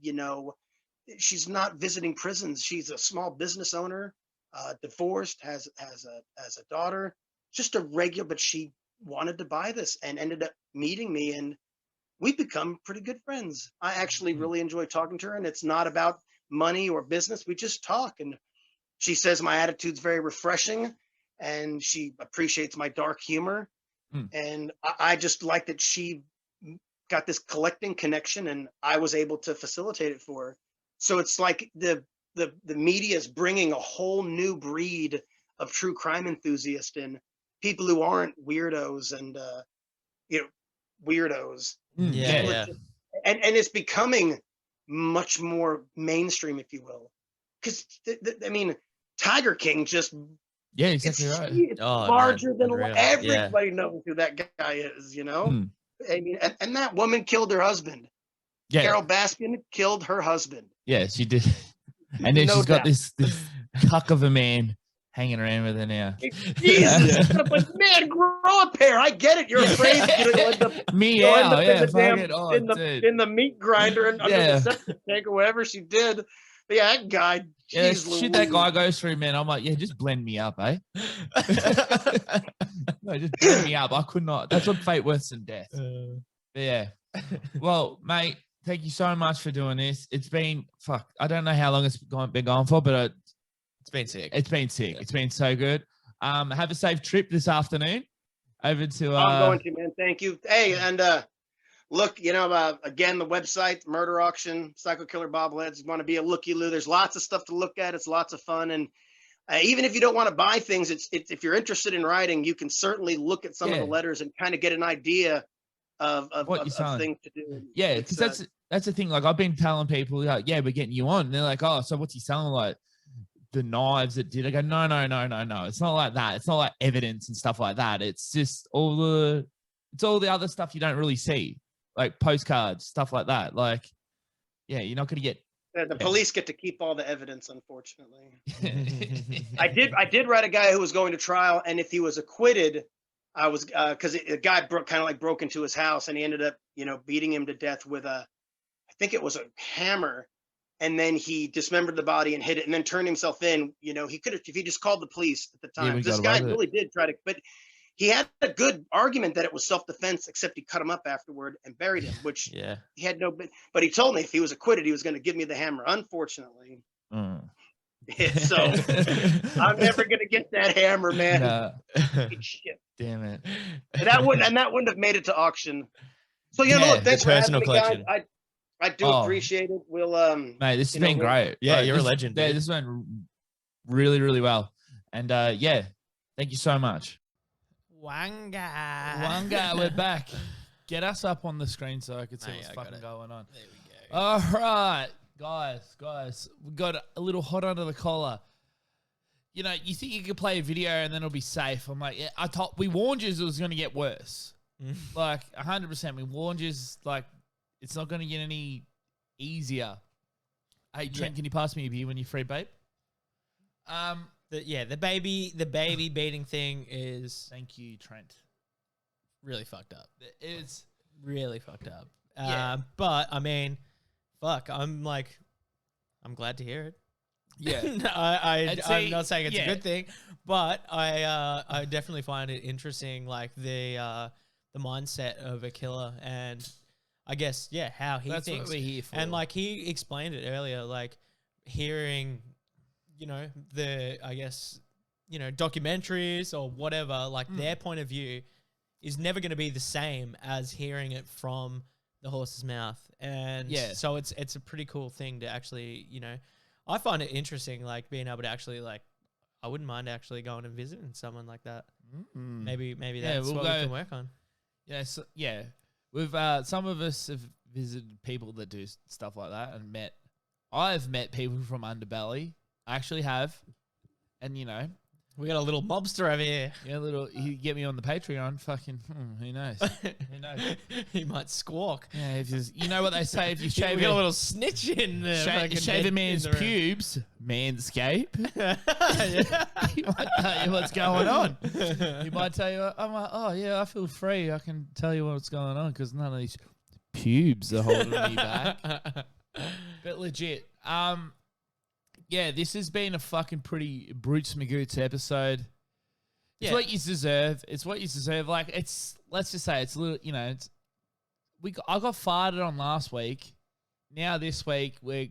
she's not visiting prisons. She's a small business owner, divorced, has a daughter, just a regular, but she wanted to buy this and ended up meeting me, and we've become pretty good friends. I actually really enjoy talking to her, and it's not about money or business. We just talk, and she says my attitude's very refreshing, and she appreciates my dark humor. And I just like that she got this collecting connection, and I was able to facilitate it for her. So it's like the media is bringing a whole new breed of true crime enthusiasts and people who aren't weirdos and weirdos. Yeah. And it's becoming much more mainstream, if you will, because Tiger King just exactly right. It's larger than everybody knows who that guy is. And that woman killed her husband. Yeah. Carol Baskin killed her husband. Yeah, she did. And then she's got this cuck of a man hanging around with her now. Jesus, but man, grow a pair. I get it. You're afraid you're going to end up Meow, in the meat grinder and under the septic tank or whatever she did. But yeah, that guy. Shit that guy goes through, man. I'm like, just blend me up, eh? No, just blend me up. I could not. That's what fate worse than death. But yeah. Well, mate, thank you so much for doing this. It's been I don't know how long it's been going for, but it's been sick. It's been sick. It's been so good. Have a safe trip this afternoon over to. I'm going to, man. Thank you. Hey, and look, again, the website, Murder Auction, Psycho Killer Bobbleheads. You want to be a looky-loo. There's lots of stuff to look at. It's lots of fun, and even if you don't want to buy things, it's if you're interested in writing, you can certainly look at some of the letters and kind of get an idea of things to do. Yeah, because that's the thing. Like, I've been telling people, like, we're getting you on. And they're like, oh, so what's he selling? Like the knives that did. I go, no. It's not like that. It's not like evidence and stuff like that. It's just all the other stuff you don't really see, like postcards, stuff like that. Like, you're not going to get. The police get to keep all the evidence, unfortunately. I did write a guy who was going to trial, and if he was acquitted, I was because a guy broke into his house, and he ended up beating him to death with I think it was a hammer, and then he dismembered the body and hid it, and then turned himself in. He could have, if he just called the police at the time. This guy really did try to, but he had a good argument that it was self-defense, except he cut him up afterward and buried him, which he had no, but he told me if he was acquitted, he was going to give me the hammer. Unfortunately. So I'm never going to get that hammer, man. Nah. Shit. Damn it. And that wouldn't have made it to auction. So, look, thanks for having me, guys. I do appreciate it. We'll, mate, this has been great. Yeah, you're a legend. Yeah, this went really, really well. And thank you so much. Wanga, we're back. Get us up on the screen so I can see what's fucking going on. There we All right, guys, we got a little hot under the collar. You know, you think you could play a video and then it'll be safe. I'm like, yeah, we warned you it was going to get worse. Like 100%. We warned you, like, it's not going to get any easier. Hey, Trent, can you pass me a beer when you're free, babe? The baby beating thing is Thank you, Trent. really fucked up. It's Really fucked up. Yeah. But I mean, fuck. I'm glad to hear it. yeah. I'm not saying it's a good thing, but I definitely find it interesting, like the mindset of a killer, and I guess how he That's thinks. what we're here for. And like he explained it earlier, like hearing, documentaries or whatever, like their point of view is never going to be the same as hearing it from the horse's mouth. And so it's a pretty cool thing to actually, I find it interesting, like being able to actually, like, I wouldn't mind actually going and visiting someone like that. Maybe that's what we can work on. Yeah, we've some of us have visited people that do stuff like that, and I've met people from Underbelly. I actually have, and we got a little mobster over here. Yeah, he get me on the Patreon. Fucking, who knows? Who knows? He might squawk. Yeah, you know what they say, if you shave we got a little snitch in there. Shave a man's pubes, manscape. He might tell you what's going on. He might tell you, I'm like, oh yeah, I feel free. I can tell you what's going on because none of these pubes are holding me back. But legit, yeah, this has been a fucking pretty Brutes Magoots episode. It's what you deserve. It's what you deserve. Like, let's just say it's a little, I got farted on last week. Now this week we're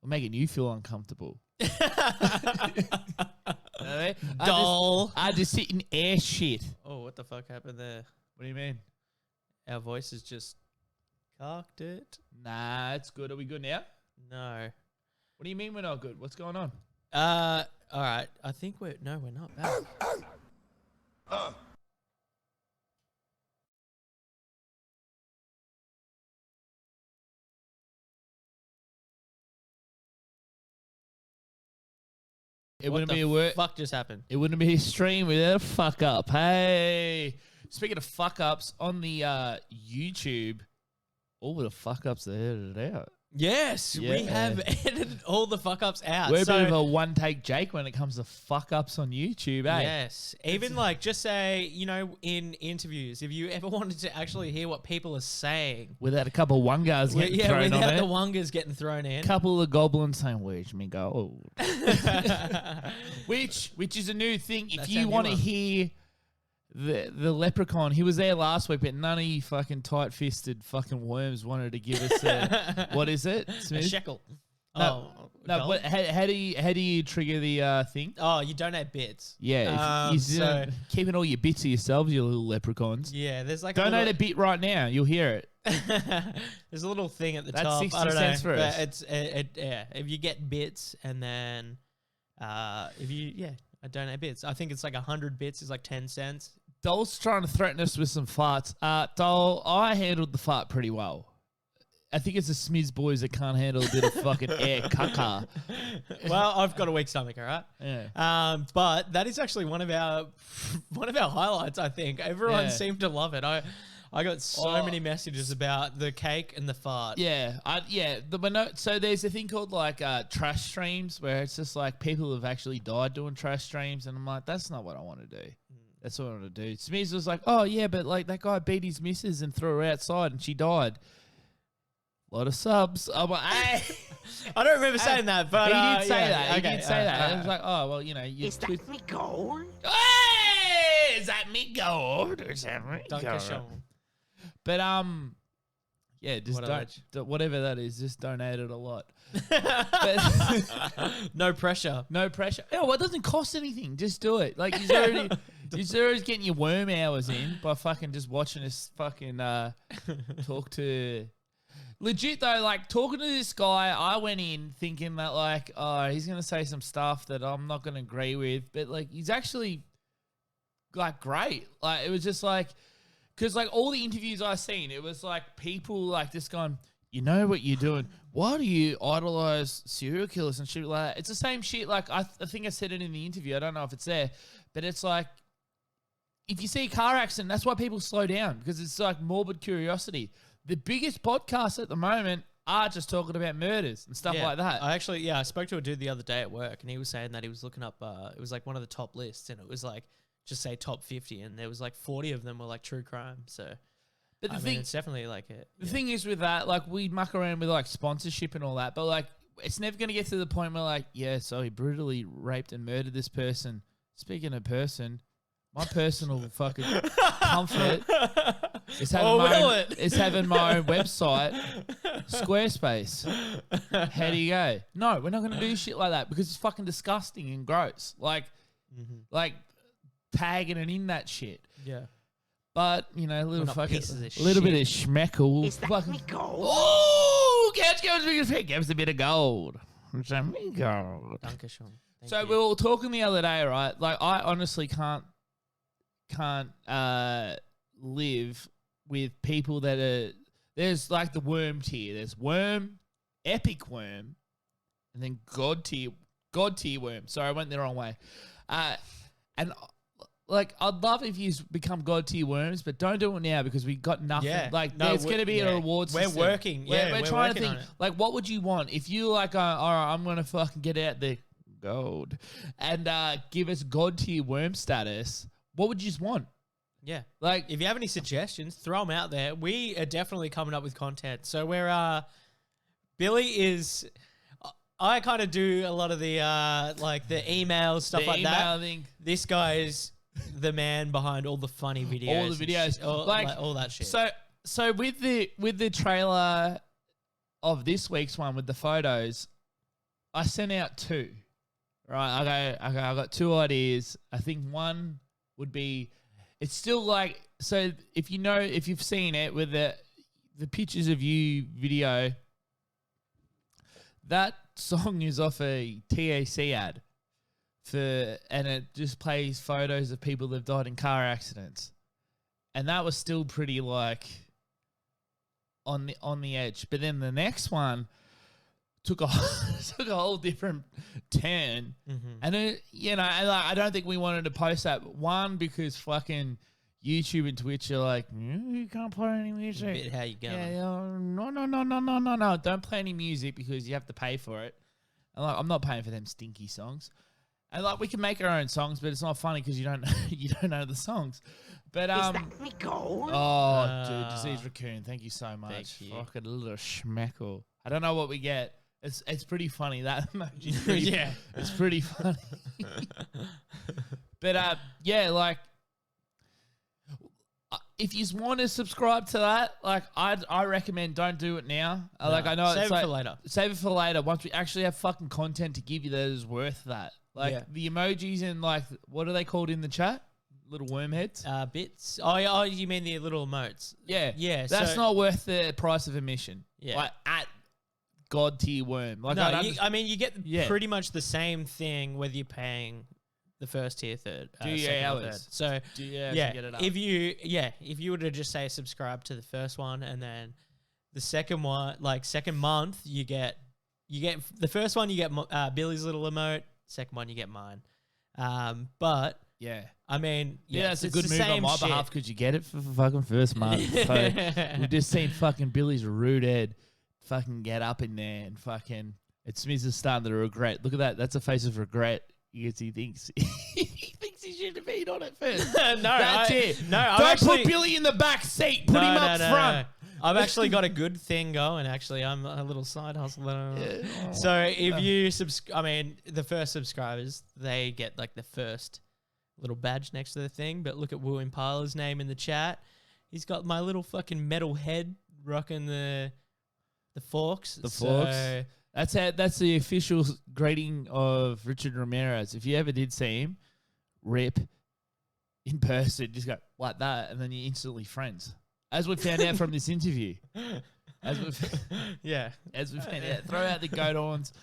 making you feel uncomfortable. Dull. I just sit in air shit. Oh, what the fuck happened there? What do you mean? Our voices just cocked it. Nah, it's good. Are we good now? No. What do you mean we're not good? What's going on? All right. I think we're not bad. It wouldn't be a word. Fuck just happened. It wouldn't be a stream without a fuck up. Hey, speaking of fuck ups on the YouTube, all the fuck ups are edited out. Yes, we have edited all the fuck ups out. We're a bit of a one take Jake when it comes to fuck ups on YouTube, eh? Yes. Even like just say, in interviews, if you ever wanted to actually hear what people are saying. Without a couple of wungars getting thrown on it. Without the wungars getting thrown in. Couple of goblins saying, where's me gold? which is a new thing. If you want to hear the leprechaun, he was there last week, but none of you fucking tight-fisted fucking worms wanted to give us a, what is it, Smith? A shekel. No, how do you trigger the thing? Oh, you donate bits. Yeah, you're keeping all your bits to yourselves, you little leprechauns. Yeah, there's like donate a bit right now. You'll hear it. There's a little thing at the That's top. 60 I don't cents know, for but us. if you get bits and then I donate bits. I think it's like 100 bits is like 10 cents. Dole's trying to threaten us with some farts. Dole, I handled the fart pretty well. I think it's the Smiz boys that can't handle a bit of fucking air caca. Well, I've got a weak stomach, all right? Yeah. But that is actually one of our highlights, I think. Everyone seemed to love it. I got so many messages about the cake and the fart. Yeah. So there's a thing called like trash streams where it's just like people have actually died doing trash streams, and I'm like, that's not what I want to do. That's what I want to do. Smiz was like, oh yeah, but like that guy beat his missus and threw her outside and she died. A lot of subs. I'm like, hey. I don't remember saying that, but he did say that. Okay, He did say that. I was like, oh well, Is that me gold? Hey, is that me gold? Is that me gold? But yeah, just whatever that is, just donate it a lot. No pressure. No pressure. Oh, well, it doesn't cost anything. Just do it. Like you're already getting your worm hours in by fucking just watching us fucking talk to. Legit though, like talking to this guy, I went in thinking that like, oh, he's gonna say some stuff that I'm not gonna agree with, but like he's actually like great. Like it was just like, because like all the interviews I've seen, it was like people like just going, You know what you're doing. Why do you idolize serial killers and shit like that? It's the same shit. Like, I think I said it in the interview. I don't know if it's there. But it's like, if you see a car accident, that's why people slow down. Because it's like morbid curiosity. The biggest podcasts at the moment are just talking about murders and stuff like that. I spoke to a dude the other day at work, and he was saying that he was looking up, it was like one of the top lists, and it was like, just say top 50, and there was like 40 of them were like true crime. So, but I mean, it's definitely like it. The thing is with that, like, we muck around with like sponsorship and all that, but like, it's never going to get to the point where like, yeah, so he brutally raped and murdered this person. Speaking of person, my personal fucking comfort is having, having my own website, Squarespace. How do you go? No, we're not going to do shit like that because it's fucking disgusting and gross. Like, like tagging it in that shit. Yeah. But, you know, Little little pieces of bit of shit. schmeckle. Is that fucking me gold? Oh, Couch Goes Biggest Pig gives a bit of gold. It's a me gold. Dankeschön. Thank So you. we were talking the other day, right? Like, I honestly can't live with people that are, there's like the worm tier. There's worm, epic worm, and then god tier worm. Sorry, I went the wrong way. And like, I'd love if you become god tier worms, but don't do it now because we got nothing. Yeah. Like, No, there's going to be a reward We're system. working. Yeah, we're we're trying to working think, on it. like, what would you want if you like, all right, I'm going to fucking get out the gold and give us god tier worm status. What would you just want? Yeah. Like, If you have any suggestions, throw them out there. We are definitely coming up with content. So we're, Billy is, I kind of do a lot of the, like the emails, stuff the like email that. thing. This guy is the man behind all the funny videos. All the and videos. shit, all, Like, all that shit. So with the trailer of this week's one with the photos, I sent out two. Right, I got two ideas. I think one would be, it's still like, so if you've seen it with the pictures of you video, that song is off a TAC ad and it just plays photos of people that have died in car accidents. And that was still pretty like on the edge. But then the next one took a whole different turn. And it, you know, and like, I don't think we wanted to post that. One, because fucking YouTube and Twitch are like, you can't play any music. Bit how you going. Yeah, no. Don't play any music because you have to pay for it. And like, I'm not paying for them stinky songs. And like, we can make our own songs, but it's not funny because you don't know the songs. But Is that me gold? oh, dude, Disease Raccoon, thank you so much. Thank you. Fucking little schmeckle. I don't know what we get. It's pretty funny. That emoji's pretty, Yeah. it's pretty funny. But yeah, like, if you want to subscribe to that, like, I recommend don't do it now. Like, I know Save it's it like, for later. Save it for later. Once we actually have fucking content to give you that is worth that. Like, Yeah. the emojis and like, what are they called in the chat? Little worm heads. Bits. Oh, you mean the little emotes? Yeah, Yeah. That's so, not worth the price of admission. Yeah. Like, at god tier worm. Like, No, I you get Yeah. pretty much the same thing whether you're paying the first tier, third, Do your second or hours. third. So yeah, get it up. if you were to just say subscribe to the first one and then the second one, like second month, you get the first one you get Billy's little emote, second one you get mine. But yeah. I mean, Yeah, that's a it's good the move on same my shit. behalf because you get it for fucking first month. So we've just seen fucking Billy's rude head fucking get up in there and fucking, Smith is starting to regret. Look at that. That's a face of regret. Because he thinks he should have been on it first. That's it. No, Don't put Billy in the back seat. Put him up front. No. I've actually got a good thing going. Actually, I'm a little side hustler. So if you the first subscribers, they get like the first little badge next to the thing. But look at Wu Impala's name in the chat. He's got my little fucking metal head rocking the forks. The forks. That's the official greeting of Richard Ramirez. If you ever did see him, rip in person, just go like that, and then you're instantly friends. As we found out from this interview. As we found out, throw out the goat horns,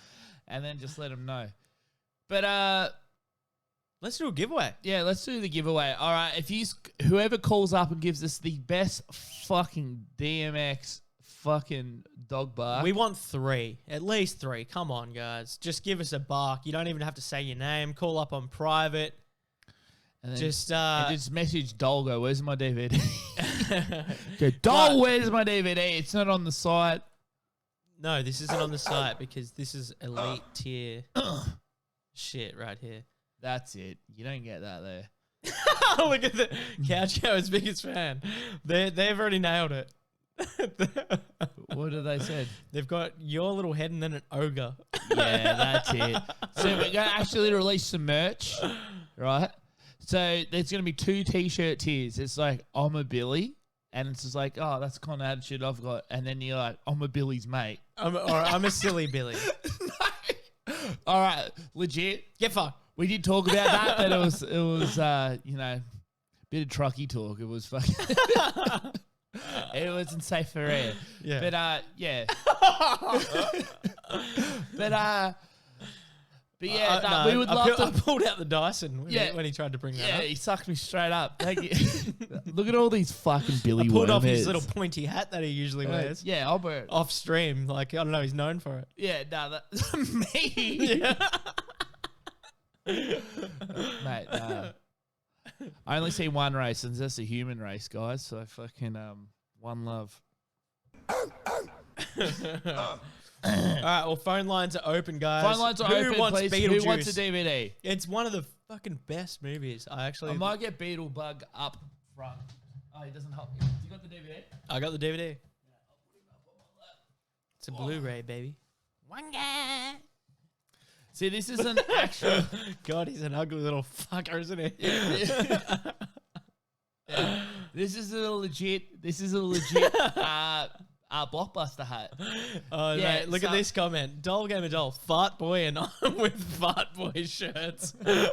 and then just let them know. But let's do a giveaway. Yeah, let's do the giveaway. All right, if whoever calls up and gives us the best fucking DMX fucking dog bark. We want 3, at least 3. Come on, guys. Just give us a bark. You don't even have to say your name. Call up on private. And then, Just and just message Dol, go, where's my DVD? Go, Dol, where's my DVD? It's not on the site. No, this isn't on the site because this is elite tier shit right here. That's it. You don't get that there. Look at the Couch Cower's biggest fan. They've already nailed it. What did they say? They've got your little head and then an ogre. Yeah, that's it. So we're going to actually release some merch, right? So there's going to be 2 T-shirt tiers. It's like, I'm a Billy. And it's just like, oh, that's the kind of attitude I've got. And then you're like, I'm a Billy's mate. I'm a silly Billy. All right, legit. Get fucked. We did talk about that, but it was you know, bit of trucky talk. It was fucking. It wasn't safe for air. Yeah. But yeah. But yeah, No, we would love I to. pulled out the Dyson when he tried to bring that Yeah, up. he sucked me straight up. Thank you. Look at all these fuking Billy Pulled off his wormheads. little pointy hat that he usually wears. Yeah, I'll wear it. Off stream, like, I don't know, he's known for it. Yeah, no, that's me. Yeah. Mate, I only see one race, and that's a human race, guys. So fucking one love. All right, well, phone lines are open, guys. Phone lines are Who open, wants please. Beetlejuice? Who wants a DVD? It's one of the fucking best movies. I might get Beetlebug up front. Oh, he doesn't help you. You got the DVD? I got the DVD. It's a Blu-ray, baby. One guy. See, this is an actual. God, he's an ugly little fucker, isn't he? Yeah. This is a legit. Blockbuster hat. Oh, Yeah, mate, look at this comment. Doll Gamer Doll, Fart Boy, and I'm with Fart Boy shirts. I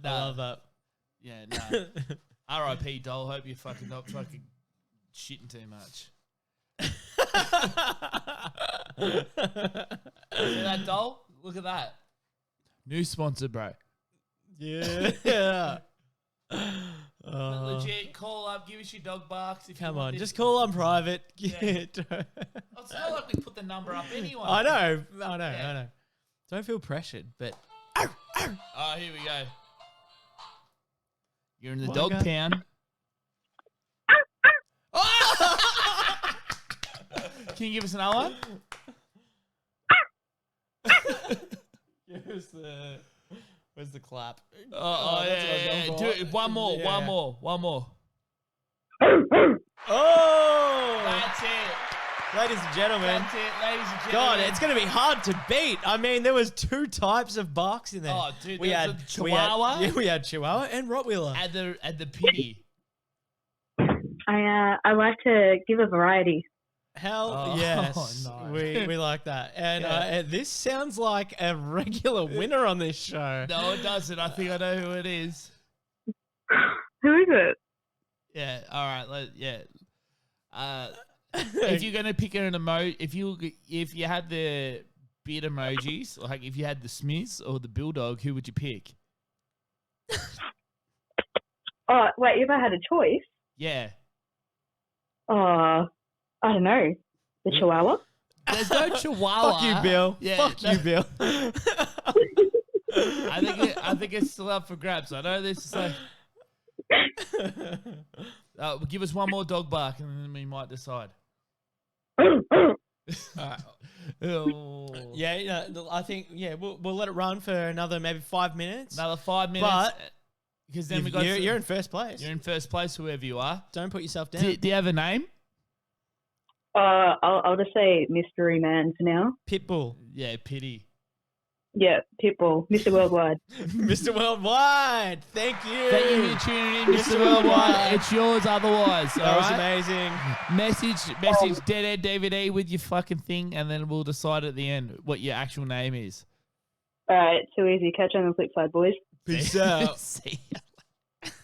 love that. Yeah, no. R.I.P. Doll. Hope you're fucking not fucking shitting too much. See that Doll? Look at that. New sponsor, bro. Yeah. Legit, call up, give us your dog barks. If Come you want on, this. just call on private. Yeah. It's not like we put the number up anyway. I know. I Yeah. know. Don't feel pressured, but Oh, here we go. You're in the What dog guy? pound. Can you give us another one? Where's the clap? Oh, that's what I was yeah. going Do for. it. One more. Yeah. One more. Oh! That's it. Ladies and gentlemen. That's it, ladies and gentlemen. God, it's going to be hard to beat. I mean, there was 2 types of barks in there. Oh, dude, we there had was a Chihuahua. we had Chihuahua and Rottweiler. At the pity. I like to give a variety. Hell Oh, yes, no. we like that. And Yeah. this sounds like a regular winner on this show. No, it doesn't. I think I know who it is. Who is it? Yeah. All right. If you're gonna pick an emoji, if you had the beard emojis, like if you had the Smiths or the Bulldog, who would you pick? Oh, wait, if I had a choice, Yeah. I don't know. The Chihuahua? There's no Chihuahua. Fuck you, Bill. Yeah, Fuck you, Bill. I think it's still up for grabs. I know this is like. Give us one more dog bark and then we might decide. Oh. Yeah, I think we'll let it run for another maybe 5 minutes. Another 5 minutes. But because then we got you're in first place. You're in first place, whoever you are. Don't put yourself down. Do you have a name? I'll just say Mystery Man for now. Pitbull. Yeah, pity. Yeah, Pitbull, Mr. Worldwide. Mr. Worldwide. Thank you. Thank you for tuning in, Mr. Mr. Worldwide. Worldwide. It's yours otherwise. That all was right? amazing. Message Dead End DVD with your fucking thing, and then we'll decide at the end what your actual name is. All right, too easy. Catch you on the flip side, boys. Peace out. See ya.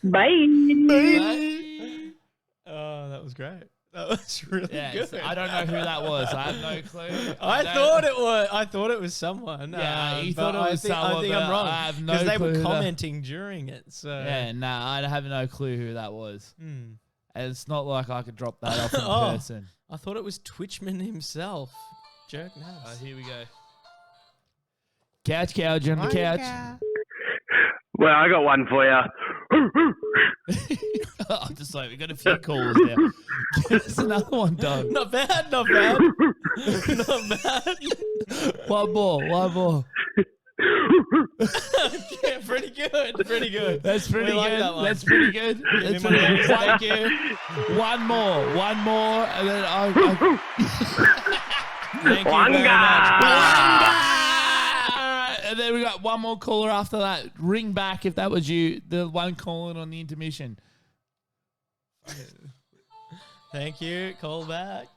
Bye. Bye. Oh, that was great. That was really Yeah, good. I don't know who that was. I have no clue. I thought it was someone. Yeah, you but thought it was someone. I think but I'm wrong. I have no Because they clue were who that- commenting during it. So Yeah, nah, I have no clue who that was. Hmm. And it's not like I could drop that off in Oh. person. I thought it was Twitchman himself. Jerk nuts. Here we go. Couch on the couch. Well, I got one for you. I'm just like, we got a few calls now. Give us another one, dog. Not bad, not bad. Not bad. One more. Yeah, pretty good. Pretty good. That's pretty We like good. that one. That's pretty good. That's Give me pretty good. one. Thank you. One more, and then Thank you very much. And then we got one more caller after that. Ring back if that was you. The one calling on the intermission. Thank you. Call back.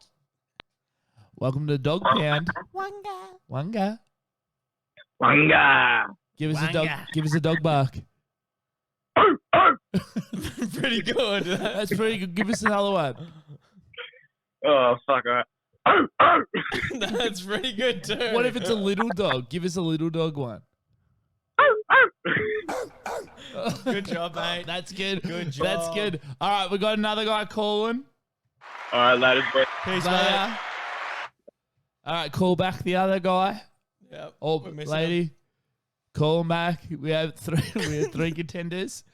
Welcome to the Dog Pound. Wanga. Give us a dog. Wanga. Give us a dog bark. Pretty good. That's pretty good. Give us another one. Oh, fuck, all right. That's pretty good too. What if it's a little dog? Give us a little dog one. Good job, mate. That's good. Good That's job. good. All right, we got another guy calling. All right, later, bro. Peace, Later. mate. All right, call back the other guy Yep. or we're missing lady. Call him back. We have three. We have three contenders.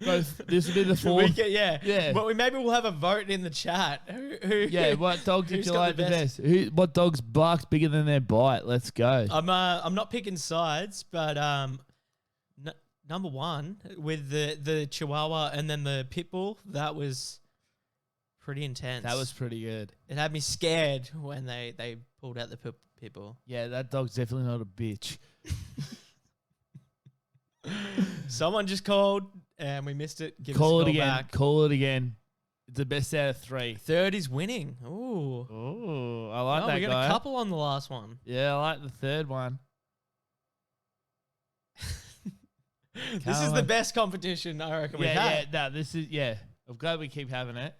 Both. This will be the Should we fourth. get, yeah. Yeah. But maybe we'll have a vote in the chat. Who Yeah. What dog did who's you got like the best? What dog's barks bigger than their bite? Let's go. I'm not picking sides, but number one with the Chihuahua and then the pit bull, that was pretty intense. That was pretty good. It had me scared when they pulled out the pit bull. Yeah, that dog's definitely not a bitch. Someone just called and we missed it. Give Call us it a call again. back. Call it again. It's the best out of three. Third is winning. Ooh. Oh, I like Oh, that we got guy. a couple on the last one. Yeah, I like the third one. This is the best competition I reckon we've had. No, this is I'm glad we keep having it.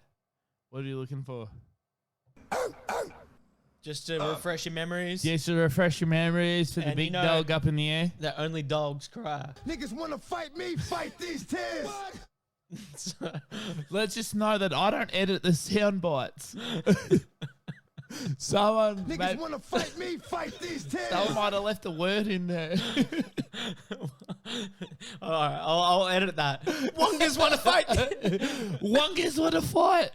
What are you looking for? Just to refresh your memories. Just to refresh your memories for the And big you know- dog up in the air. That only dogs cry. Niggas wanna fight me, fight these tears. Let's just know that I don't edit the sound bites. Someone Niggas wanna fight me, fight these tears. someone might have left a word in there. All right, I'll edit that. Wongas want to fight. Wongas want to fight.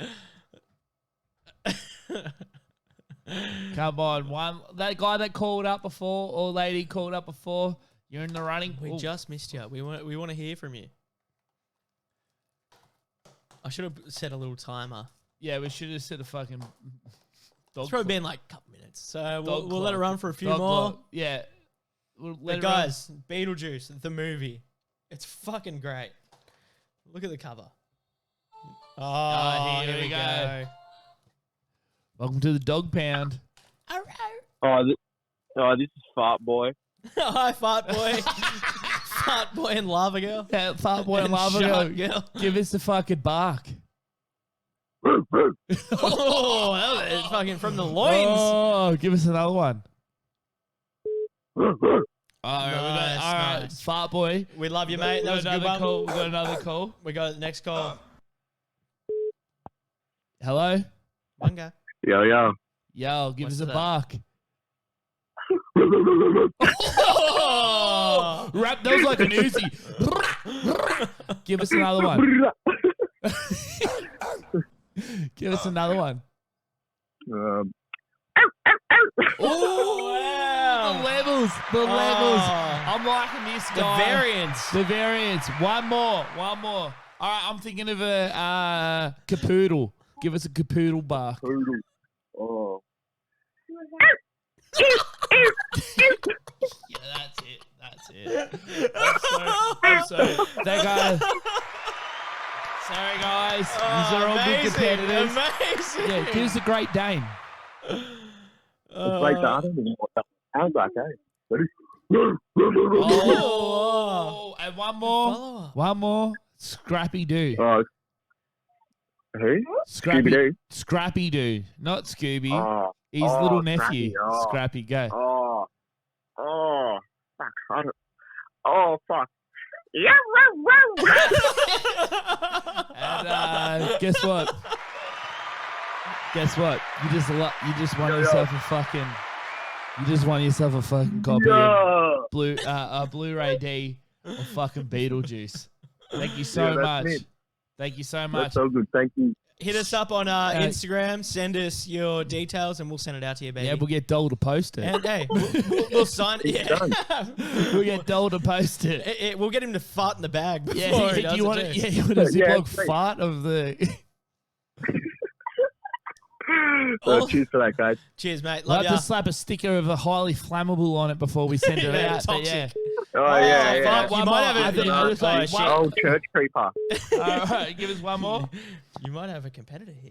Come on, that guy that called up before or lady called up before, you're in the running. We Ooh. just missed you. We want to hear from you. I should have set a little timer. Yeah, we should have said a fucking dog. It's probably been like a couple minutes, so we'll Dog let it clock. run for a few Dog more. clock. Yeah. We'll let But it run. guys, Beetlejuice, the movie, it's fucking great. Look at the cover. Oh, here we go. Welcome to the Dog Pound. Oh, this is Fart Boy. Hi, Fart Boy. Fart Boy and Lava Girl. Yeah, Fart Boy and And Lava Shark Girl. Girl. Give us the fucking bark. Oh, that was fucking from the loins. Oh, give us another one. All right, Nice, all right, nice. Fart Boy. We love you, mate. That We was a got good another one. call. We got another call. We got the next call. Hello? Wanga. Yo. Yo, give What's us a that? bark. Oh! Rap, that was like an Uzi. Give us another one. Give us another one. Oh, wow. The levels. The levels. Oh. I'm liking this The guy. variants. The variants. One more. All right, I'm thinking of a capoodle. Give us a capoodle bark. Oh. Yeah, that's it. I'm sorry. That guy. Sorry, guys. These are all good competitors. Amazing. Yeah, give us a Great Dane. It's like that. I don't know what that sounds like, eh? Oh, and one more. Follower. One more. Scrappy Doo. Oh, Who? Scrappy Scooby-Doo? Scrappy Doo, not Scooby. Oh, His oh, little nephew. Scrappy, oh. Scrappy, go. Fuck. Fuck. Yeah, And guess what? Guess what? You just won yourself a fucking. You just won yourself a fucking copy of Blu-ray D of fucking Beetlejuice. Thank you so much. it. Thank you so much. That's so good. Thank you. Hit us up on Instagram. Send us your details, and we'll send it out to you, baby. Yeah, we'll get Dole to post it. And hey, we'll sign it. Yeah. We'll get Dole to post it. We'll get him to fart in the bag before Yeah, he does you it want too. it? Yeah, you want a Ziploc sweet. fart of the. Cheers for that, guys. Cheers, mate. We'll Love have ya. to slap a sticker of a highly flammable on it before we send it Yeah, out. But yeah. toxic. Oh, yeah. fuck, you One might more. have I think- a I just like one- Oh, church creeper. All right, give us one more. You might have a competitor here.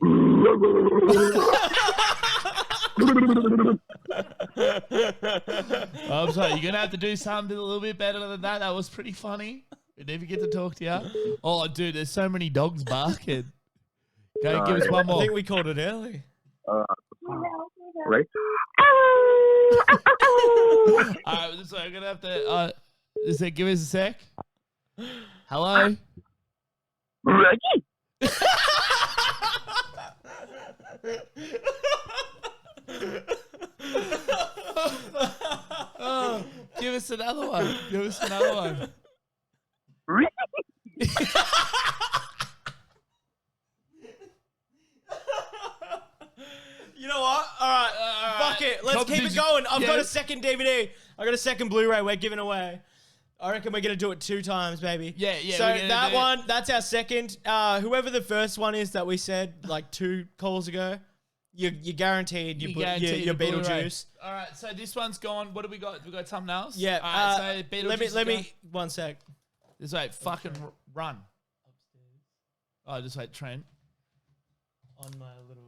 I'm sorry, you're gonna have to do something a little bit better than that. That was pretty funny. We never get to talk to you. Oh, dude, there's so many dogs barking. Go, give us one I more. think we called it early. Right? All right, so I'm gonna have to. Give us a sec. Hello. Reggie? Oh, give us another one. Give us another one. You know what? All right. Fuck it. Let's keep it Competition. going. I've got Yeah. a second DVD. I got a second Blu-ray we're giving away. I reckon we're going to do it 2 times, baby. Yeah, yeah, So we're gonna that do it. one, that's our second. Whoever the first one is that we said like 2 calls ago, you're guaranteed You your guaranteed your the Blu-ray. Beetlejuice. All right, so this one's gone. What have we got? We got something else? Yeah. All right, so Beetlejuice let is me 1 sec. gone. Just wait, fucking run. Oh, just wait, Trent. On my little.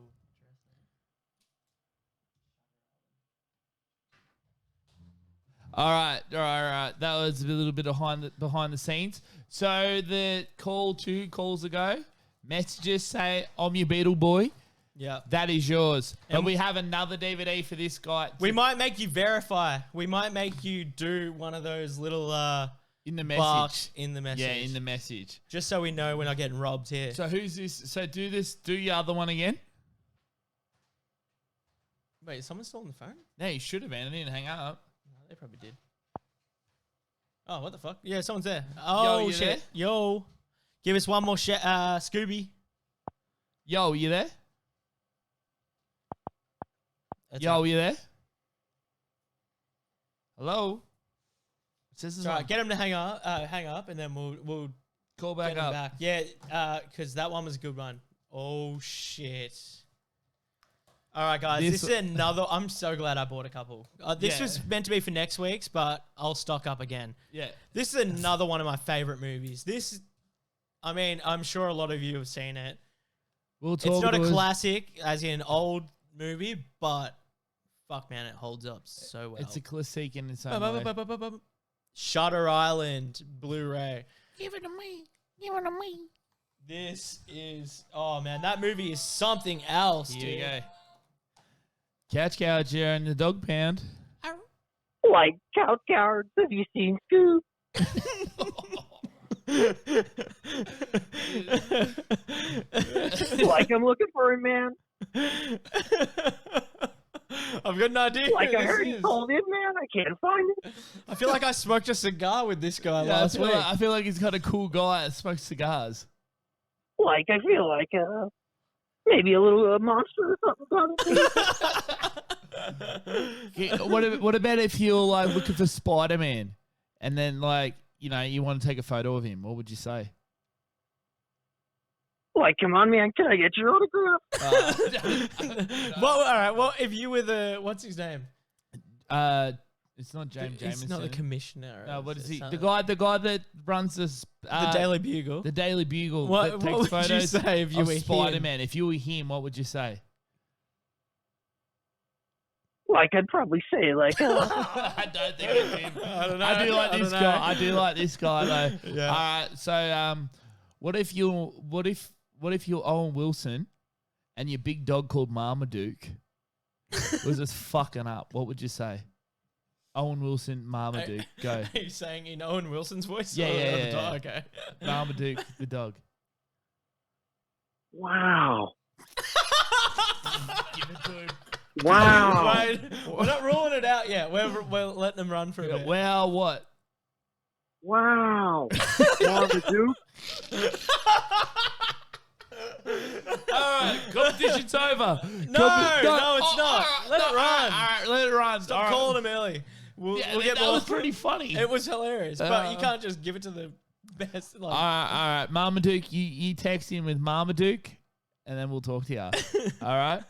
All right. That was a little bit behind the scenes. So the call 2 calls ago, messages say, "I'm your Beetle boy." Yeah. That is yours. And And we have another DVD for this guy. We might make you verify. We might make you do one of those little in the message. barks in the message. Yeah, in the message. Just so we know we're not getting robbed here. So who's this? So do your other one again. Wait, is someone still on the phone? No, you should have, man. I didn't hang up. No, they probably did. Oh, what the fuck? Yeah, someone's there. Oh, you shit. there? Yo. Give us one more Scooby. Yo, you there? That's Yo, right. you there? Hello? It says it's All right, on. get him to hang up, and then we'll Call get back him up. back. Yeah, because that one was a good one. Oh, shit. All right, guys, this is another. I'm so glad I bought a couple. This Yeah. was meant to be for next week's, but I'll stock up again. Yeah. This is another one of my favorite movies. I mean, I'm sure a lot of you have seen it. We'll talk. It's not a about it. classic, as in old movie, but fuck, man, it holds up so well. It's a classic in its own way. Shutter Island Blu-ray. Give it to me. Give it to me. This is, oh man, that movie is something else, Here dude. you go. Couch here in the dog pound. Like couch cowards, have you seen Scoop? Like I'm looking for him, man. I've got an idea. Like who I this heard he is. called in, man. I can't find it. I feel like I smoked a cigar with this guy Yeah, last week. I feel like he's got a cool guy that smokes cigars. Like I feel like maybe a little monster or something. What about if you're like looking for Spider-Man and then like, you know, you want to take a photo of him? What would you say? Like, come on, man. Can I get your autograph? Well, all right. Well, if you were the, what's his name? It's not James Jameson. It's not the commissioner. No, what is he? It's The guy that runs this. the Daily Bugle. The Daily Bugle. What- that what takes would you photos say if you of were him? Spider-Man. If you were him, what would you say? Like I'd probably say like. I don't think it's him. I don't know. I do like I this don't know. guy. I do like this guy though. Yeah. All right. So, what if What if you're Owen Wilson and your big dog called Marmaduke was just fucking up? What would you say? Owen Wilson, Marmaduke, go. Are you saying in Owen Wilson's voice? Yeah, or yeah, the yeah, dog? yeah. Okay. Marmaduke, the dog. Wow. Give it to him. Wow. Wait, we're not ruling it out yet. We're letting them run for a bit. Well, what? Wow. Marmaduke. All right, competition's over. No, it's not. Let it run. All right, let it run. Stop calling him early. We'll get that more. was pretty funny. It was hilarious, but you can't just give it to the best. Like, all right, Marmaduke, you text in with Marmaduke, and then we'll talk to you. All right.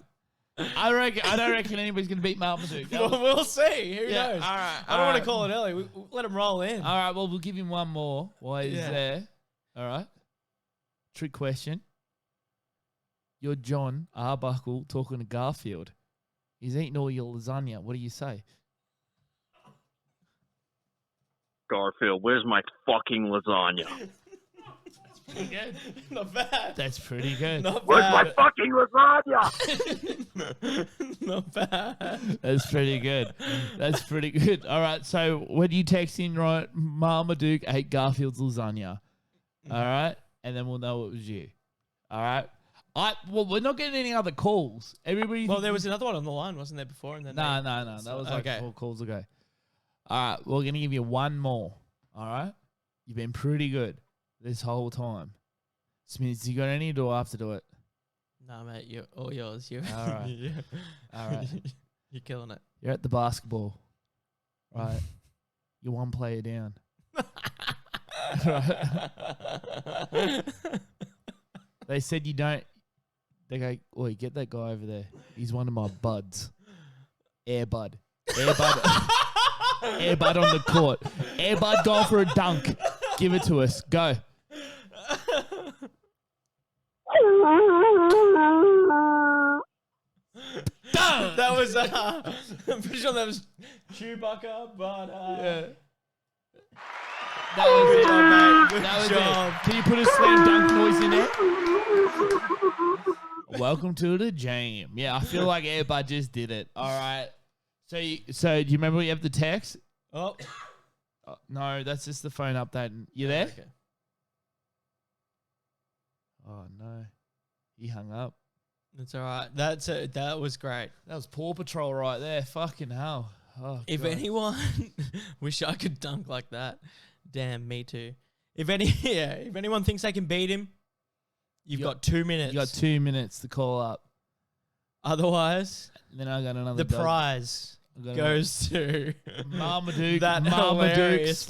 I don't reckon anybody's gonna beat Marmaduke. we'll see. Who knows? All right. I don't want to call it early. We'll let him roll in. All right. Well, we'll give him one more while he's there. All right. Trick question. You're John Arbuckle talking to Garfield. He's eating all your lasagna. What do you say? Garfield, where's my fucking lasagna? Pretty good. Not bad. That's pretty good. Not Where's my bad. fucking lasagna? Not bad. That's pretty good. That's pretty good. All right. So when you text in, right, Marmaduke ate Garfield's lasagna. All right. And then we'll know it was you. All right. Well, we're not getting any other calls. Everybody. Well, there was another one on the line, wasn't there, before? And then No. That was like 4 calls ago. All right. We're going to give you one more. All right. You've been pretty good this whole time. Smith, you got any to do after do it? No, mate, you're all yours. You. All right. Yeah. All right. You're killing it. You're at the basketball. Right. You're one player down. Right. They said you don't. They go, oi, get that guy over there. He's one of my buds. Airbud. Airbud on the court. Airbud going for a dunk. Give it to us. Go. That was, I'm pretty sure that was Chewbacca, but, Yeah. That was it, mate. Good That was job. it. Can you put a slam dunk noise in there? Welcome to the jam. Yeah, I feel like Airbud just did it. All right. So do you remember when you have the text? Oh. No, that's just the phone update. You there? Okay. Oh, no. He hung up. That's all right. That was great. That was Paw Patrol right there. Fucking hell. Oh, If God. anyone wish I could dunk like that, damn, me too. If anyone thinks they can beat him, you've got 2 minutes. You got 2 minutes to call up. Otherwise, Then I got another the dog. prize I got goes to Marmaduke. that Marmaduke hilarious /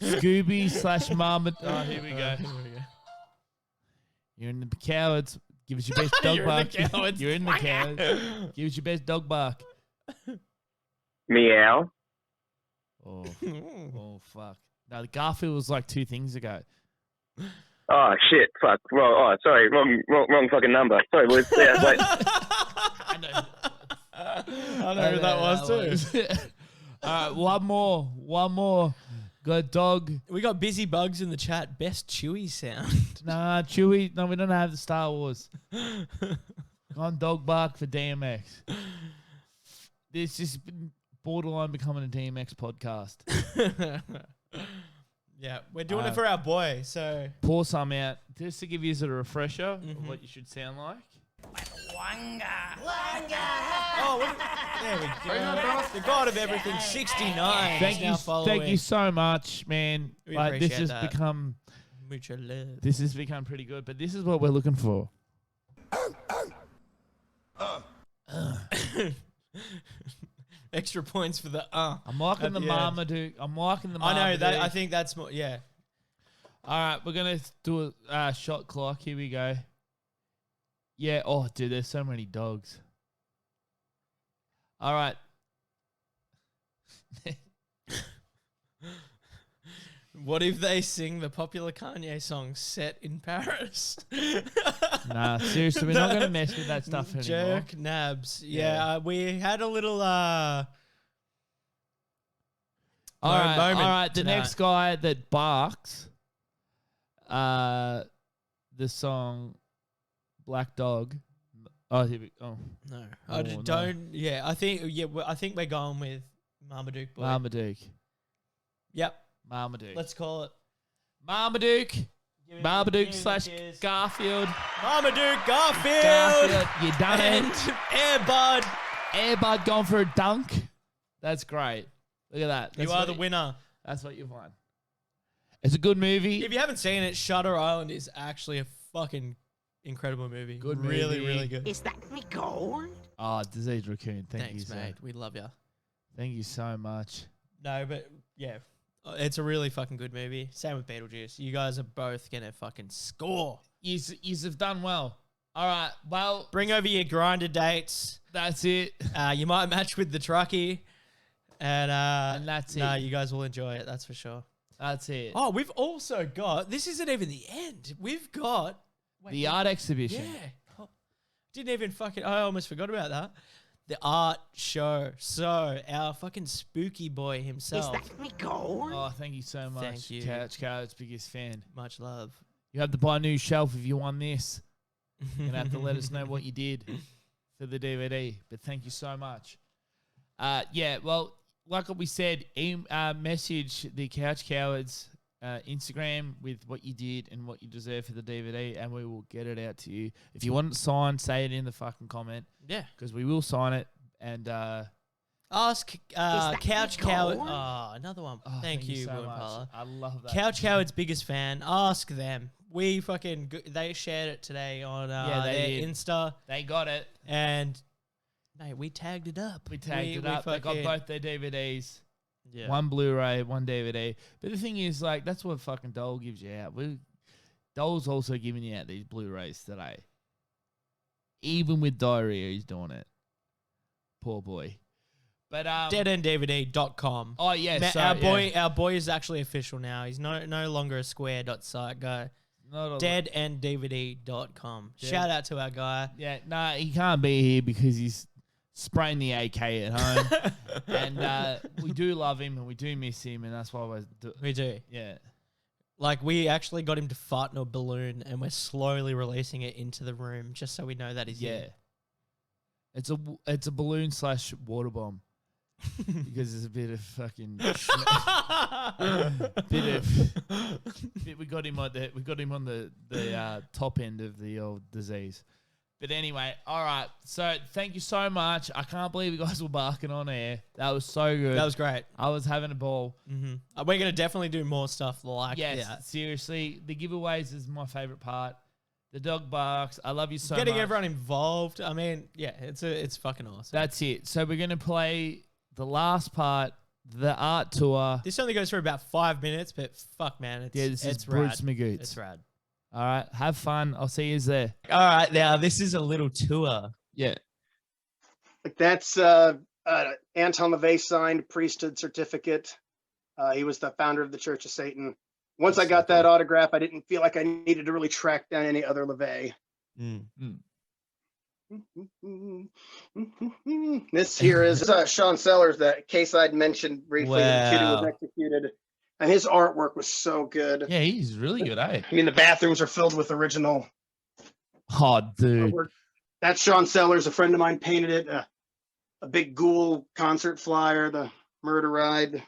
Scooby / Marmaduke. Oh, here we go. You're in the cowards. Give us your best dog You're in bark. the cowards. You're in the cowards. Give us your best dog bark. Meow. Oh, oh fuck. No, the Garfield was like 2 things ago. Oh shit! Fuck. Sorry. Wrong fucking number. Sorry, boys. Yeah, wait. I know. I know who that was too. All right, one more. Got a dog. We got Busy Bugs in the chat. Best Chewy sound. Nah, Chewy. No, we don't have the Star Wars. Gone dog bark for DMX. This is borderline becoming a DMX podcast. Yeah, we're doing it for our boy. So Pour some out just to give you a refresher of what you should sound like. Oh, there we go. The god of everything, 69. Thank you so much, man. We Like, this appreciate has that. become Mucho love. this has become pretty good, but this is what we're looking for. Extra points for the I'm liking at the the end. Marmaduke. I'm liking the I Marmaduke. know that. I think that's more. Yeah. All right, we're gonna do a shot clock. Here we go. Yeah. Oh, dude, there's so many dogs. All right. What if they sing the popular Kanye song "Set in Paris"? Nah, seriously, we're not gonna mess with that stuff anymore. Jerk nabs. Yeah, we had a little All right. moment All right. The tonight. next guy that barks, the song Black Dog. Oh, here we go. No, Oh, I just no. don't. Yeah, I think we're going with Marmaduke boy. Marmaduke. Yep, Marmaduke. let's call it Marmaduke. Give me Marmaduke the slash cheers. Garfield. Marmaduke Garfield. Garfield. You done And it. Airbud. Airbud gone for a dunk. That's great. Look at that. You are the winner. That's what you've won. It's a good movie. If you haven't seen it, Shutter Island is actually a fucking incredible movie. Good really, movie. really good. Is that me gold? Oh, Disease Raccoon. Thank Thanks, you, mate. sir. We love you. Thank you so much. No, but yeah, it's a really fucking good movie. Same with Beetlejuice. You guys are both gonna fucking score. You have done well. All right. Well, Bring over your grinder dates. that's it. You might match with the truckie, and that's No, it. you guys will enjoy it. That's for sure. That's it. Oh, we've also got. This isn't even the end. We've got The art exhibition. Yeah. Oh, didn't even fucking. I almost forgot about that. The art show. So our fucking spooky boy himself. Is that me gold? Oh, thank you so much. Thank you. Couch Card's biggest fan. Much love. You have to buy a new shelf if you won this. You're gonna have to let us know what you did for the DVD. But thank you so much. Yeah, well, like what we said, message the Couch Cowards Instagram with what you did and what you deserve for the DVD, and we will get it out to you. If you want it signed, say it in the fucking comment. Yeah. Because we will sign it. And Ask that Couch me Coward. gold? Oh, another one. Thank you, so Will much. Parler. I love that. Couch Coward's biggest fan. Ask them. We fucking. They shared it today on Yeah, they their did. Insta, They got it. and mate, we tagged it up. We tagged it up. They got both their DVDs. Yeah. One Blu-ray, one DVD. But the thing is, like, that's what fucking Dole gives you out. Dole's also giving you out these Blu-rays today. Even with diarrhea, he's doing it. Poor boy. But deadenddvd.com. Oh yeah, so, our boy is actually official now. He's no longer a square.site guy. Deadenddvd.com. Dead. Shout out to our guy. Yeah, nah, he can't be here because he's spraying the AK at home. And we do love him and we do miss him, and that's why We do. yeah. Like, we actually got him to fart in a balloon, and we're slowly releasing it into the room just so we know that he's Yeah. in. It's a balloon / water bomb. Because there's a bit of fucking we got him on the top end of the old disease. But anyway, all right. So thank you so much. I can't believe you guys were barking on air. That was so good. That was great. I was having a ball. Mm-hmm. We're going to definitely do more stuff like Yes, that. seriously. The giveaways is my favorite part. The dog barks. I love you so Getting much. everyone involved. I mean, yeah, it's fucking awesome. That's it. So we're going to play the last part, the art tour. This only goes for about 5 minutes, but fuck, man, This is it's Brutes rad. Magoots. It's rad. All right. Have fun. I'll see you there. All right, now this is a little tour. Yeah. Like that's Anton LaVey signed priesthood certificate. He was the founder of the Church of Satan. Once I got that autograph, I didn't feel like I needed to really track down any other LaVey. This here is Sean Sellers, that case I'd mentioned briefly. The kid who was executed, and his artwork was so good. Yeah, he's really good, eh? I mean, the bathrooms are filled with original Oh, dude. artwork. That's Sean Sellers. A friend of mine painted it. A big Ghoul concert flyer, the murder ride.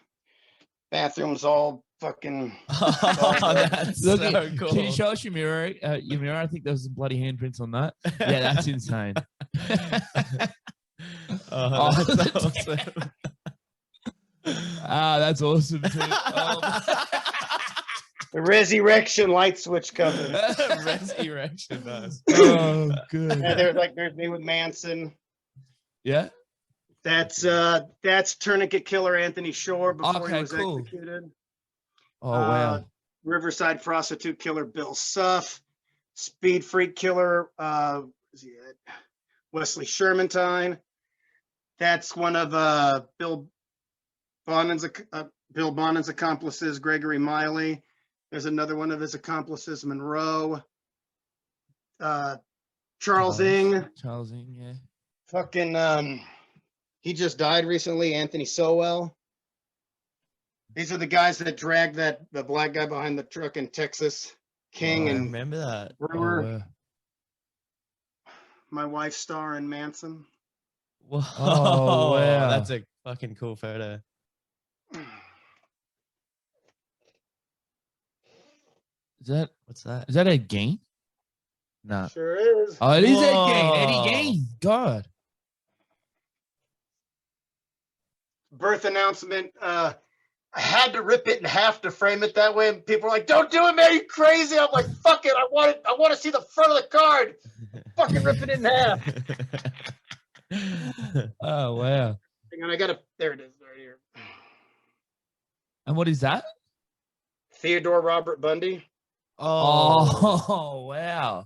Bathrooms all fucking. Oh, that's Look, so cool. Can you show us your mirror? Your mirror, I think there was some bloody handprints on that. Yeah, that's insane. Oh, that's awesome. That's awesome too. Oh. The Resurrection light switch cover. Resurrection does. Oh, good. Yeah, there's me with Manson. Yeah. That's Tourniquet Killer Anthony Shore before he was executed. Oh wow. Riverside Prostitute Killer Bill Suff. Speed Freak Killer is he at? Wesley Shermantine. That's one of Bill Bonin's accomplices, Gregory Miley. There's another one of his accomplices, Monroe. Charles Ng. Charles Ng, yeah. Fucking he just died recently, Anthony Sowell. These are the guys that dragged the black guy behind the truck in Texas. King I and remember that. Brewer. wow. My wife's star in Manson. Whoa, Oh, wow. that's a fucking cool photo. What's that? Is that Ed Gein? No. Sure is. Oh, it is Ed Gein. Eddie Whoa. Gein. God. Birth announcement. I had to rip it in half to frame it that way. And people were like, "Don't do it, man! You crazy!" I'm like, "Fuck it! I want it. I want to see the front of the card. Fucking rip it in half." Oh, wow. Hang on, I gotta. There it is, right here. And what is that? Theodore Robert Bundy. Oh, wow.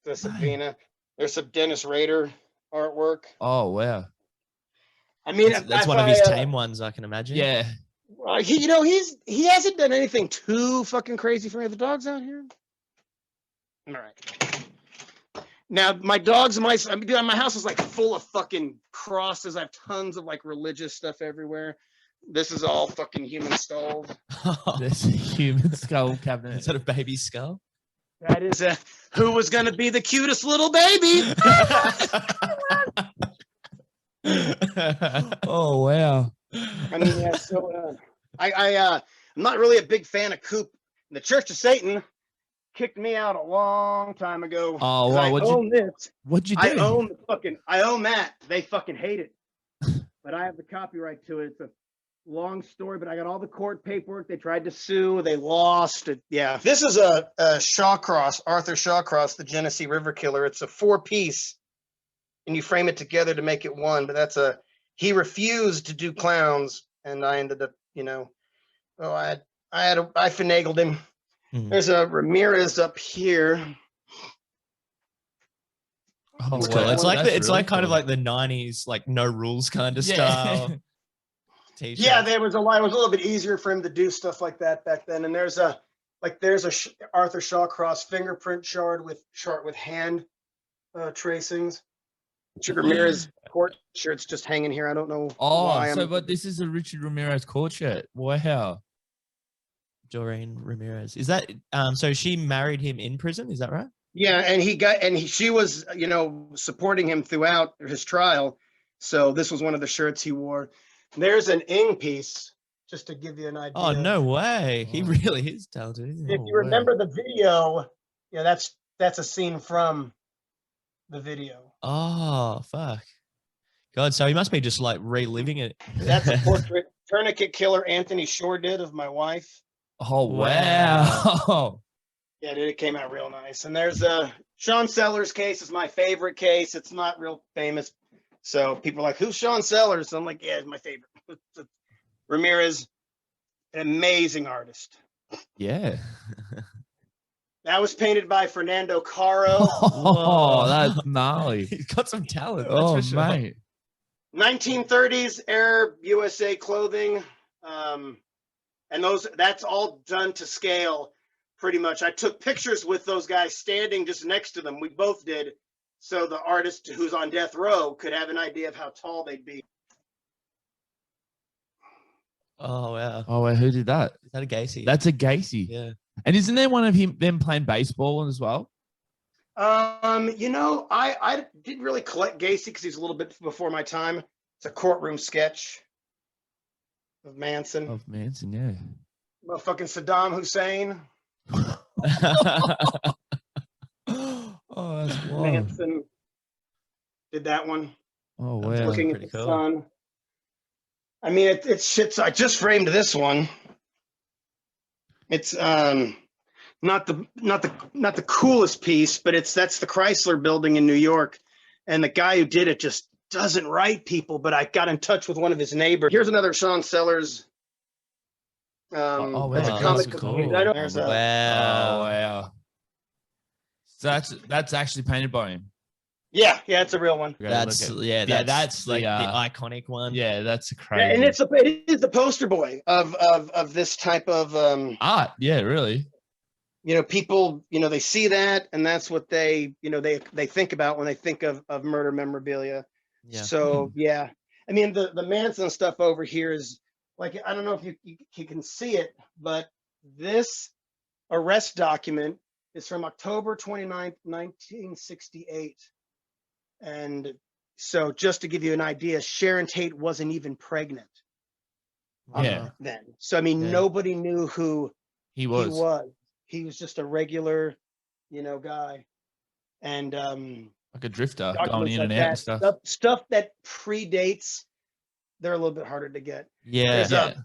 The subpoena. There's some Dennis Rader artwork. Oh, wow. I mean, That's one of his tame ones, I can imagine. Yeah. He hasn't done anything too fucking crazy for me. Are the dogs out here? All right. Now my dogs, my house is like full of fucking crosses. I have tons of like religious stuff everywhere. This is all fucking human skulls. This human skull cabinet. Is that a baby skull? That is who was gonna be the cutest little baby. Oh, wow. I mean, yeah. So I'm not really a big fan of Coop. The Church of Satan kicked me out a long time ago. Oh, wow. What'd you do? I own that. They fucking hate it. But I have the copyright to it. It's a long story, but I got all the court paperwork. They tried to sue. They lost it. Yeah. This is a Shawcross, Arthur Shawcross, the Genesee River Killer. It's a 4-piece, and you frame it together to make it one. But he refused to do clowns, and I ended up, I finagled him. Mhm. There's a Ramirez up here. Oh, It's cool. wow. It's like That's it's really like kind of cool. like the 90s, like no rules kind of Yeah. style. T-shirt. Yeah, it was a little bit easier for him to do stuff like that back then. And there's a Arthur Shawcross fingerprint shard with hand tracings. Richard Ramirez court shirt's just hanging here. I don't know why. But this is a Richard Ramirez court shirt. Wow. Doreen Ramirez. Is that so she married him in prison, is that right? Yeah, and she was, supporting him throughout his trial. So this was one of the shirts he wore. There's an Ing piece, just to give you an idea. Oh, no way. He Oh. really is talented, isn't he? If you remember the video, that's a scene from the video. Oh, fuck. God, so he must be just like reliving it. That's a portrait tourniquet killer Anthony Shore did of my wife. Oh, wow. Yeah, dude, it came out real nice. And there's Sean Sellers' case is my favorite case. It's not real famous. So people are like, "Who's Sean Sellers?" I'm like, "Yeah, it's my favorite." Ramirez, an amazing artist. Yeah. That was painted by Fernando Caro. Oh, that's gnarly. He's got some talent. Oh, That's for sure. mate. 1930s Arab USA clothing. And that's all done to scale pretty much. I took pictures with those guys standing just next to them. We both did. So the artist who's on death row could have an idea of how tall they'd be. Oh, wow. Oh, wait, who did that? Is that a Gacy? That's a Gacy. Yeah. And isn't there one of them playing baseball as well? I didn't really collect Gacy because he's a little bit before my time. It's a courtroom sketch of Manson. Of Manson, yeah. Motherfucking Saddam Hussein. Oh, that's wild. Manson did that one. Oh, That's wow. Looking at pretty the cool. sun. I mean, it's shit. I just framed this one. It's not the coolest piece, but that's the Chrysler Building in New York, and the guy who did it just doesn't write people. But I got in touch with one of his neighbors. Here's another Sean Sellers. Oh, That's a wow, comic. that's cool. There's a, Oh, Wow. wow. So that's actually painted by him. yeah, it's a real one. Okay, That's look at- yeah, that's like the, the iconic one. yeah, that's crazy. Yeah, and it is the poster boy of this type of art. Yeah, really. people, they see that, and that's what they think about when they think of murder memorabilia. Yeah. So yeah, I mean the Manson stuff over here is like, I don't know if you can see it, but This arrest document is from October 29th, 1968. And so just to give you an idea, Sharon Tate wasn't even pregnant Yeah. then. So, I mean, Yeah. nobody knew who He was. He was just a regular, guy. And like a drifter going documents in like and out and that, stuff. stuff that predates, they're a little bit harder to get. Yeah. There's Yeah. a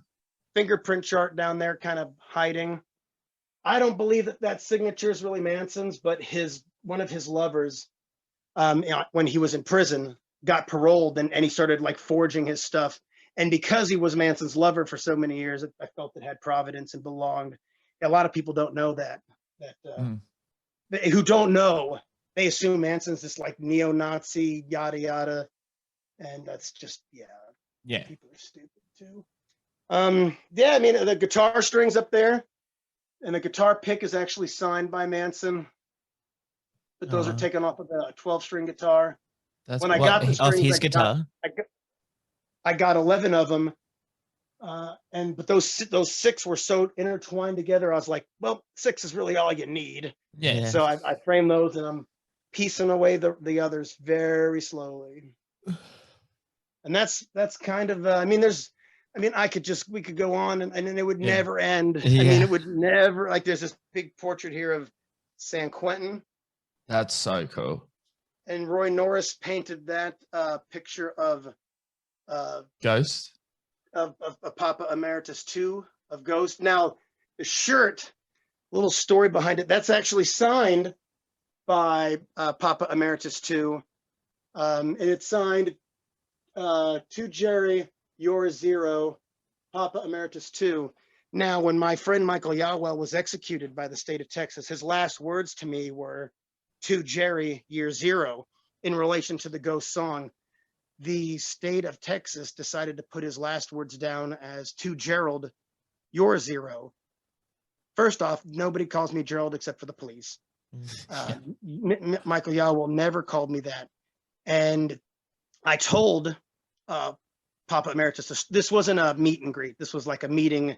fingerprint chart down there kind of hiding. I don't believe that signature is really Manson's, but one of his lovers, when he was in prison, got paroled and he started like forging his stuff. And because he was Manson's lover for so many years, I felt it had providence and belonged. A lot of people don't know that. Who don't know, they assume Manson's this like neo-Nazi, yada yada, and that's just Yeah. people are stupid too. I mean the guitar strings up there, and the guitar pick is actually signed by Manson, but those are taken off of the 12-string guitar. That's When I what- got the Off strings, his guitar. I got 11 of them, but those 6 were so intertwined together. I was like, well, 6 is really all you need. Yeah. Yeah. So I framed those, and I'm piecing away the others very slowly. And that's kind of we could go on and it would Yeah. never end. I Yeah. mean, it would never, like, there's this big portrait here of San Quentin, That's so cool. and Roy Norris painted that picture of Ghost. Papa Emeritus 2 of Ghost. Now, the shirt, little story behind it, that's actually signed by Papa Emeritus 2. And it's signed to Jerry, you're 0, Papa Emeritus 2. Now, when my friend Michael Yawell was executed by the state of Texas, his last words to me were, to Jerry, year 0, in relation to the Ghost song. The state of Texas decided to put his last words down as to Gerald, you're 0. First off, nobody calls me Gerald except for the police. Michael Yawell never called me that. And I told Papa Emeritus, this wasn't a meet and greet. This was like a meeting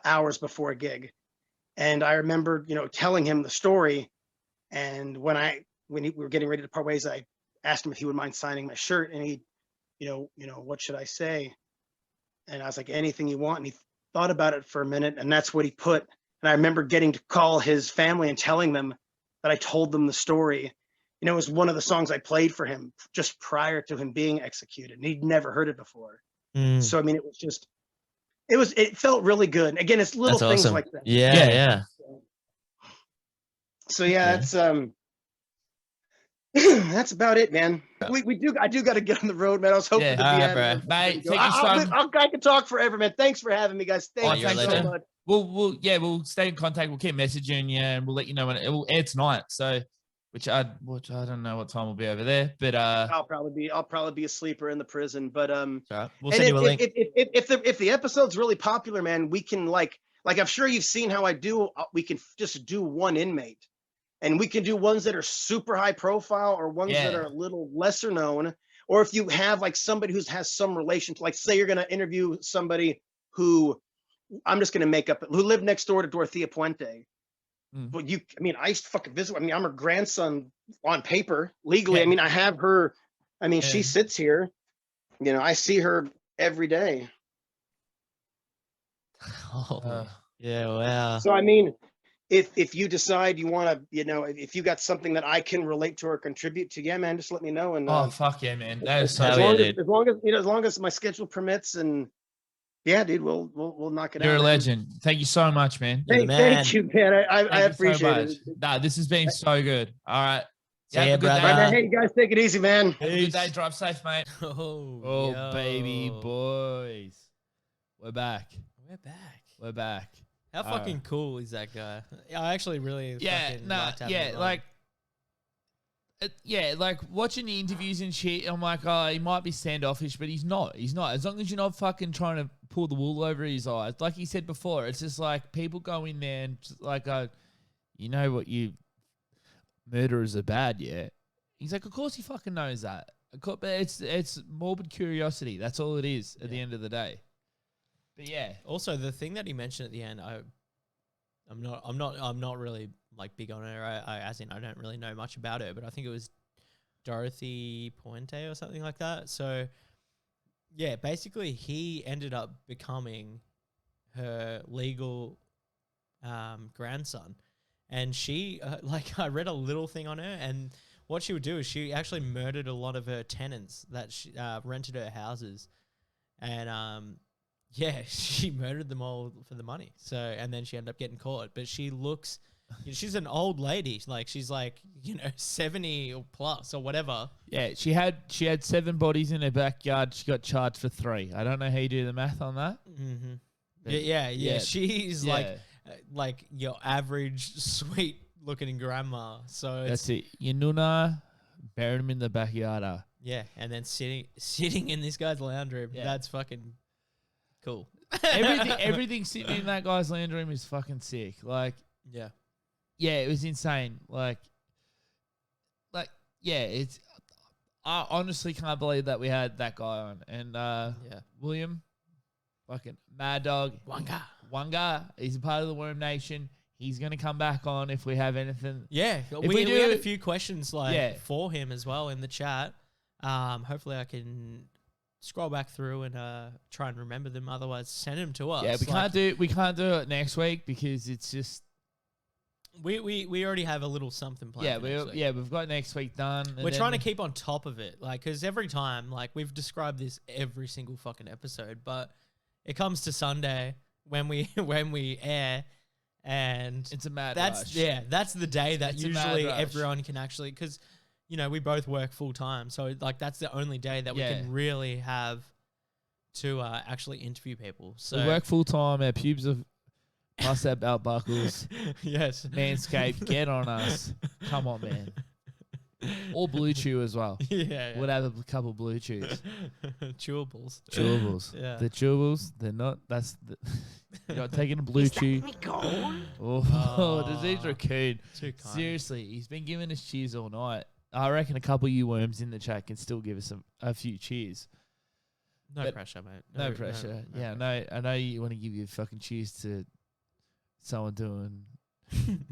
hours before a gig. And I remember, telling him the story. And when we were getting ready to part ways, I asked him if he would mind signing my shirt. And he, what should I say? And I was like, anything you want. And he thought about it for a minute, and that's what he put. And I remember getting to call his family and telling them that I told them the story. It was one of the songs I played for him just prior to him being executed, and he'd never heard it before. So, I mean, it felt really good. And again, it's little That's things awesome. like that. Yeah. So that's that's about it, man. I do got to get on the road, man. I was hoping to be bro. Mate, take your I can talk forever, man. Thanks for having me, guys. Thank you you're a so legend. much. We'll stay in contact. We'll keep messaging you, and we'll let you know when it will air tonight. So, which I don't know what time we'll be over there, but I'll probably be a sleeper in the prison. But Right. We'll send you a link. if the episode's really popular, man, we can like I'm sure you've seen how I do. We can just do one inmate, and we can do ones that are super high profile or ones that are a little lesser known. Or if you have like somebody who has some relation to, like, say you're going to interview somebody who I'm just going to make up, who lived next door to Dorothea Puente. But I used to fucking visit. I'm her grandson on paper, legally. Yeah. I have her. She sits here. I see her every day. Yeah, wow. So if you decide you want to, if you got something that I can relate to or contribute to, yeah, man, just let me know. And fuck yeah, man. That is so as good. long as my schedule permits, and yeah, dude, we'll knock it out. You're a man. legend. Thank you so much, man. Thank you, man. I Thank you so appreciate much. it. Nah, this has been so good. All right. See Have ya, a good brother. day. All right, man. Hey, guys, take it easy, man. Have a good day. Drive safe, mate. Oh, Oh, baby yo. boys. We're back. We're back. How All fucking cool is that guy? I actually really fucking liked having him on. like watching the interviews and shit, I'm like, oh, he might be standoffish, but he's not. He's not. As long as you're not fucking trying to pull the wool over his eyes. Like he said before, it's just like people go in there and just like, you know what, you murderers are bad, yeah? He's like, of course he fucking knows that. But it's morbid curiosity. That's all it is at the end of the day. But yeah. Also, the thing that he mentioned at the end, I'm not really like big on her. As in, I don't really know much about her, but I think it was Dorothy Puente or something like that. So, yeah, basically, he ended up becoming her legal grandson, and she like I read a little thing on her, and what she would do is she actually murdered a lot of her tenants that she rented her houses, and yeah, she murdered them all for the money. So, and then she ended up getting caught. But she looks, she's an old lady. Like she's like 70 or plus or whatever. Yeah, she had 7 bodies in her backyard. She got charged for 3. I don't know how you do the math on that. Mm-hmm. But Yeah. She's like your average sweet looking grandma. So that's it. Your nuna, buried him in the backyard. Yeah, and then sitting in this guy's lounge room. Yeah. That's fucking cool. Everything sitting in that guy's lounge room is fucking sick. Like, yeah, it was insane. Like, yeah, it's. I honestly can't believe that we had that guy on. And William, fucking mad dog, Wanga. He's a part of the Worm Nation. He's gonna come back on if we have anything. Yeah, we had a few questions for him as well in the chat. Hopefully I can scroll back through and try and remember them. Otherwise, send them to us. Yeah, we can't do it next week because it's just we already have a little something planned. We've got next week done. We're trying to keep on top of it, like because every time, like we've described this every single fucking episode, but it comes to Sunday when we air. And it's a mad rush. Yeah, that's the day that usually everyone can actually, because we both work full time, so like that's the only day that we can really have to actually interview people. So we work full time. Our pubes are past our belt buckles. Yes, Manscaped, get on us. Come on, man. Or Blue Chew as well. Yeah. We'll have a couple Blue Chews. Chewables. Yeah. The chewables, they're not. You're not taking a Blue Chew. Does these raccoon? Too kind. Seriously, he's been giving us cheers all night. I reckon a couple of you worms in the chat can still give us a few cheers. No pressure, mate. No pressure. I know you want to give your fucking cheers to someone doing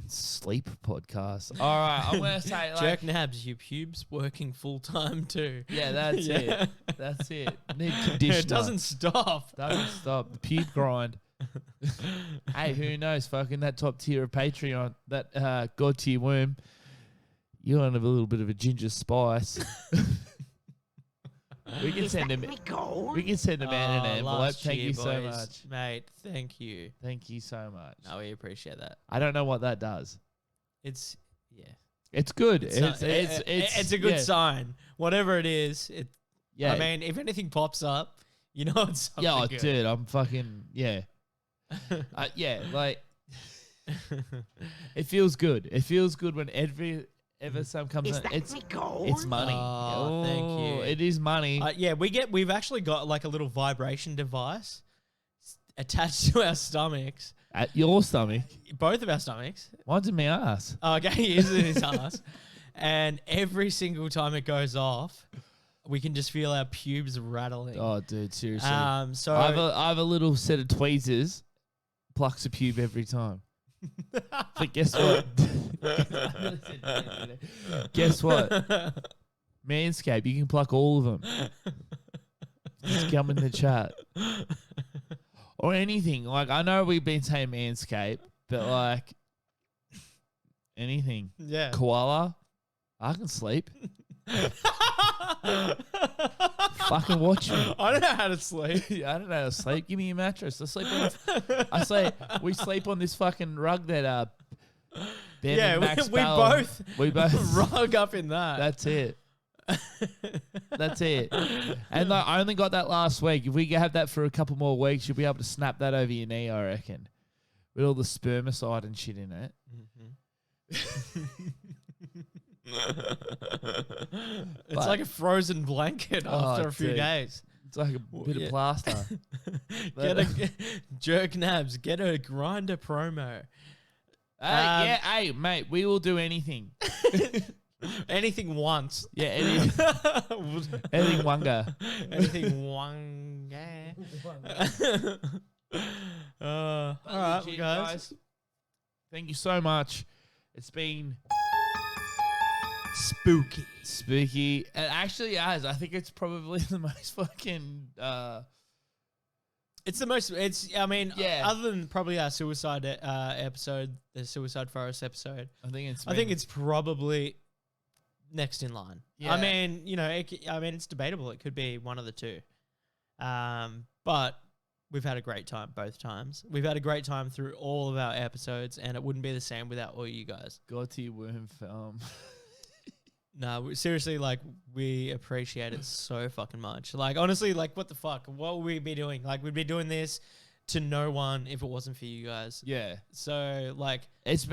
sleep podcast. All right, I'm gonna say jerk nabs, your pubes working full time too. Yeah, that's it. That's it. Need conditioner. It doesn't stop. Doesn't stop. The pube grind. Hey, who knows? Fucking that top tier of Patreon, that god tier worm. You want a little bit of a ginger spice. We can send him. We can send him out an envelope. Thank you so much, mate. Thank you. Thank you so much. No, we appreciate that. I don't know what that does. It's good. It's a good sign. Whatever it is, I mean, if anything pops up, it's something good. Dude, I'm fucking like it feels good. It feels good when ever some comes in. It's money. Oh, thank you. It is money. We've actually got like a little vibration device attached to our stomachs. At your stomach? Both of our stomachs. Mine's in my ass. Okay, he is in his ass. And every single time it goes off, we can just feel our pubes rattling. Oh, dude, seriously. So I have a little set of tweezers, plucks a pube every time. But guess what? Guess what? Manscaped, you can pluck all of them. Just come in the chat. Or anything. Like, I know we've been saying Manscaped, but like anything. Yeah. Koala, I can sleep. Fucking watch me. I don't know how to sleep. I don't know how to sleep. Give me a mattress. We sleep on this fucking rug that Ben and Max we both rug up in that. That's it. That's it. And I only got that last week. If we have that for a couple more weeks, you'll be able to snap that over your knee, I reckon. With all the spermicide and shit in it. It's like a frozen blanket after a few days. It's like a bit of plaster. Jerk nabs. Get a grinder promo. Hey, mate, we will do anything. Anything once. Yeah, anything wanga. Anything wanga. All right, guys. Thank you so much. It's been spooky. It actually has. I think it's probably the most fucking. It's the most. I mean, Yeah. other than probably our suicide episode, the Suicide Forest episode. I think it's probably next in line. Yeah. I mean, it's debatable. It could be one of the two. But we've had a great time both times. We've had a great time through all of our episodes, and it wouldn't be the same without all you guys. God to your worm farm. No, seriously, like, we appreciate it so fucking much. Like, honestly, like, what the fuck? What would we be doing? Like, we'd be doing this to no one if it wasn't for you guys. Yeah. So, like, It's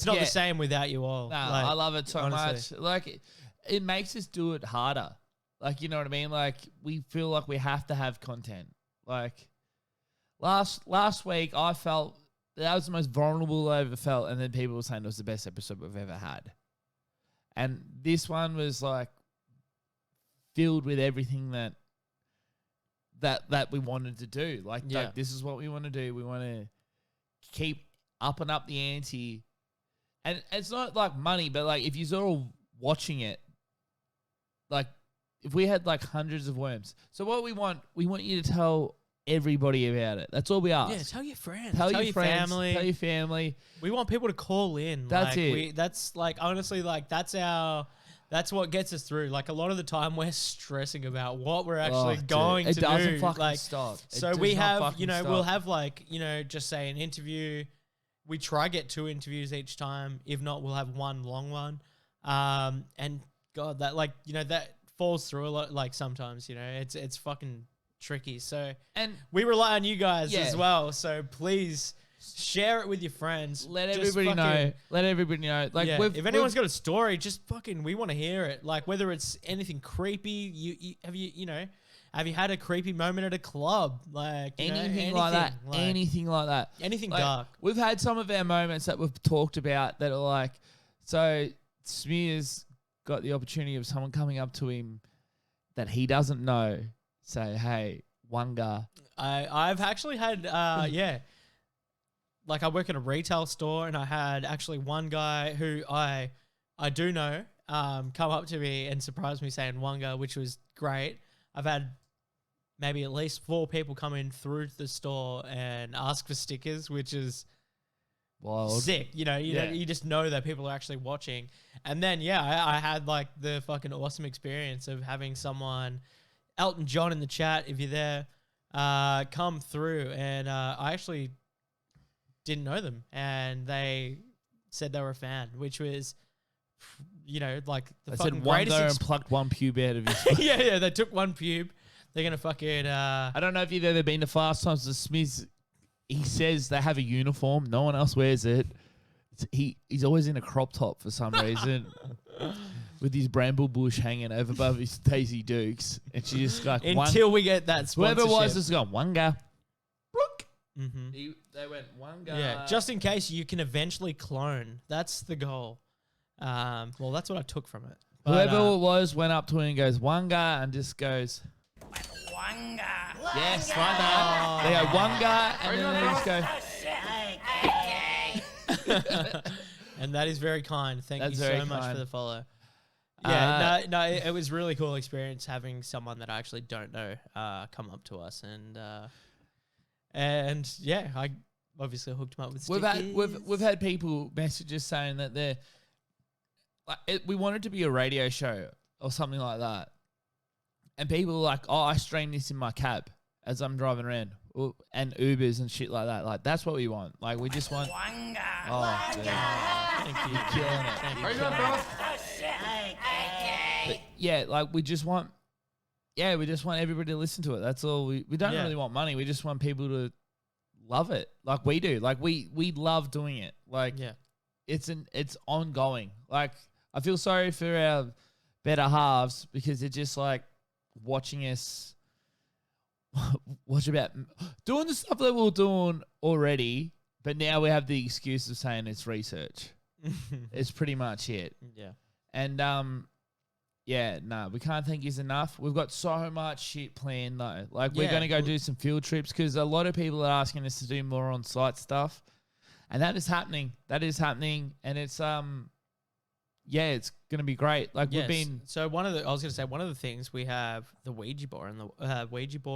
not the same without you all. No, Like, I love it so honestly. much. Like, it makes us do it harder. Like, you know what I mean? Like, we feel like we have to have content. Like, last week, I felt that was the most vulnerable I ever felt, and then people were saying it was the best episode we've ever had. And this one was like filled with everything that we wanted to do. Like, this is what we want to do. We want to keep up and up the ante. And it's not like money, but like if you're all watching it, like if we had like hundreds of worms. So what we want you to tell everybody about it. That's all we ask. Yeah, tell your friends. Tell your friends, family. Tell your family. We want people to call in. That's like, it. That's like, honestly, like, that's what gets us through. Like, a lot of the time we're stressing about what we're actually going to do. It doesn't fucking like, stop. So we have, we'll have like, just say an interview. We try get 2 interviews each time. If not, we'll have one long one. And God, that, like, that falls through a lot. Like, sometimes, it's fucking tricky. So, and we rely on you guys as well. So please share it with your friends. Let Just everybody know. fucking- Let everybody know. Like, Yeah, if anyone's got a story, just fucking, we want to hear it. Like, whether it's anything creepy, have you had a creepy moment at a club? Like, anything like that. like, Anything like that. anything Like, dark. We've had some of our moments that we've talked about that are like, so Smear's got the opportunity of someone coming up to him that he doesn't know, say, hey, Wanga. I've actually had, like, I work in a retail store, and I had actually one guy who I do know come up to me and surprise me saying Wanga, which was great. I've had maybe at least 4 people come in through the store and ask for stickers, which is Wild. sick. You just know that people are actually watching. And then, I had like the fucking awesome experience of having someone, Elton John in the chat, if you're there, come through, and I actually didn't know them, and they said they were a fan, which was, like the I fucking said Wanga greatest. and plucked one pube out of his. yeah, they took one pube. They're gonna fucking. I don't know if you've ever been to Fast Times at Smith's. He says they have a uniform. No one else wears it. He's always in a crop top for some reason, with his bramble bush hanging over above his Daisy Dukes, and she just like until we get that sponsorship. Whoever it was just gone Wanga. Mm-hmm. They went Wanga. Yeah, just in case you can eventually clone. That's the goal. Well, that's what I took from it. But, Whoever it was went up to him and goes Wanga, and just goes Wanga. yes, Wanga. They go Wanga, and then they just go. And that is very kind. Thank That's you very so much kind. for the follow. Yeah, it was really cool experience having someone that I actually don't know come up to us, and yeah, I obviously hooked him up with stickers. We've had people messages saying that they're like we want it to be a radio show or something like that, and people are like, oh, I stream this in my cab as I'm driving around, and Ubers and shit like that. Like, that's what we want. Like, we just want. Oh, dude. Thank you. You're killing it. Thank you. But yeah, like we just want everybody to listen to it. That's all. We don't really want money. We just want people to love it, like we do. Like we love doing it. Like it's ongoing. Like I feel sorry for our better halves because they're just like watching us. Watch about doing the stuff that we're doing already, but now we have the excuse of saying it's research. It's pretty much it. Yeah. And we can't thank you enough. We've got so much shit planned though. Like we're going to go do some field trips because a lot of people are asking us to do more on-site stuff. And that is happening. That is happening. And it's yeah, it's gonna be great. Like Yes. we've been So one of the things we have the Ouija board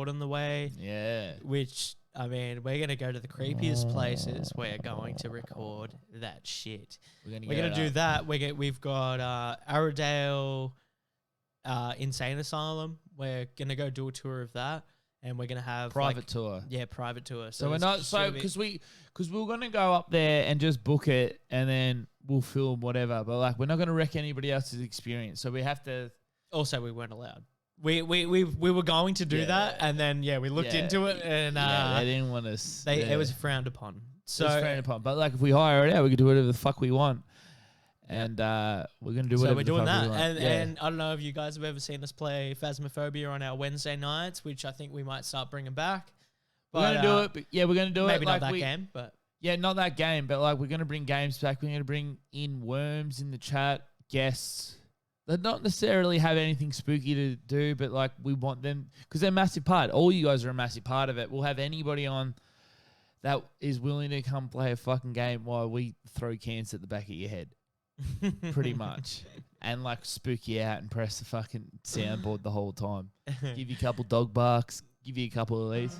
on the way. Yeah. Which I mean, we're gonna go to the creepiest places. We're going to record that shit. We're gonna do that. We've got Arrowdale Insane Asylum. We're gonna go do a tour of that, and we're gonna have private tour. Yeah, private tour. So we're there's not gonna be- because we were gonna go up there and just book it and then we'll film whatever. But like we're not gonna wreck anybody else's experience. So we have to. Also, we weren't allowed. We were going to do that, and then we looked into it, and they didn't want us. It was frowned upon. So it was frowned upon. But like if we hire it out, we can do whatever the fuck we want. And we're gonna do whatever. So we're doing the fuck that, we want. and I don't know if you guys have ever seen us play Phasmophobia on our Wednesday nights, which I think we might start bringing back. We're gonna do it. But we're gonna do maybe it. not that game, but yeah, not that game. But like we're gonna bring games back. We're gonna bring in worms in the chat, guests. They don't necessarily have anything spooky to do, but like we want them because they're a massive part. All you guys are a massive part of it. We'll have anybody on that is willing to come play a fucking game while we throw cans at the back of your head. Pretty much. And like spook you out and press the fucking soundboard the whole time. Give you a couple dog barks, give you a couple of these.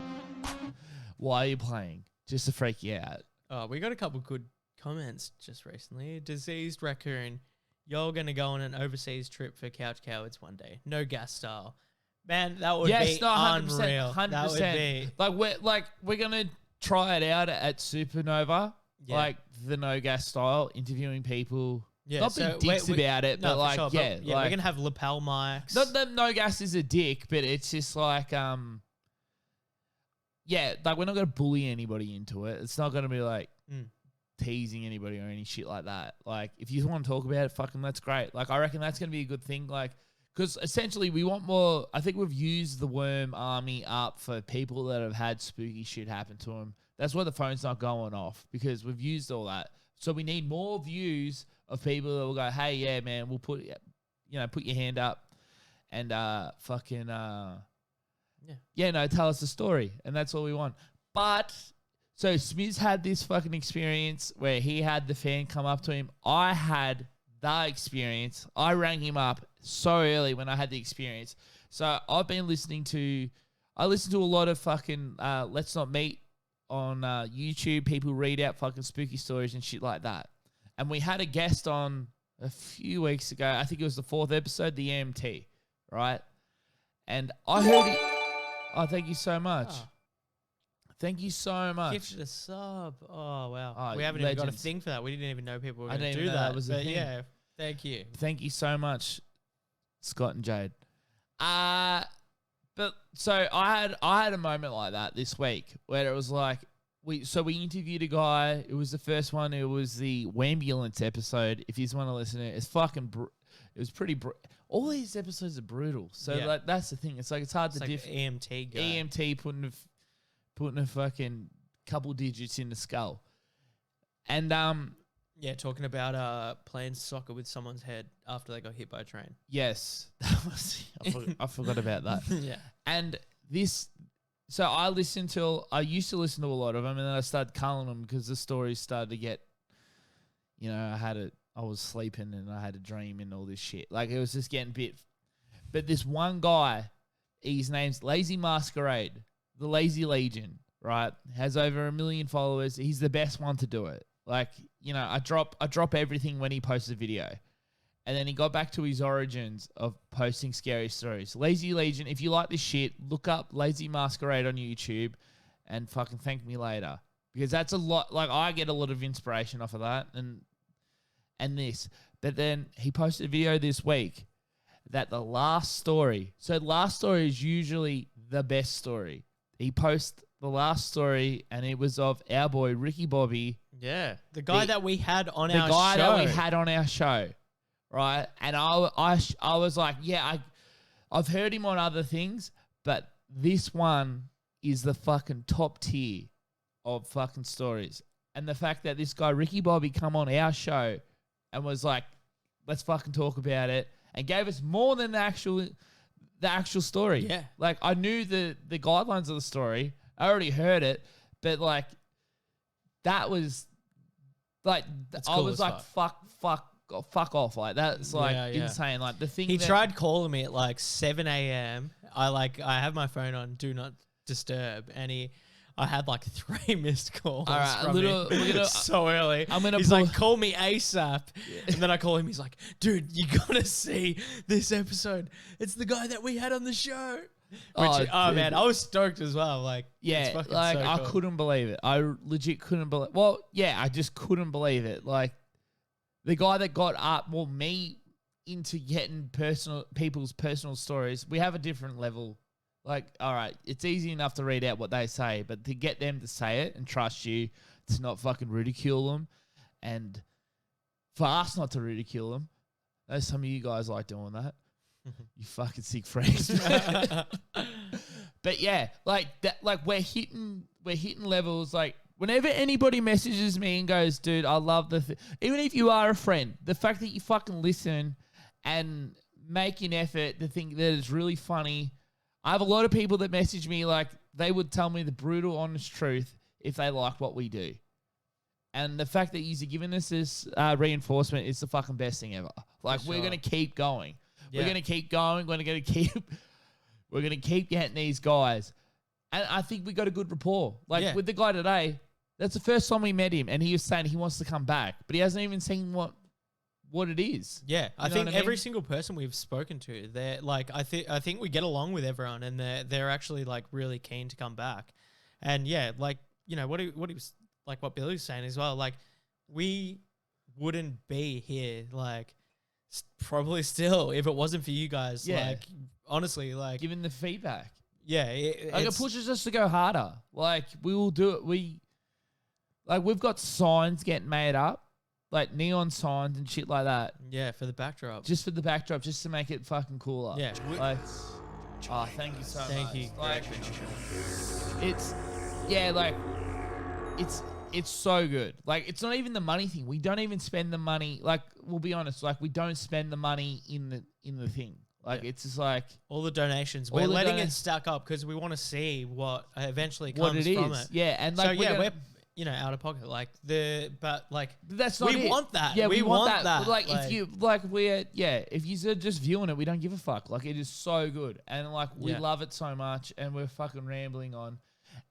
Why are you playing? Just to freak you out. Oh, we got a couple good comments just recently. Diseased Raccoon, you're going to go on an overseas trip for Couch Cowards one day. No gas style. Man, that would be 100%, unreal. 100%. That would be. Like we're going to try it out at Supernova. Yeah. Like the no gas style, interviewing people. Yeah, not so being dicks about it, no, but for like, sure, yeah. But, we're going to have lapel mics. Not that no gas is a dick, but it's just like, yeah, like we're not going to bully anybody into it. It's not going to be like teasing anybody or any shit like that. Like, if you want to talk about it, fucking that's great. Like, I reckon that's going to be a good thing. Like, because essentially we want more. I think we've used the worm army up for people that have had spooky shit happen to them. That's why the phone's not going off, because we've used all that. So we need more views of people that will go, hey, yeah, man, we'll put your hand up and fucking tell us the story, and that's all we want. But so Smiz had this fucking experience where he had the fan come up to him. I had the experience. I rang him up so early when I had the experience. So I've been listening to a lot of fucking Let's Not Meet on YouTube. People read out fucking spooky stories and shit like that. And we had a guest on a few weeks ago. I think it was the 4th episode, the EMT, right? And I heard it. Oh, thank you so much. Oh. Thank you so much. Gifted a sub. Oh, wow. Oh, we haven't even got a legends. thing for that. We didn't even know people were I going to didn't do even know that. that was a But thing. yeah, thank you. Thank you so much, Scott and Jade. But so I had a moment like that this week where it was like we interviewed a guy. It was the first one. It was the Wambulance episode. If you just want to listen to it, it's fucking. It was pretty. All these episodes are brutal. So like that's the thing. It's like it's hard to Like EMT guy. EMT putting a fucking couple digits in the skull, and Yeah, talking about playing soccer with someone's head after they got hit by a train. yes, I forgot about that. Yeah. And this, so I used to listen to a lot of them, and then I started culling them because the stories started to get, I was sleeping and I had a dream and all this shit. Like it was just getting a bit. But this one guy, his name's Lazy Masquerade, the Lazy Legion, right? Has over 1 million followers. He's the best one to do it. Like, I drop everything when he posts a video. And then he got back to his origins of posting scary stories. Lazy Legion, if you like this shit, look up Lazy Masquerade on YouTube and fucking thank me later. Because that's a lot, like I get a lot of inspiration off of that and this. But then he posted a video this week that the last story is usually the best story. He posts the last story and it was of our boy Ricky Bobby. Yeah. The guy that we had on our show. The guy that we had on our show. Right, and I was like, yeah, I've heard him on other things, but this one is the fucking top tier of fucking stories. And the fact that this guy Ricky Bobby come on our show and was like, let's fucking talk about it, and gave us more than the actual story. Yeah, like I knew the guidelines of the story, I already heard it, but like that was like That's I cool was as like, fuck off. Like that's like Yeah, yeah. insane. Like the thing He that- tried calling me at like 7 a.m. I have my phone on do not disturb, and I had like 3 missed calls. All right, from him we're gonna- so early. I'm gonna He's pull- like, call me ASAP, and then I call him. He's like, dude, you gotta see this episode. It's the guy that we had on the show. Which, dude. man, I was stoked as well. Like, it's Yeah, fucking like so I cool. couldn't believe it. I legit couldn't believe. Well, yeah, I just couldn't believe it. Like the guy that got me into getting people's personal stories. We have a different level. Like, all right, it's easy enough to read out what they say, but to get them to say it and trust you, to not fucking ridicule them, and for us not to ridicule them. I know some of you guys like doing that. You fucking sick freaks. But yeah, like that, like we're hitting levels. Like whenever anybody messages me and goes, dude, I love even if you are a friend, the fact that you fucking listen and make an effort to think that it's really funny. I have a lot of people that message me like they would tell me the brutal, honest truth if they like what we do. And the fact that you're giving us this reinforcement is the fucking best thing ever. Like we're gonna keep going. Yeah. We're gonna keep going. We're gonna keep getting these guys. And I think we got a good rapport. Like with the guy today, that's the first time we met him, and he was saying he wants to come back, but he hasn't even seen what it is. Yeah, I know think what I every mean? single person we've spoken to, they're like, I think we get along with everyone, and they're actually like really keen to come back. And yeah, like what he was like, what Billy was saying as well. Like we wouldn't be here, like probably still if it wasn't for you guys. Yeah. Like honestly, like Giving the feedback. yeah, Like it pushes us to go harder. Like we will do it. We've got signs getting made up, like neon signs and shit like that, yeah for the backdrop. just for the backdrop, just to make it fucking cooler. Yeah. Like, oh, thank you so much. Thank you. Like, it's so good. Like, it's not even the money thing. We don't even spend the money. Like, we'll be honest. Like, we don't spend the money in the thing. Like, it's just like all the donations. all We're the letting dona- it stack up because we want to see what eventually what comes it from is. it. Yeah, and So like yeah, we're we're out of pocket. Like but that's not we it. want that. Yeah, we want that. But like if you if you're just viewing it, we don't give a fuck. Like it is so good, and like we Yeah. love it so much, and we're fucking rambling on,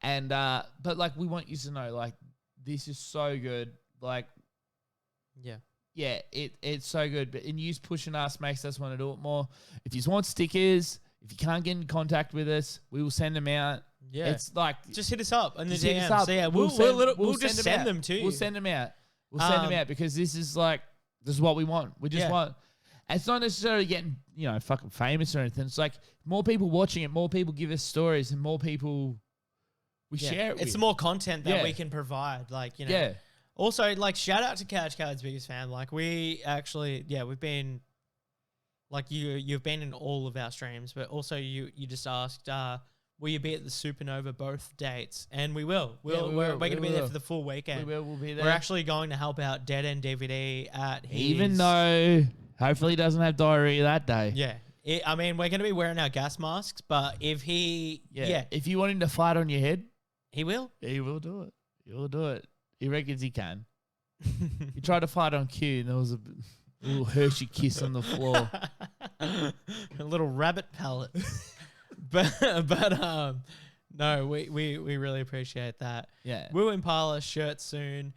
and but like we want you to know, like this is so good. Like yeah, it's so good. But and you pushing us makes us want to do it more. If you want stickers, if you can't get in contact with us, we will send them out. Yeah. It's like just hit us up in the just hit us DMs. up. So yeah, We'll we'll just send out. them to you. We'll send them out. We'll send them out because this is what we want. We just want. It's not necessarily getting fucking famous or anything. It's like more people watching it, more people give us stories, and more people we share it. It's with. more content that we can provide. Like Yeah. Also, like shout out to Couch Card's biggest fan. Like we actually, we've been. Like you've been in all of our streams, but also you just asked, will you be at the Supernova both dates? And we will. We're going to be there for the full weekend. We'll be there. We're actually going to help out Dead End DVD at his... Even though hopefully he doesn't have diarrhea that day. Yeah. I mean, we're going to be wearing our gas masks, but if he... Yeah. If you want him to fight on your head, he will. He will do it. He will do it. He reckons he can. He tried to fight on cue and there was a little Hershey kiss on the floor. A little rabbit pellet. but no, we really appreciate that. Yeah. We'll Impala shirt soon.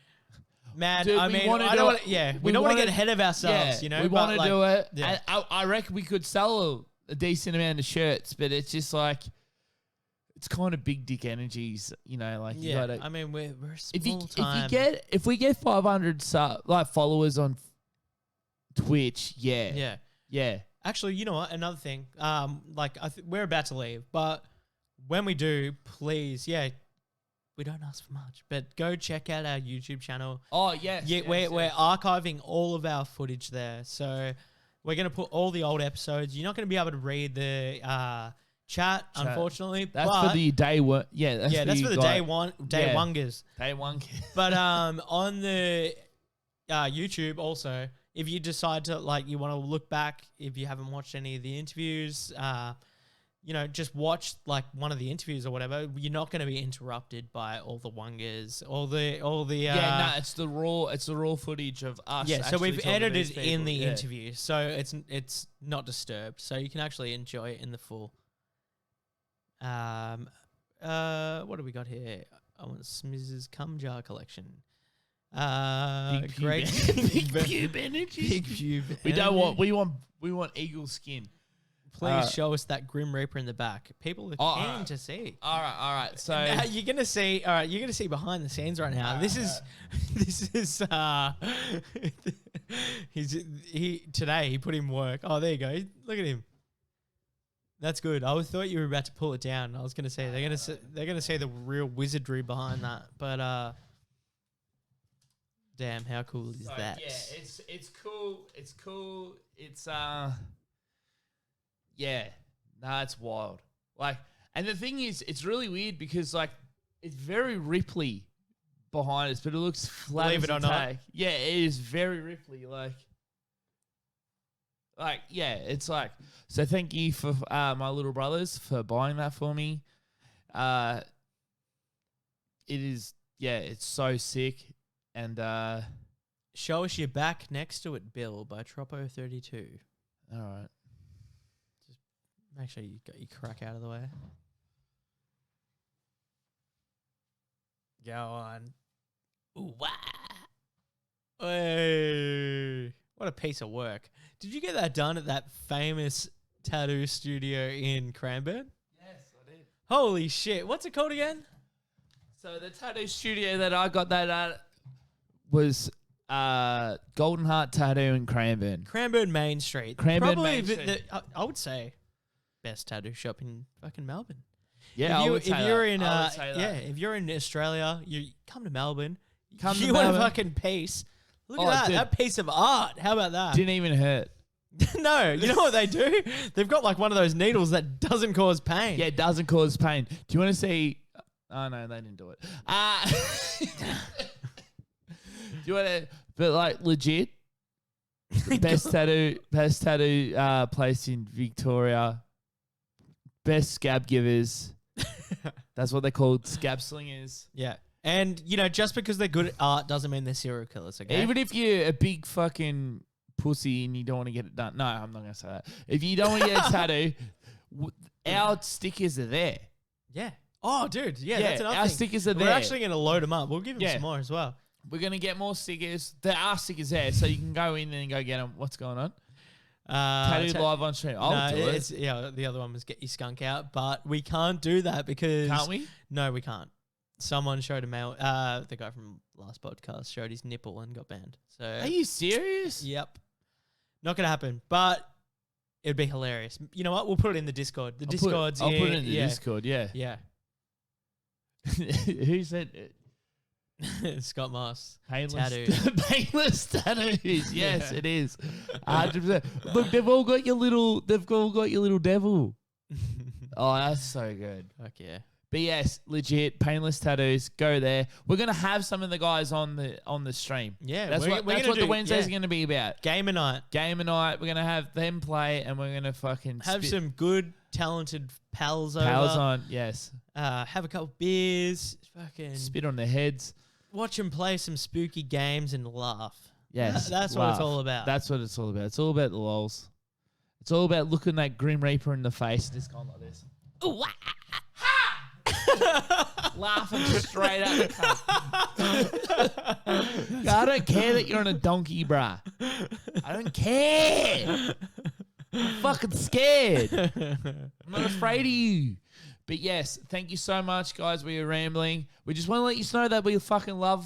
Man, Dude, I we mean, wanna I do don't it. want to, we We don't want to wanna- get ahead of ourselves, Yeah, you know? we but, want to do it. Yeah. And I reckon we could sell a decent amount of shirts, but it's just like, it's kind of big dick energies, you know, like you Yeah, gotta, I mean, we're small time. if we get 500 followers on Twitch, Yeah. yeah. Actually, you know what? Another thing, we're about to leave, but when we do, please, we don't ask for much, but go check out our YouTube channel. Oh yes, Yeah, we're archiving all of our footage there, so we're gonna put all the old episodes. You're not gonna be able to read the chat, unfortunately. That's but for the day one. Yeah, that's for the day Yeah. wongers. Day one. But on the YouTube also, if you decide to you want to look back, if you haven't watched any of the interviews, just watch like one of the interviews or whatever, you're not going to be interrupted by all the wungers, all the it's the raw footage of us. Yeah, so we've actually talking to these edited in people, the interview, so it's not disturbed, so you can actually enjoy it in the full. What do we got here? I want Smiz's cum jar collection. Big Great big pube energy. Big pube. We want eagle skin. Please show us that Grim Reaper in the back. People are keen to see. All right. So now you're gonna see. All right, you're gonna see behind the scenes right now. This is today he put in work. Oh, there you go. Look at him. That's good. I thought you were about to pull it down. I was gonna say they're gonna see the real wizardry behind that. But damn, how cool is that? Yeah, it's cool. It's cool. It's it's wild. Like, and the thing is, it's really weird because like it's very Ripley behind us, but it looks flat. Believe as it or a not. tack. Yeah, it is very Ripley. Like yeah, it's like. So thank you for my little brothers for buying that for me. It is it's so sick, and Show us your back next to it, Bill, by Troppo32. all right. Make sure you got your crack out of the way. Go on. Ooh, wah. Hey, what a piece of work. Did you get that done at that famous tattoo studio in Cranbourne? Yes, I did. Holy shit. What's it called again? So the tattoo studio that I got that at was Golden Heart Tattoo in Cranbourne. Cranbourne Main Street. Cranbourne Probably Main Street. I would say best tattoo shop in fucking Melbourne. Yeah, If you're in Australia, you come to Melbourne. You want a fucking piece. Look at that. dude. That piece of art. How about that? Didn't even hurt. No, you know what they do? They've got like one of those needles that doesn't cause pain. Yeah, it doesn't cause pain. Do you want to see? Oh no, they didn't do it. Do you want to? But like legit, best tattoo place in Victoria. Best scab givers. That's what they're called, scab slingers. Yeah. And, just because they're good at art doesn't mean they're serial killers, okay? Even if you're a big fucking pussy and you don't want to get it done. No, I'm not going to say that. If you don't want to get a tattoo, our stickers are there. Yeah. Oh, dude. Yeah, that's another our thing. stickers are We're there. actually going to load them up. We'll give them some more as well. We're going to get more stickers. There are stickers there, so you can go in and go get them. What's going on? Tattoo live on stream. I'll do it. The other one was get your skunk out, but we can't do that because... Can't we? No, we can't. Someone showed a mail. The guy from last podcast showed his nipple and got banned. So are you serious? Yep. Not gonna happen, but it'd be hilarious. You know what? We'll put it in the Discord. I'll put it in the Discord. Yeah. Yeah. Who said it? Scott Moss. Painless, painless tattoos. Yes, it is. 100%. Look, they've all got your little devil. Oh, that's so good. Fuck yeah. But yes, legit painless tattoos. Go there. We're gonna have some of the guys on the stream. Yeah, that's what the Wednesdays are gonna be about. Gamer night. Game of night. We're gonna have them play, and we're gonna fucking have some good, talented pals over. Pals on, yes. Have a couple beers. Fucking spit on their heads. Watch them play some spooky games and laugh. Yes, that's what it's all about. That's what it's all about. It's all about the lols. It's all about looking that Grim Reaper in the face and just going like this. Ooh, wah, ha! Laughing straight at the cunt. I don't care that you're on a donkey, bruh. I don't care. I'm fucking scared. I'm not afraid of you. But yes, thank you so much, guys. We are rambling. We just want to let you know that we fucking love.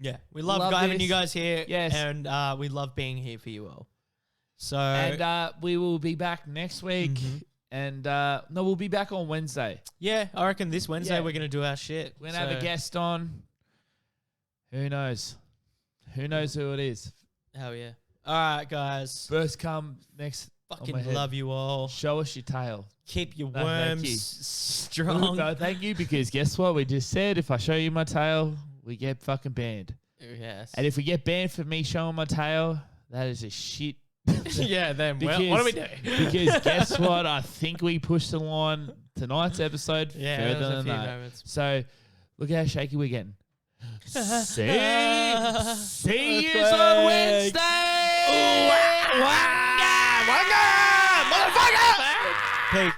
Yeah, we love having this. you guys here. Yes, and we love being here for you all. So and we will be back next week. Mm-hmm. And no, we'll be back on Wednesday. Yeah, I reckon this Wednesday we're gonna do our shit. We're gonna have a guest on. Who knows? Who knows who it is? Hell yeah! All right, guys. First come, next. Fucking love you all. Show us your tail. Keep your worms strong. No, thank you, because guess what? We just said if I show you my tail, we get fucking banned. Yes. And if we get banned for me showing my tail, that is a shit Yeah, then what do we do? Because guess what? I think we pushed the line tonight's episode Yeah, further there was a than few that. moments. So look how shaky we're getting. See you Let's on break. Wednesday. Wanga, motherfucker! Peace.